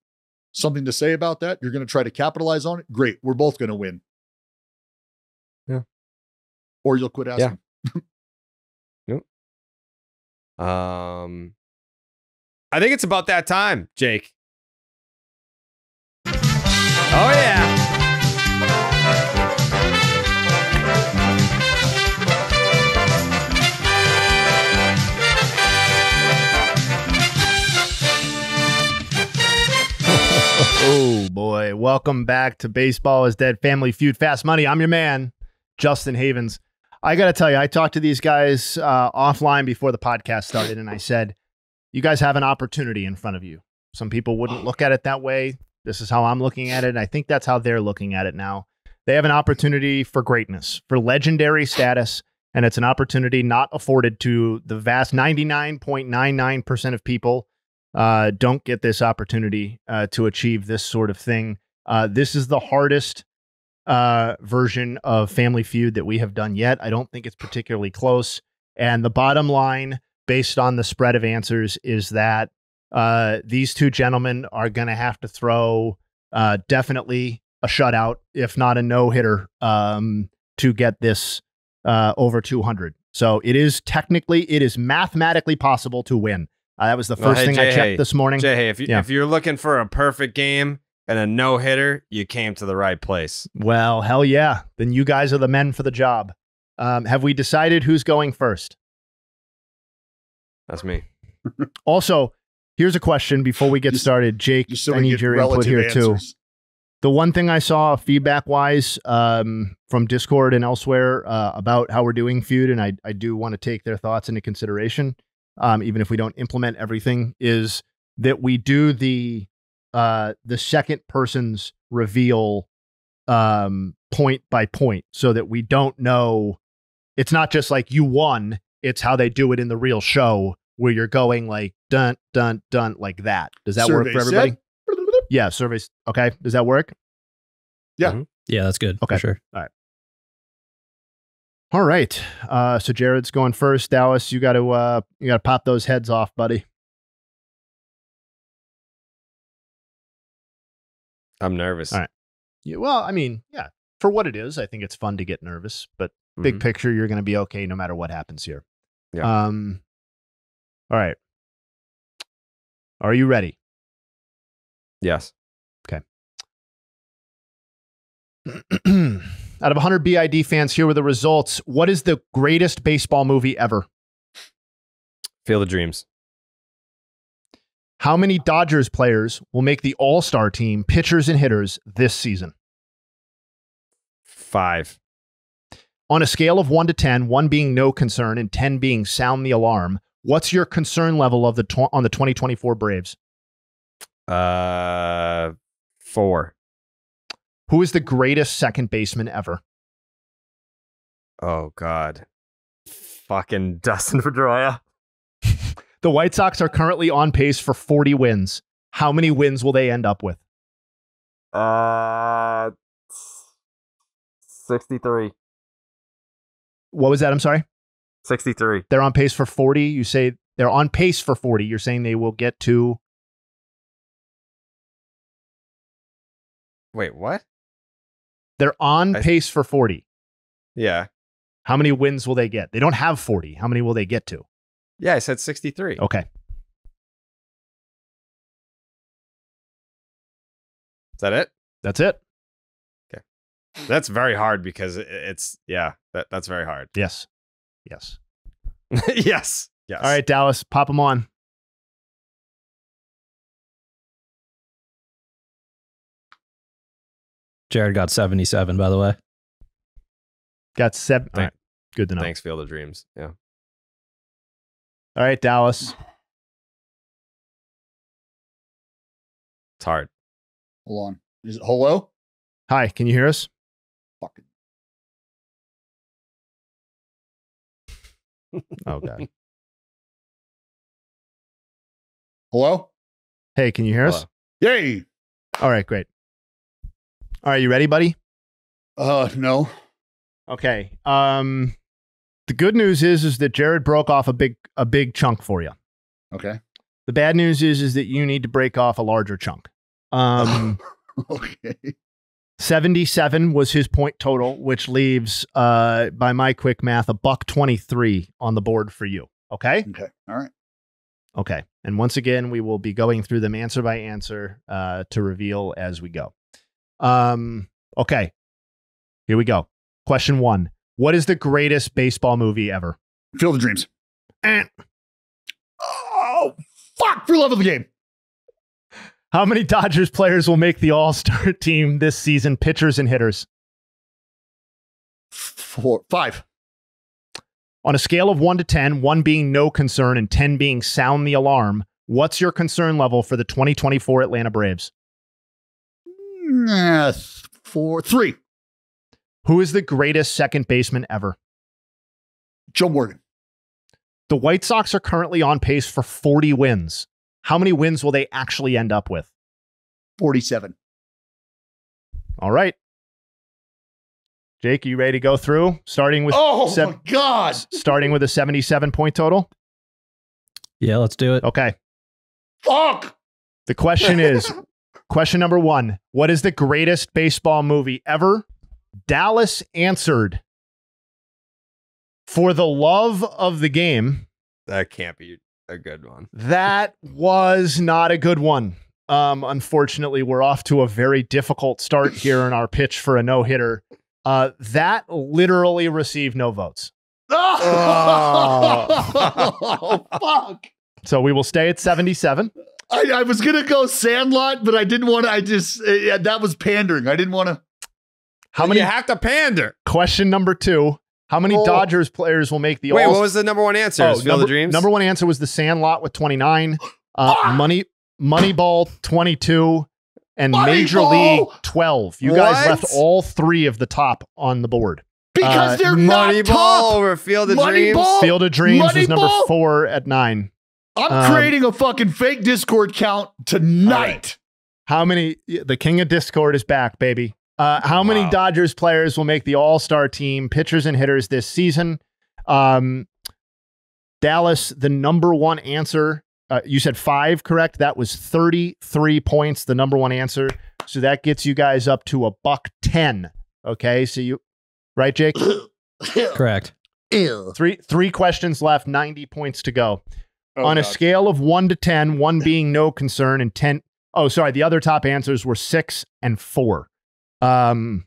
S2: something to say about that. You're going to try to capitalize on it. Great. We're both going to win.
S1: Yeah.
S2: Or you'll quit asking.
S1: Yeah. Yep. I think it's about that time, Jake. Oh, yeah.
S3: Oh boy, welcome back to Baseball is Dead Family Feud Fast Money. I'm your man, Justin Havens. I got to tell you, I talked to these guys offline before the podcast started, and I said, you guys have an opportunity in front of you. Some people wouldn't look at it that way. This is how I'm looking at it, and I think that's how they're looking at it now. They have an opportunity for greatness, for legendary status, and it's an opportunity not afforded to the vast 99.99% of people. Don't get this opportunity to achieve this sort of thing. This is the hardest version of Family Feud that we have done yet. I don't think it's particularly close. And the bottom line, based on the spread of answers, is that these two gentlemen are going to have to throw definitely a shutout, if not a no-hitter, to get this over 200. So it is mathematically possible to win. That was the first thing I checked this morning.
S1: If you're looking for a perfect game and a no-hitter, you came to the right place.
S3: Well, hell yeah. Then you guys are the men for the job. Have we decided who's going first?
S1: That's me.
S3: Also, here's a question before we get started. Jake, I need your input here too. The one thing I saw feedback-wise from Discord and elsewhere about how we're doing Feud, and I do want to take their thoughts into consideration, even if we don't implement everything, is that we do the second person's reveal point by point, so that we don't know. It's not just like you won. It's how they do it in the real show, where you're going like dun dun dun like that. Does that work for everybody? Set. Yeah, surveys. Okay, does that work?
S2: Yeah,
S4: yeah, that's good.
S3: Okay,
S4: for sure.
S3: All right. So Jared's going first. Dallas, you got to pop those heads off, buddy.
S1: I'm nervous.
S3: All right. Yeah, well, I mean, yeah, for what it is, I think it's fun to get nervous, but big picture, you're going to be okay no matter what happens here.
S1: Yeah.
S3: All right. Are you ready?
S1: Yes.
S3: Okay. Out of 100 BID fans, here were the results. What is the greatest baseball movie ever?
S1: Field of Dreams.
S3: How many Dodgers players will make the All-Star team, pitchers and hitters, this season?
S1: 5.
S3: On a scale of 1 to 10, 1 being no concern and 10 being sound the alarm, what's your concern level of on the 2024 Braves?
S1: 4.
S3: Who is the greatest second baseman ever?
S1: Oh, God. Fucking Dustin Pedroia.
S3: The White Sox are currently on pace for 40 wins. How many wins will they end up with?
S1: 63.
S3: What was that? I'm sorry?
S1: 63.
S3: They're on pace for 40. You say they're on pace for 40. You're saying they will get to...
S1: Wait, what?
S3: They're on pace for 40.
S1: Yeah.
S3: How many wins will they get? They don't have 40. How many will they get to?
S1: Yeah, I said 63.
S3: Okay.
S1: Is that it?
S3: That's it.
S1: Okay. That's very hard because it's, that's very hard.
S3: Yes. Yes.
S1: Yes. Yes.
S3: All right, Dallas, pop them on.
S4: Jared got 77, by the way.
S3: Got 7. All right. Good to know.
S1: Thanks, Field of Dreams. Yeah.
S3: All right, Dallas.
S1: It's hard.
S2: Hold on. Is it hello?
S3: Hi, can you hear us?
S2: Fucking.
S3: Oh, God.
S2: Hello?
S3: Hey, can you hear us?
S2: Yay.
S3: All right, great. All right, you ready, buddy?
S2: No.
S3: Okay. The good news is that Jared broke off a big chunk for you.
S2: Okay.
S3: The bad news is that you need to break off a larger chunk.
S2: Okay.
S3: 77 was his point total, which leaves, by my quick math, $123 on the board for you. Okay?
S2: Okay. All right.
S3: Okay. And once again, we will be going through them answer by answer to reveal as we go. Okay. Here we go. Question 1. What is the greatest baseball movie ever?
S2: Field of Dreams. Oh, fuck. For love of the game.
S3: How many Dodgers players will make the All-Star team this season, pitchers and hitters?
S2: 5.
S3: On a scale of 1 to 10, 1 being no concern and 10 being sound the alarm, what's your concern level for the 2024 Atlanta Braves?
S2: 3.
S3: Who is the greatest second baseman ever?
S2: Joe Morgan.
S3: The White Sox are currently on pace for 40 wins. How many wins will they actually end up with?
S2: 47.
S3: All right. Jake, you ready to go through? Starting with
S2: my God.
S3: Starting with a 77-point total?
S4: Yeah, let's do it.
S3: Okay.
S2: Fuck.
S3: The question is, question number 1. What is the greatest baseball movie ever? Dallas answered, For the Love of the Game.
S1: That can't be a good one.
S3: That was not a good one. Unfortunately, we're off to a very difficult start here in our pitch for a no-hitter. That literally received no votes.
S2: Oh, fuck.
S3: So we will stay at 77.
S2: I was going to go Sandlot, but I didn't want to. That was pandering. I didn't want to.
S3: How many?
S1: You have to pander.
S3: Question number 2. How many Dodgers players will make the
S1: Wait, what was the number 1 answer? Field of Dreams?
S3: Number 1 answer was the Sandlot with 29. Moneyball 22. And Major League 12. You guys left all 3 of the top on the board.
S2: Because they're not
S1: Moneyball
S2: top.
S1: over Field of
S2: Moneyball?
S1: Dreams.
S3: Field of Dreams was number
S2: Moneyball?
S3: 4 at 9.
S2: I'm creating a fucking fake Discord count tonight.
S3: Right. How many? The king of Discord is back, baby. How many Dodgers players will make the All-Star team, pitchers and hitters this season? Dallas, the number 1 answer. You said 5, correct? That was 33 points, the number 1 answer. So that gets you guys up to $110. Okay, so you, right, Jake?
S4: Correct.
S3: Three questions left, 90 points to go. On a scale of 1 to 10, 1 being no concern and 10. Oh, sorry. The other top answers were 6 and 4. On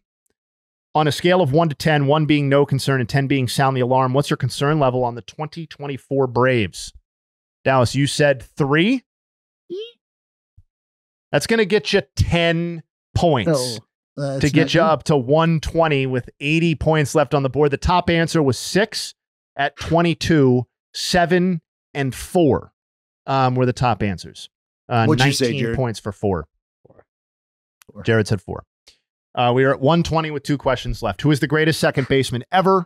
S3: a scale of 1 to 10, 1 being no concern and 10 being sound the alarm, what's your concern level on the 2024 Braves? Dallas, you said 3. That's going to get you 10 points to get you up to 120 with 80 points left on the board. The top answer was 6 at 22, 7 and 4 were the top answers.
S2: What'd you say, Jared?
S3: Points for 4. Jared said 4. We are at 120 with 2 questions left. Who is the greatest second baseman ever?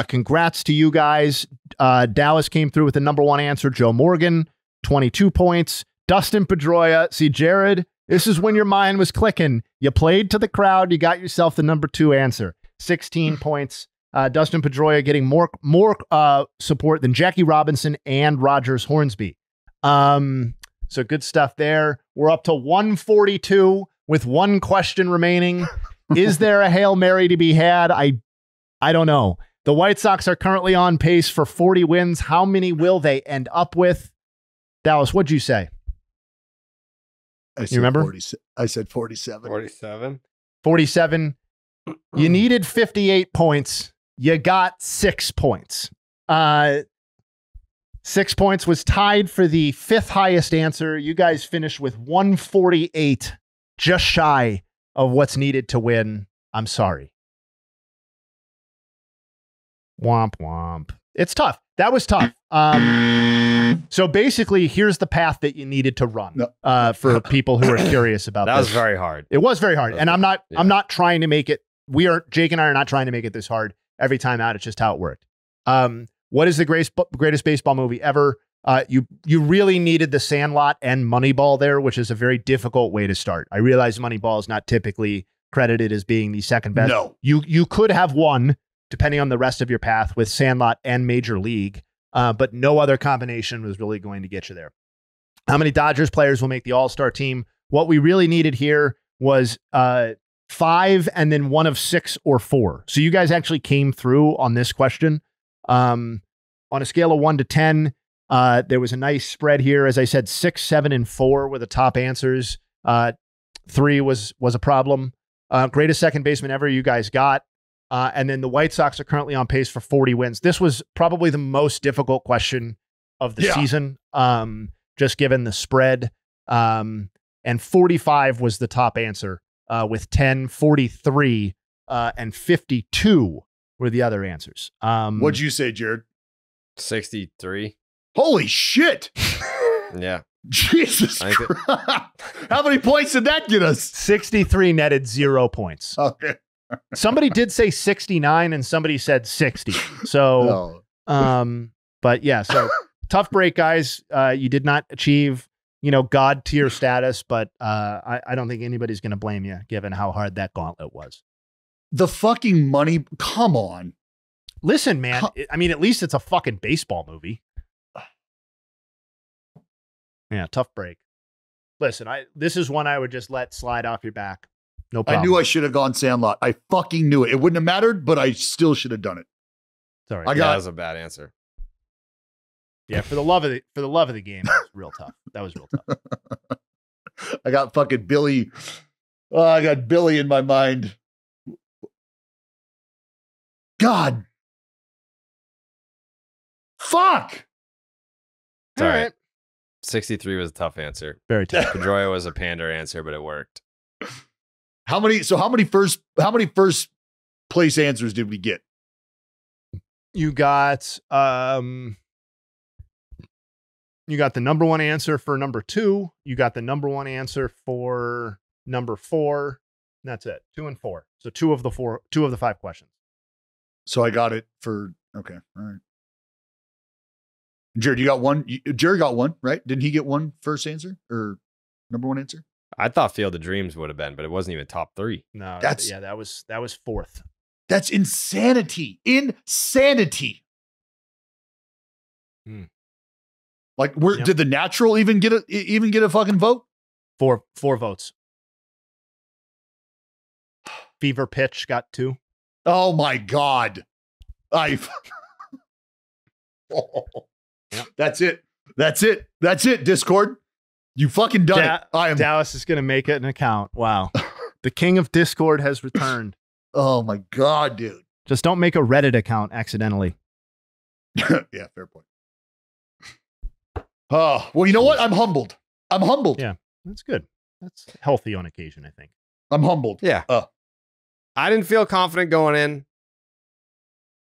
S3: Congrats to you guys. Dallas came through with the number 1 answer. Joe Morgan, 22 points. Dustin Pedroia. See, Jared, this is when your mind was clicking. You played to the crowd. You got yourself the number 2 answer. 16 points. Dustin Pedroia getting more support than Jackie Robinson and Rogers Hornsby. So good stuff there. We're up to 142 with 1 question remaining. Is there a Hail Mary to be had? I don't know. The White Sox are currently on pace for 40 wins. How many will they end up with? Dallas, what'd you say?
S2: You
S3: remember?
S2: I said 47.
S1: 47.
S3: 47. You needed 58 points. You got 6 points. 6 points was tied for the 5th highest answer. You guys finished with 148, just shy of what's needed to win. I'm sorry. Womp womp. It's tough. That was tough. So basically, here's the path that you needed to run for people who are curious about this.
S1: That was very hard.
S3: It was very hard. And I'm not trying to make it, Jake and I are not trying to make it this hard every time out. It's just how it worked. What is the greatest baseball movie ever? You really needed The Sandlot and Moneyball there, which is a very difficult way to start. I realize Moneyball is not typically credited as being the second best.
S2: No.
S3: You could have won, depending on the rest of your path, with Sandlot and Major League, but no other combination was really going to get you there. How many Dodgers players will make the All-Star team? What we really needed here was 5 and then 1 of 6 or 4. So you guys actually came through on this question. On a scale of 1 to 10, there was a nice spread here. As I said, 6, 7, and 4 were the top answers. 3 was a problem. Greatest second baseman ever you guys got. And then the White Sox are currently on pace for 40 wins. This was probably the most difficult question of the season, just given the spread. And 45 was the top answer, with 10, 43, and 52 were the other answers.
S2: What'd you say, Jared?
S1: 63.
S2: Holy shit.
S1: Yeah.
S2: Jesus Christ. How many points did that get us?
S3: 63 netted 0 points.
S2: Okay.
S3: Somebody did say 69 and somebody said 60. So, but yeah, so tough break, guys. You did not achieve, God tier status, but I don't think anybody's going to blame you given how hard that gauntlet was.
S2: the fucking money. Come on.
S3: Listen, man. I mean, at least it's a fucking baseball movie. Yeah, tough break. Listen, this is one I would just let slide off your back. No problem.
S2: I knew I should have gone Sandlot. I fucking knew it. It wouldn't have mattered, but I still should have done it.
S3: Sorry.
S1: That was a bad answer.
S3: Yeah, for the love of the game, that was real tough. That was real tough.
S2: I got fucking Billy. Oh, I got Billy in my mind. God. Fuck.
S1: It's all right. 63 was a tough answer.
S3: Very tough.
S1: Pedroia was a pander answer, but it worked.
S2: How many first place answers did we get?
S3: You got the number one answer for number 2. You got the number one answer for number 4. And that's it. 2 and 4. So 2 of the 5 questions.
S2: So I got it for okay. All right. Jared, you got one. Jerry got one, right? Didn't he get one first answer or number one answer?
S1: I thought Field of Dreams would have been, but it wasn't even top 3.
S3: No, that was 4th.
S2: That's insanity. Insanity. Like, did the natural even get a fucking vote?
S3: 4 votes. Fever Pitch got 2.
S2: Oh my God. That's it. Discord. You fucking done it.
S3: Dallas is going to make it an account. Wow. The king of Discord has returned.
S2: Oh my God, dude.
S3: Just don't make a Reddit account accidentally.
S2: Yeah, fair point. Oh, well, you know what? I'm humbled.
S3: Yeah, that's good. That's healthy on occasion, I think.
S2: I'm humbled.
S1: Yeah. I didn't feel confident going in.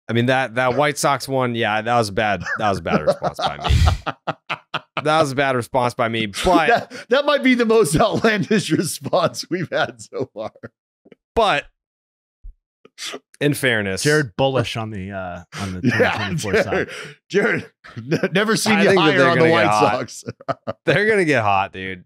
S1: I mean, that White Sox one, yeah, that was a bad response by me. That was a bad response by me, but
S2: that might be the most outlandish response we've had so far.
S1: But in fairness,
S3: Jared bullish on the 2024 side.
S2: Jared, never seen you higher on the White Sox.
S1: They're gonna get hot, dude.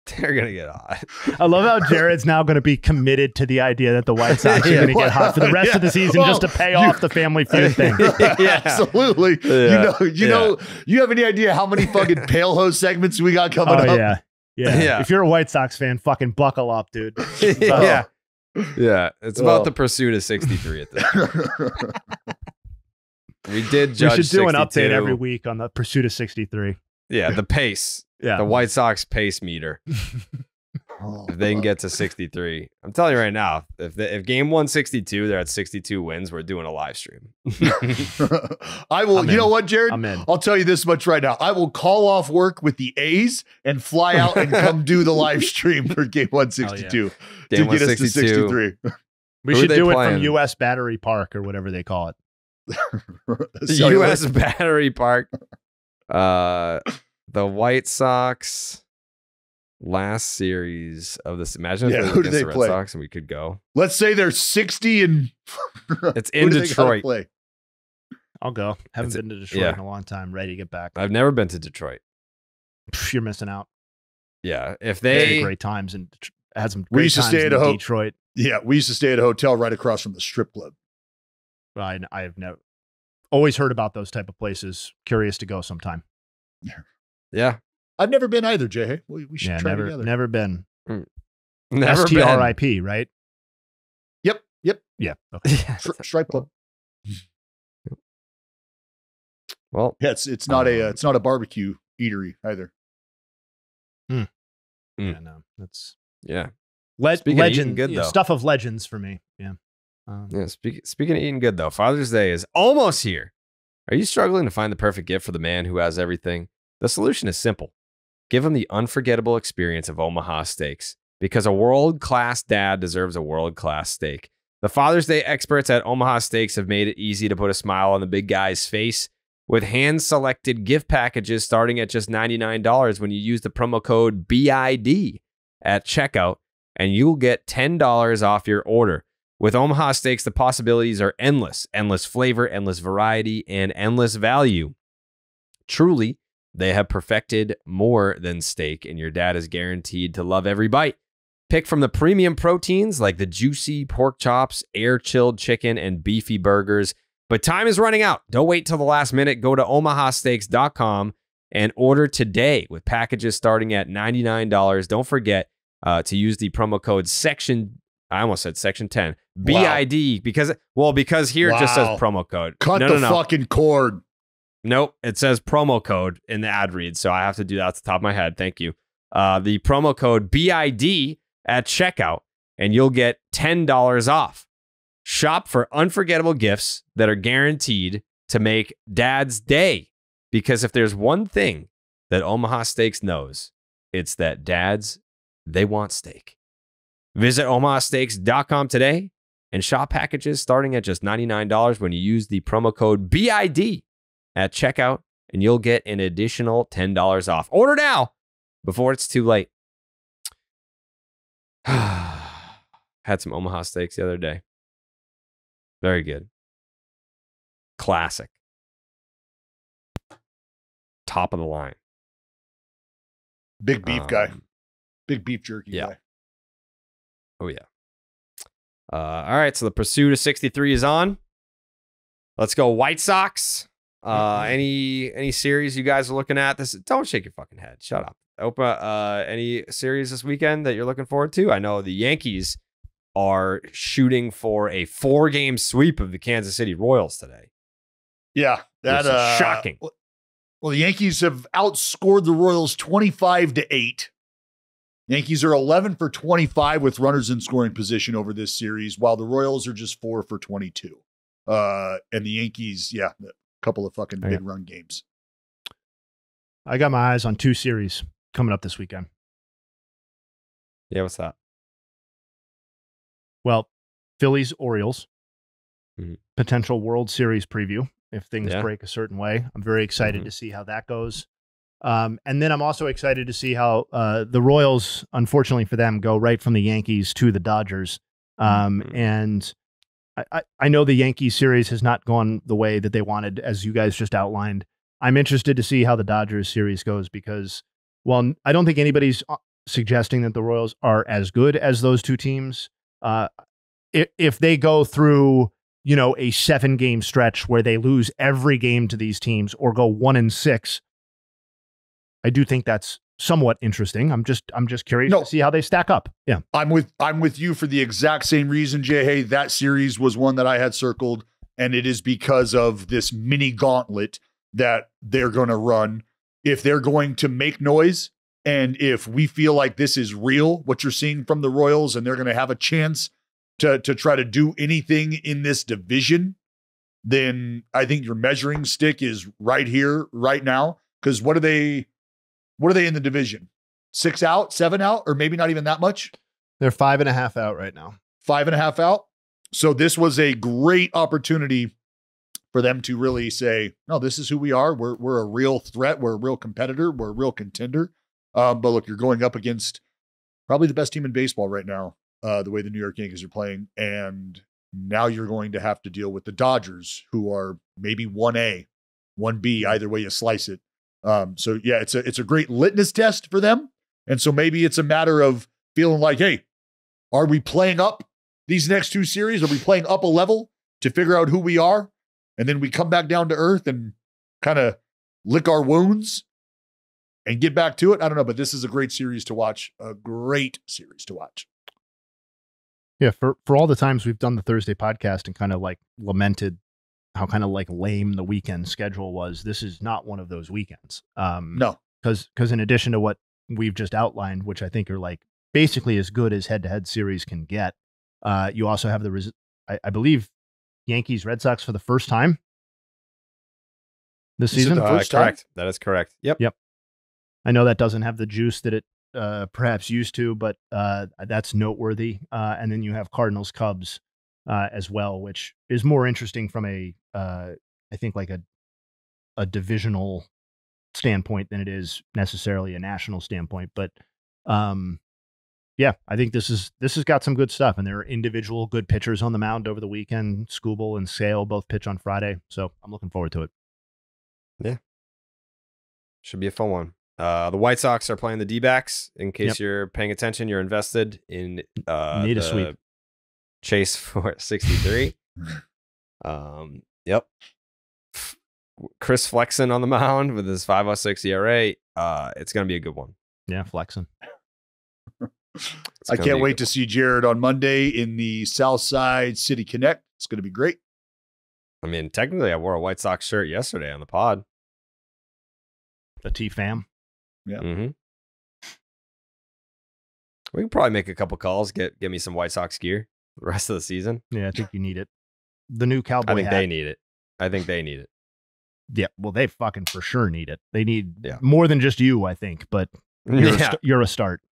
S1: They're gonna get hot.
S3: I love how Jared's now going to be committed to the idea that the White Sox are going to get hot for the rest of the season, just to pay off the Family Feud thing.
S2: Yeah. Absolutely.
S1: Yeah.
S2: You know, you have any idea how many fucking pale hose segments we got coming up?
S3: Yeah. If you're a White Sox fan, fucking buckle up, dude.
S1: Yeah. It's about the pursuit of 63 at this point. We did judge.
S3: We should do
S1: 62.
S3: an update every week on the pursuit of 63.
S1: Yeah, the pace.
S3: Yeah.
S1: The White Sox pace meter. If they can get to 63. I'm telling you right now, if game 162, they're at 62 wins, we're doing a live stream.
S2: I will. You know what, Jared?
S3: I'm in.
S2: I'll tell you this much right now. I will call off work with the A's and fly out and come do the live stream for game 162 to get us to 63.
S3: We should do it from U.S. Battery Park or whatever they call it.
S1: U.S. Battery Park. The White Sox last series of this. Imagine if
S2: who do they
S1: the Red
S2: play?
S1: Sox and we could go.
S2: Let's say they're 60 and
S1: it's in Detroit.
S3: I'll go. Haven't been to Detroit in a long time. Ready to get back.
S1: I've never been to Detroit.
S3: You're missing out.
S1: Yeah, if
S3: They
S1: they
S3: had great times and had some
S2: We
S3: great
S2: used to
S3: times
S2: stay at
S3: in
S2: a
S3: Detroit.
S2: Yeah, we used to stay at a hotel right across from the strip club.
S3: I have never always heard about those type of places. Curious to go sometime.
S1: yeah,
S2: I've never been either, Jay. We should try together.
S3: Never been.
S1: never been.
S3: STRIP, right?
S2: Yep.
S3: Yeah. Okay.
S2: Stripe club.
S1: Well,
S2: Yeah, it's not a barbecue eatery either.
S3: Yeah, no, that's
S1: yeah.
S3: legend.
S1: eating good, though.
S3: Stuff of legends for me. Yeah.
S1: Yeah, speaking of eating good, though, Father's Day is almost here. Are you struggling to find the perfect gift for the man who has everything? The solution is simple. Give him the unforgettable experience of Omaha Steaks, because a world-class dad deserves a world-class steak. The Father's Day experts at Omaha Steaks have made it easy to put a smile on the big guy's face with hand-selected gift packages starting at just $99 when you use the promo code BID at checkout, and you'll get $10 off your order. With Omaha Steaks, the possibilities are endless. Endless flavor, endless variety, and endless value. Truly, they have perfected more than steak, and your dad is guaranteed to love every bite. Pick from the premium proteins like the juicy pork chops, air-chilled chicken, and beefy burgers. But time is running out. Don't wait till the last minute. Go to omahasteaks.com and order today with packages starting at $99. Don't forget to use the promo code I almost said section 10. BID because here it just says promo code.
S2: Cut the fucking cord.
S1: Nope, it says promo code in the ad read, so I have to do that off the top of my head. Thank you. The promo code BID at checkout, and you'll get $10 off. Shop for unforgettable gifts that are guaranteed to make Dad's day. Because if there's one thing that Omaha Steaks knows, it's that dads, they want steak. Visit omahasteaks.com today and shop packages starting at just $99 when you use the promo code BID at checkout, and you'll get an additional $10 off. Order now before it's too late. Had some Omaha Steaks the other day. Very good. Classic. Top of the line.
S2: Big beef guy. Big beef jerky guy.
S1: Oh, yeah. All right, so the pursuit of 63 is on. Let's go White Sox. Any series you guys are looking at? Don't shake your fucking head. Shut up. Oprah, any series this weekend that you're looking forward to? I know the Yankees are shooting for a 4-game sweep of the Kansas City Royals today.
S2: Yeah, that's
S1: shocking.
S2: Well, the Yankees have outscored the Royals 25-8. Yankees are 11 for 25 with runners in scoring position over this series, while the Royals are just 4 for 22. And the Yankees, a couple of fucking big run games.
S3: I got my eyes on 2 series coming up this weekend.
S1: Yeah, what's that?
S3: Well, Phillies, Orioles, potential World Series preview if things break a certain way. I'm very excited to see how that goes. And then I'm also excited to see how the Royals, unfortunately for them, go right from the Yankees to the Dodgers. And I know the Yankees series has not gone the way that they wanted, as you guys just outlined. I'm interested to see how the Dodgers series goes because, well, I don't think anybody's suggesting that the Royals are as good as those 2 teams. If they go through, a 7-game stretch where they lose every game to these teams or go 1-6, I do think that's somewhat interesting. I'm just curious to see how they stack up. Yeah.
S2: I'm with you for the exact same reason, Jay. Hey, that series was one that I had circled, and it is because of this mini gauntlet that they're going to run. If they're going to make noise, and if we feel like this is real, what you're seeing from the Royals, and they're going to have a chance to try to do anything in this division, then I think your measuring stick is right here, right now. Because what are they in the division? 6 out, 7 out, or maybe not even that much?
S3: They're 5.5 out right now.
S2: 5.5 out. So this was a great opportunity for them to really say, no, this is who we are. We're a real threat. We're a real competitor. We're a real contender. But look, you're going up against probably the best team in baseball right now, the way the New York Yankees are playing. And now you're going to have to deal with the Dodgers, who are maybe 1A, 1B, either way you slice it. So yeah, it's a great litmus test for them. And so maybe it's a matter of feeling like, hey, are we playing up these next 2 series? Are we playing up a level to figure out who we are? And then we come back down to earth and kind of lick our wounds and get back to it. I don't know, but this is a great series to watch. A great series to watch.
S3: Yeah. For all the times we've done the Thursday podcast and kind of like lamented how kind of like lame the weekend schedule was, this is not one of those weekends.
S2: No.
S3: Because in addition to what we've just outlined, which I think are like basically as good as head-to-head series can get, you also have I believe Yankees Red Sox for the first time this season.
S1: Correct. That is correct. Yep.
S3: I know that doesn't have the juice that it perhaps used to, but that's noteworthy. And then you have Cardinals Cubs as well, which is more interesting from I think like a divisional standpoint than it is necessarily a national standpoint. But yeah, I think this has got some good stuff, and there are individual good pitchers on the mound over the weekend. Skubal and Sale both pitch on Friday, so I'm looking forward to it.
S1: Yeah, should be a fun one. The White Sox are playing the D-backs. In case you're paying attention, you're invested in
S3: Need a sweep.
S1: chase for 63. Yep. Chris flexing on the mound with his 5.06 ERA. It's going to be a good one.
S3: Yeah, flexing.
S2: I can't wait to see Jared on Monday in the Southside City Connect. It's going to be great.
S1: I mean, technically, I wore a White Sox shirt yesterday on the pod.
S3: The T-Fam.
S2: Yeah.
S1: Mm-hmm. We can probably make a couple calls, get me some White Sox gear the rest of the season.
S3: Yeah, I think you need it. The new cowboy
S1: I think
S3: hat.
S1: they need it. I think they need it.
S3: Yeah, well, they fucking for sure need it. They need more than just you, I think, but you're a start.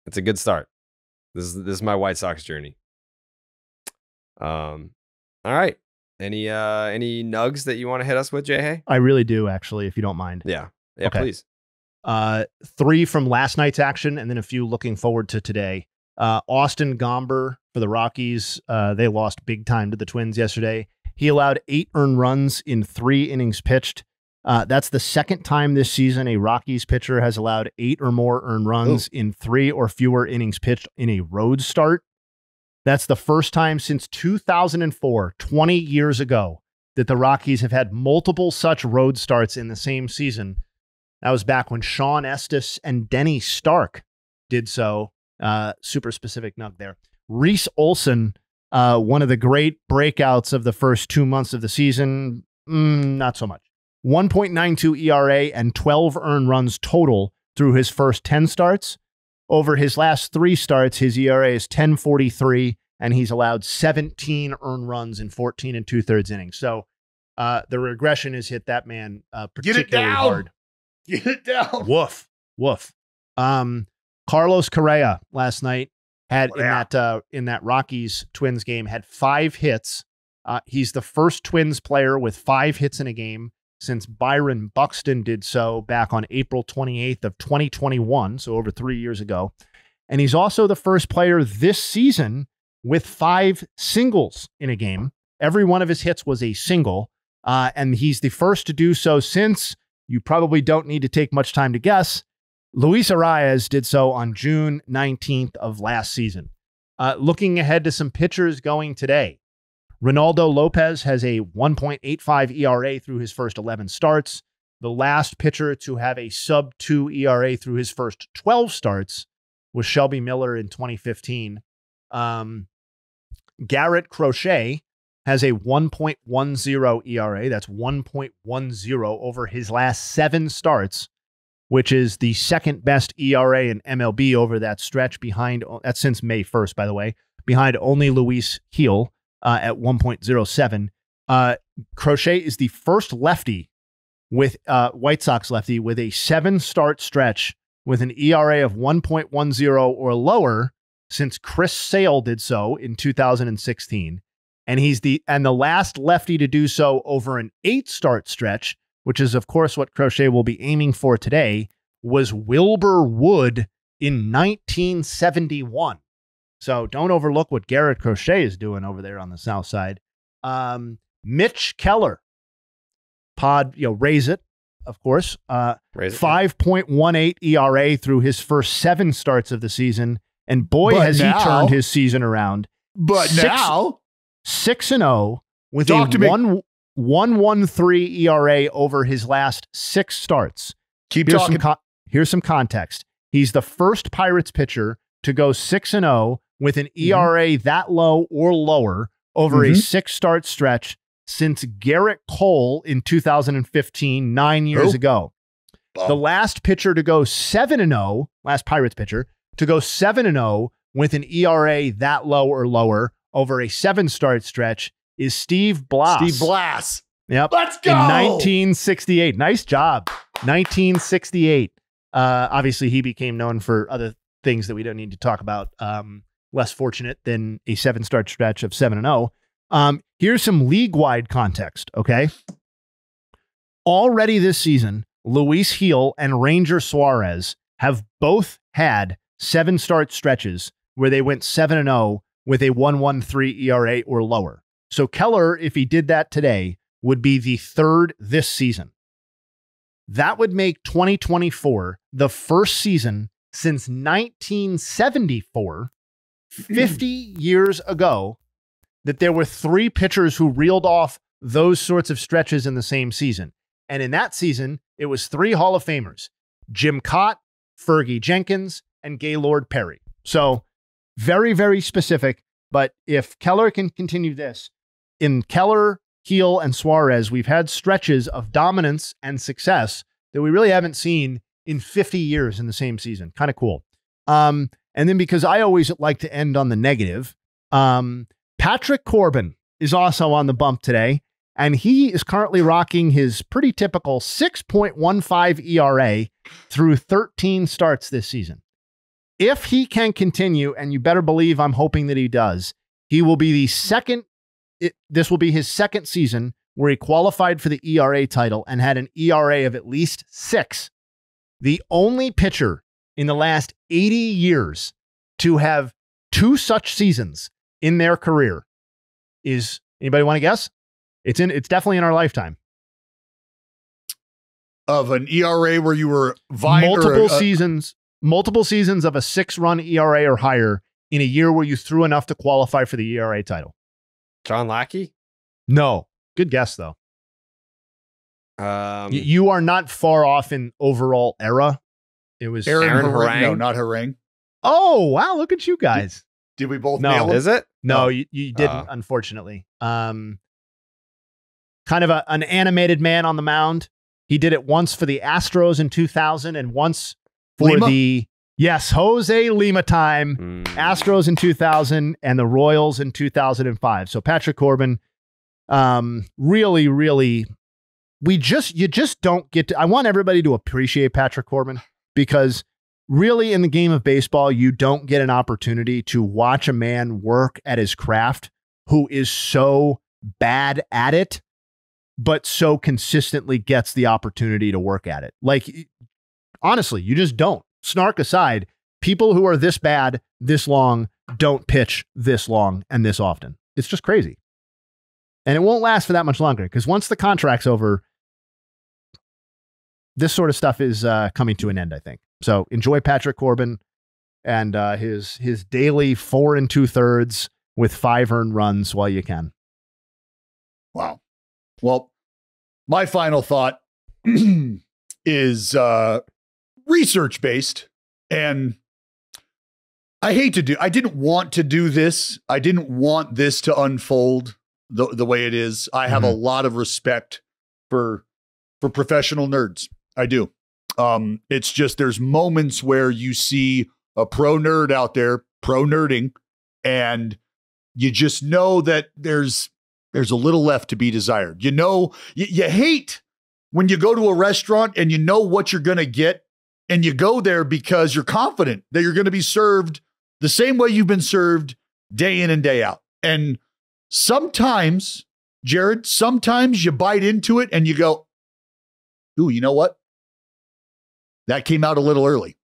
S1: It's a good start. This is my White Sox journey. All right. Any nugs that you want to hit us with, Jay?
S3: I really do, actually, if you don't mind.
S1: Yeah,
S3: okay.
S1: Please.
S3: 3 from last night's action, and then a few looking forward to today. Austin Gomber for the Rockies. They lost big time to the Twins yesterday. He allowed 8 earned runs in 3 innings pitched. That's the second time this season a Rockies pitcher has allowed 8 or more earned runs in 3 or fewer innings pitched in a road start. That's the first time since 2004, 20 years ago, that the Rockies have had multiple such road starts in the same season. That was back when Sean Estes and Denny Stark did so. Super specific nug there. Reese Olson, one of the great breakouts of the first 2 months of the season. Not so much. 1.92 ERA and 12 earned runs total through his first 10 starts. Over his last 3 starts, his ERA is 10.43, and he's allowed 17 earned runs in 14 2/3 innings. So the regression has hit that man particularly hard.
S2: Get it down.
S3: Woof. Woof. Carlos Correa last night had in that Rockies Twins game had 5 hits. He's the first Twins player with 5 hits in a game since Byron Buxton did so back on April 28th of 2021, so over 3 years ago. And he's also the first player this season with 5 singles in a game. Every one of his hits was a single, and he's the first to do so since, you probably don't need to take much time to guess, Luis Arias did so on June 19th of last season. Looking ahead to some pitchers going today, Ronaldo Lopez has a 1.85 ERA through his first 11 starts. The last pitcher to have a sub-2 ERA through his first 12 starts was Shelby Miller in 2015. Garrett Crochet has a 1.10 ERA. That's 1.10 over his last 7 starts, which is the second best ERA in MLB over that stretch that's since May 1st, by the way, behind only Luis Heel at 1.07. Crochet is the first lefty with White Sox lefty with a 7-start stretch with an ERA of 1.10 or lower since Chris Sale did so in 2016. And he's the last lefty to do so over an 8-start stretch, which is, of course, what Crochet will be aiming for today, was Wilbur Wood in 1971. So don't overlook what Garrett Crochet is doing over there on the south side. Mitch Keller, raise it, of course. 5.18 ERA through his first 7 starts of the season. And boy, has he turned his season around.
S2: But now
S3: 6-0 with a 1.13 ERA over his last 6 starts. Here's some context. He's the first Pirates pitcher to go 6-0 with an ERA that low or lower over a 6-start stretch since Garrett Cole in 2015, 9 years ago. The last pitcher to go 7-0, last Pirates pitcher, to go 7-0 with an ERA that low or lower over a 7-start stretch is Steve Blass.
S2: Steve Blass.
S3: Yep.
S2: Let's go.
S3: In 1968. Nice job. 1968. Obviously, he became known for other things that we don't need to talk about. Less fortunate than a 7-start stretch of 7-0. Here's some league-wide context, okay? Already this season, Luis Heel and Ranger Suarez have both had 7-start stretches where they went 7-0 with a 1.13 ERA or lower. So Keller, if he did that today, would be the 3rd this season. That would make 2024 the first season since 1974, 50 years ago, that there were 3 pitchers who reeled off those sorts of stretches in the same season. And in that season, it was 3 Hall of Famers, Jim Cott, Fergie Jenkins, and Gaylord Perry. So very, very specific. But if Keller can continue this, in Keller, Heel, and Suarez, we've had stretches of dominance and success that we really haven't seen in 50 years in the same season. Kind of cool. And then because I always like to end on the negative, Patrick Corbin is also on the bump today, and he is currently rocking his pretty typical 6.15 ERA through 13 starts this season. If he can continue, and you better believe I'm hoping that he does, he will be the second. This will be his second season where he qualified for the ERA title and had an ERA of at least 6. The only pitcher in the last 80 years to have 2 such seasons in their career is, anybody want to guess? It's definitely in our lifetime.
S2: Of an ERA where you were vying
S3: multiple seasons of a 6-run ERA or higher in a year where you threw enough to qualify for the ERA title.
S1: John Lackey?
S3: No. Good guess, though. You are not far off in overall era. It was
S2: Aaron Harang. No, not Harang.
S3: Oh, wow. Look at you guys.
S2: Did we both nail it?
S1: Is it?
S3: No, you didn't, unfortunately. Kind of an animated man on the mound. He did it once for the Astros in 2000 and once for Jose Lima time. Astros in 2000 and the Royals in 2005. So Patrick Corbin, really, really, you just don't get to, I want everybody to appreciate Patrick Corbin, because really in the game of baseball, you don't get an opportunity to watch a man work at his craft who is so bad at it, but so consistently gets the opportunity to work at it. Like, honestly, you just don't. Snark aside, people who are this bad, this long, don't pitch this long and this often. It's just crazy. And it won't last for that much longer, because once the contract's over, this sort of stuff is coming to an end, I think. So enjoy Patrick Corbin and his daily 4 2/3 with 5 earned runs while you can.
S2: Wow. Well, my final thought is research based, and I didn't want to do this. I didn't want this to unfold the way it is. I have a lot of respect for professional nerds. I do. It's just, there's moments where you see a pro nerd out there, pro nerding, and you just know that there's a little left to be desired. You know, you hate when you go to a restaurant and you know what you're going to get, and you go there because you're confident that you're going to be served the same way you've been served day in and day out. And sometimes, Jared, sometimes you bite into it and you go, ooh, you know what? That came out a little early.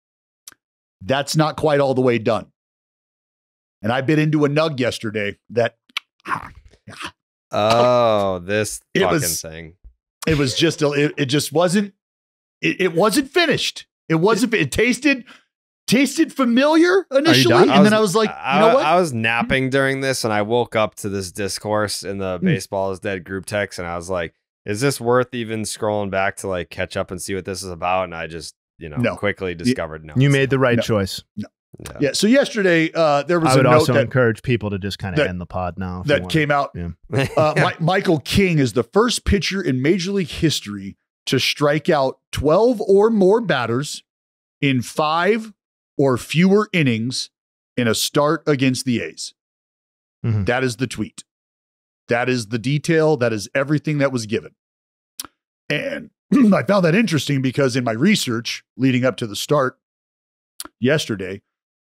S2: That's not quite all the way done. And I bit into a nug yesterday that,
S1: this fucking thing.
S2: It was just, it just wasn't, it wasn't finished. It wasn't, it tasted familiar initially. And then I was like, you know what?
S1: I was napping during this and I woke up to this discourse in the Baseball is Dead group text. And I was like, is this worth even scrolling back to like catch up and see what this is about? And I just, quickly discovered no.
S3: You made the right choice.
S2: No. Yeah. So yesterday, there was
S3: I would
S2: a note
S3: also
S2: that
S3: encourage people to just kind of end the pod now.
S2: That came out. Yeah. Michael King is the first pitcher in Major League history to strike out 12 or more batters in 5 or fewer innings in a start against the A's. Mm-hmm. That is the tweet. That is the detail. That is everything that was given. And I found that interesting because in my research leading up to the start yesterday,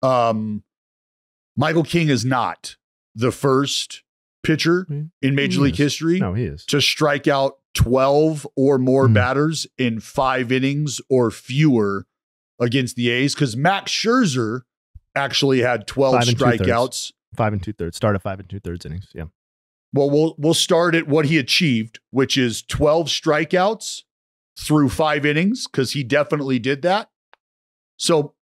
S2: Michael King is not the first pitcher in Major League history to strike out 12 or more batters in 5 innings or fewer against the A's, because Max Scherzer actually had 12 strikeouts.
S3: 5 2/3. Start at 5 2/3 innings. Yeah.
S2: Well, we'll start at what he achieved, which is 12 strikeouts through 5 innings because he definitely did that. So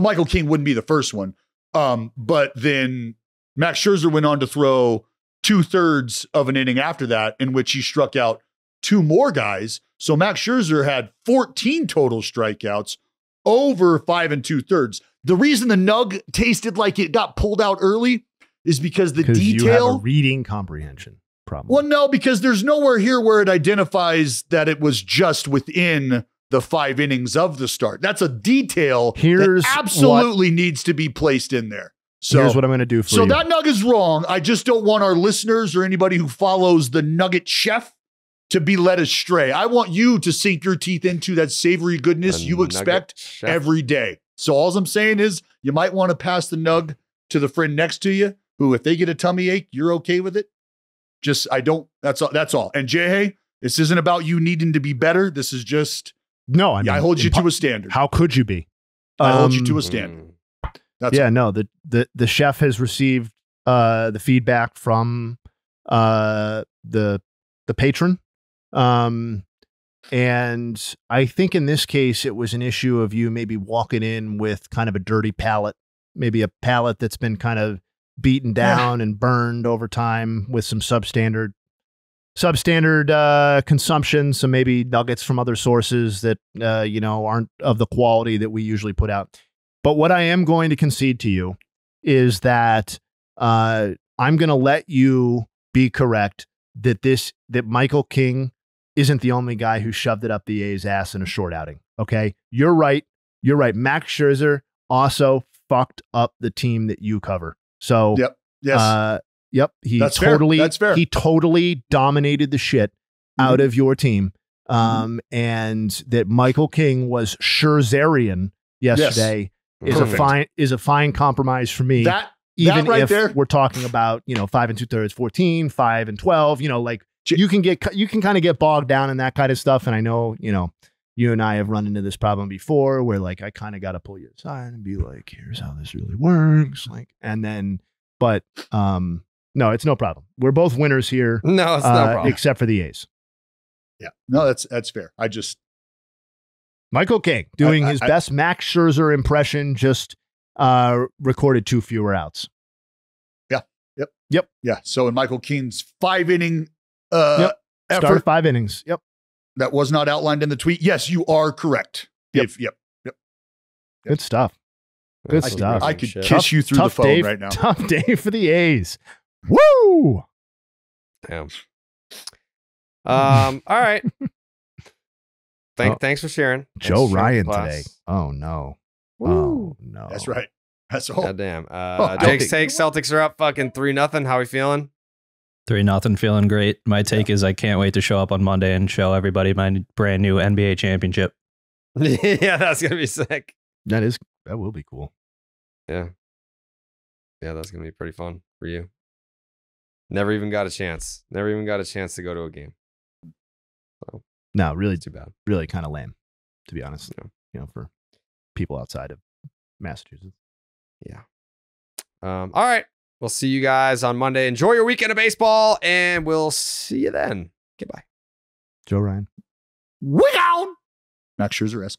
S2: Michael King wouldn't be the first one. But then Max Scherzer went on to throw 2/3 of an inning after that, in which he struck out 2 more guys. So Max Scherzer had 14 total strikeouts over 5 2/3. The reason the nug tasted like it got pulled out early is because the detail.
S3: You have a reading comprehension problem.
S2: Well, no, because there's nowhere here where it identifies that it was just within the 5 innings of the start. That's a detail that absolutely needs to be placed in there. So
S3: here's what I'm going to do for you.
S2: So that nug is wrong. I just don't want our listeners or anybody who follows the Nugget Chef to be led astray. I want you to sink your teeth into that savory goodness you expect every day. So all I'm saying is you might want to pass the nug to the friend next to you who, if they get a tummy ache, you're okay with it. That's all. And Jay, this isn't about you needing to be better. This is just,
S3: no, I
S2: hold you to a standard.
S3: How could you be?
S2: I hold you to a standard.
S3: The chef has received the feedback from the patron. And I think in this case, it was an issue of you maybe walking in with kind of a dirty palate, maybe a palate that's been kind of beaten down and burned over time with some substandard consumption. So maybe nuggets from other sources that, aren't of the quality that we usually put out. But what I am going to concede to you is that I'm going to let you be correct that Michael King isn't the only guy who shoved it up the A's ass in a short outing. Okay. You're right. Max Scherzer also fucked up the team that you cover. So,
S2: That's fair.
S3: He totally dominated the shit out of your team. And that Michael King was Scherzerian yesterday is a fine compromise for me. Even if we're talking about, 5 2/3, 14, 5 12, you can kind of get bogged down in that kind of stuff. And I know, you and I have run into this problem before where I kind of got to pull you aside and be like, here's how this really works. No, it's no problem. We're both winners here.
S1: No, it's no problem.
S3: Except for the A's.
S2: Yeah, no, that's fair.
S3: Michael King doing his best Max Scherzer impression, just recorded 2 fewer outs.
S2: Yep. Yeah. So in Michael King's 5 inning effort,
S3: start 5 innings. Yep.
S2: That was not outlined in the tweet. Yes, you are correct.
S3: Yep. Good stuff. Good stuff.
S2: I could kiss you through the phone right now.
S3: Tough day for the A's. Woo!
S1: Damn. All right. Thanks for sharing.
S3: Joe Ryan today. Oh no.
S1: Woo.
S3: Oh no.
S2: That's right. That's all.
S1: Goddamn. Jake's take, Celtics are up fucking 3-0. How we feeling?
S4: 3-0, feeling great. My take is I can't wait to show up on Monday and show everybody my brand new NBA championship.
S1: Yeah, that's gonna be sick.
S3: That will be cool.
S1: Yeah, that's gonna be pretty fun for you. Never even got a chance to go to a game. So
S3: no, really
S1: too bad.
S3: Really kind of lame, to be honest. For people outside of Massachusetts.
S1: Yeah. All right. We'll see you guys on Monday. Enjoy your weekend of baseball, and we'll see you then. Goodbye.
S3: Joe Ryan.
S2: Way down. Max Scherzer-esque.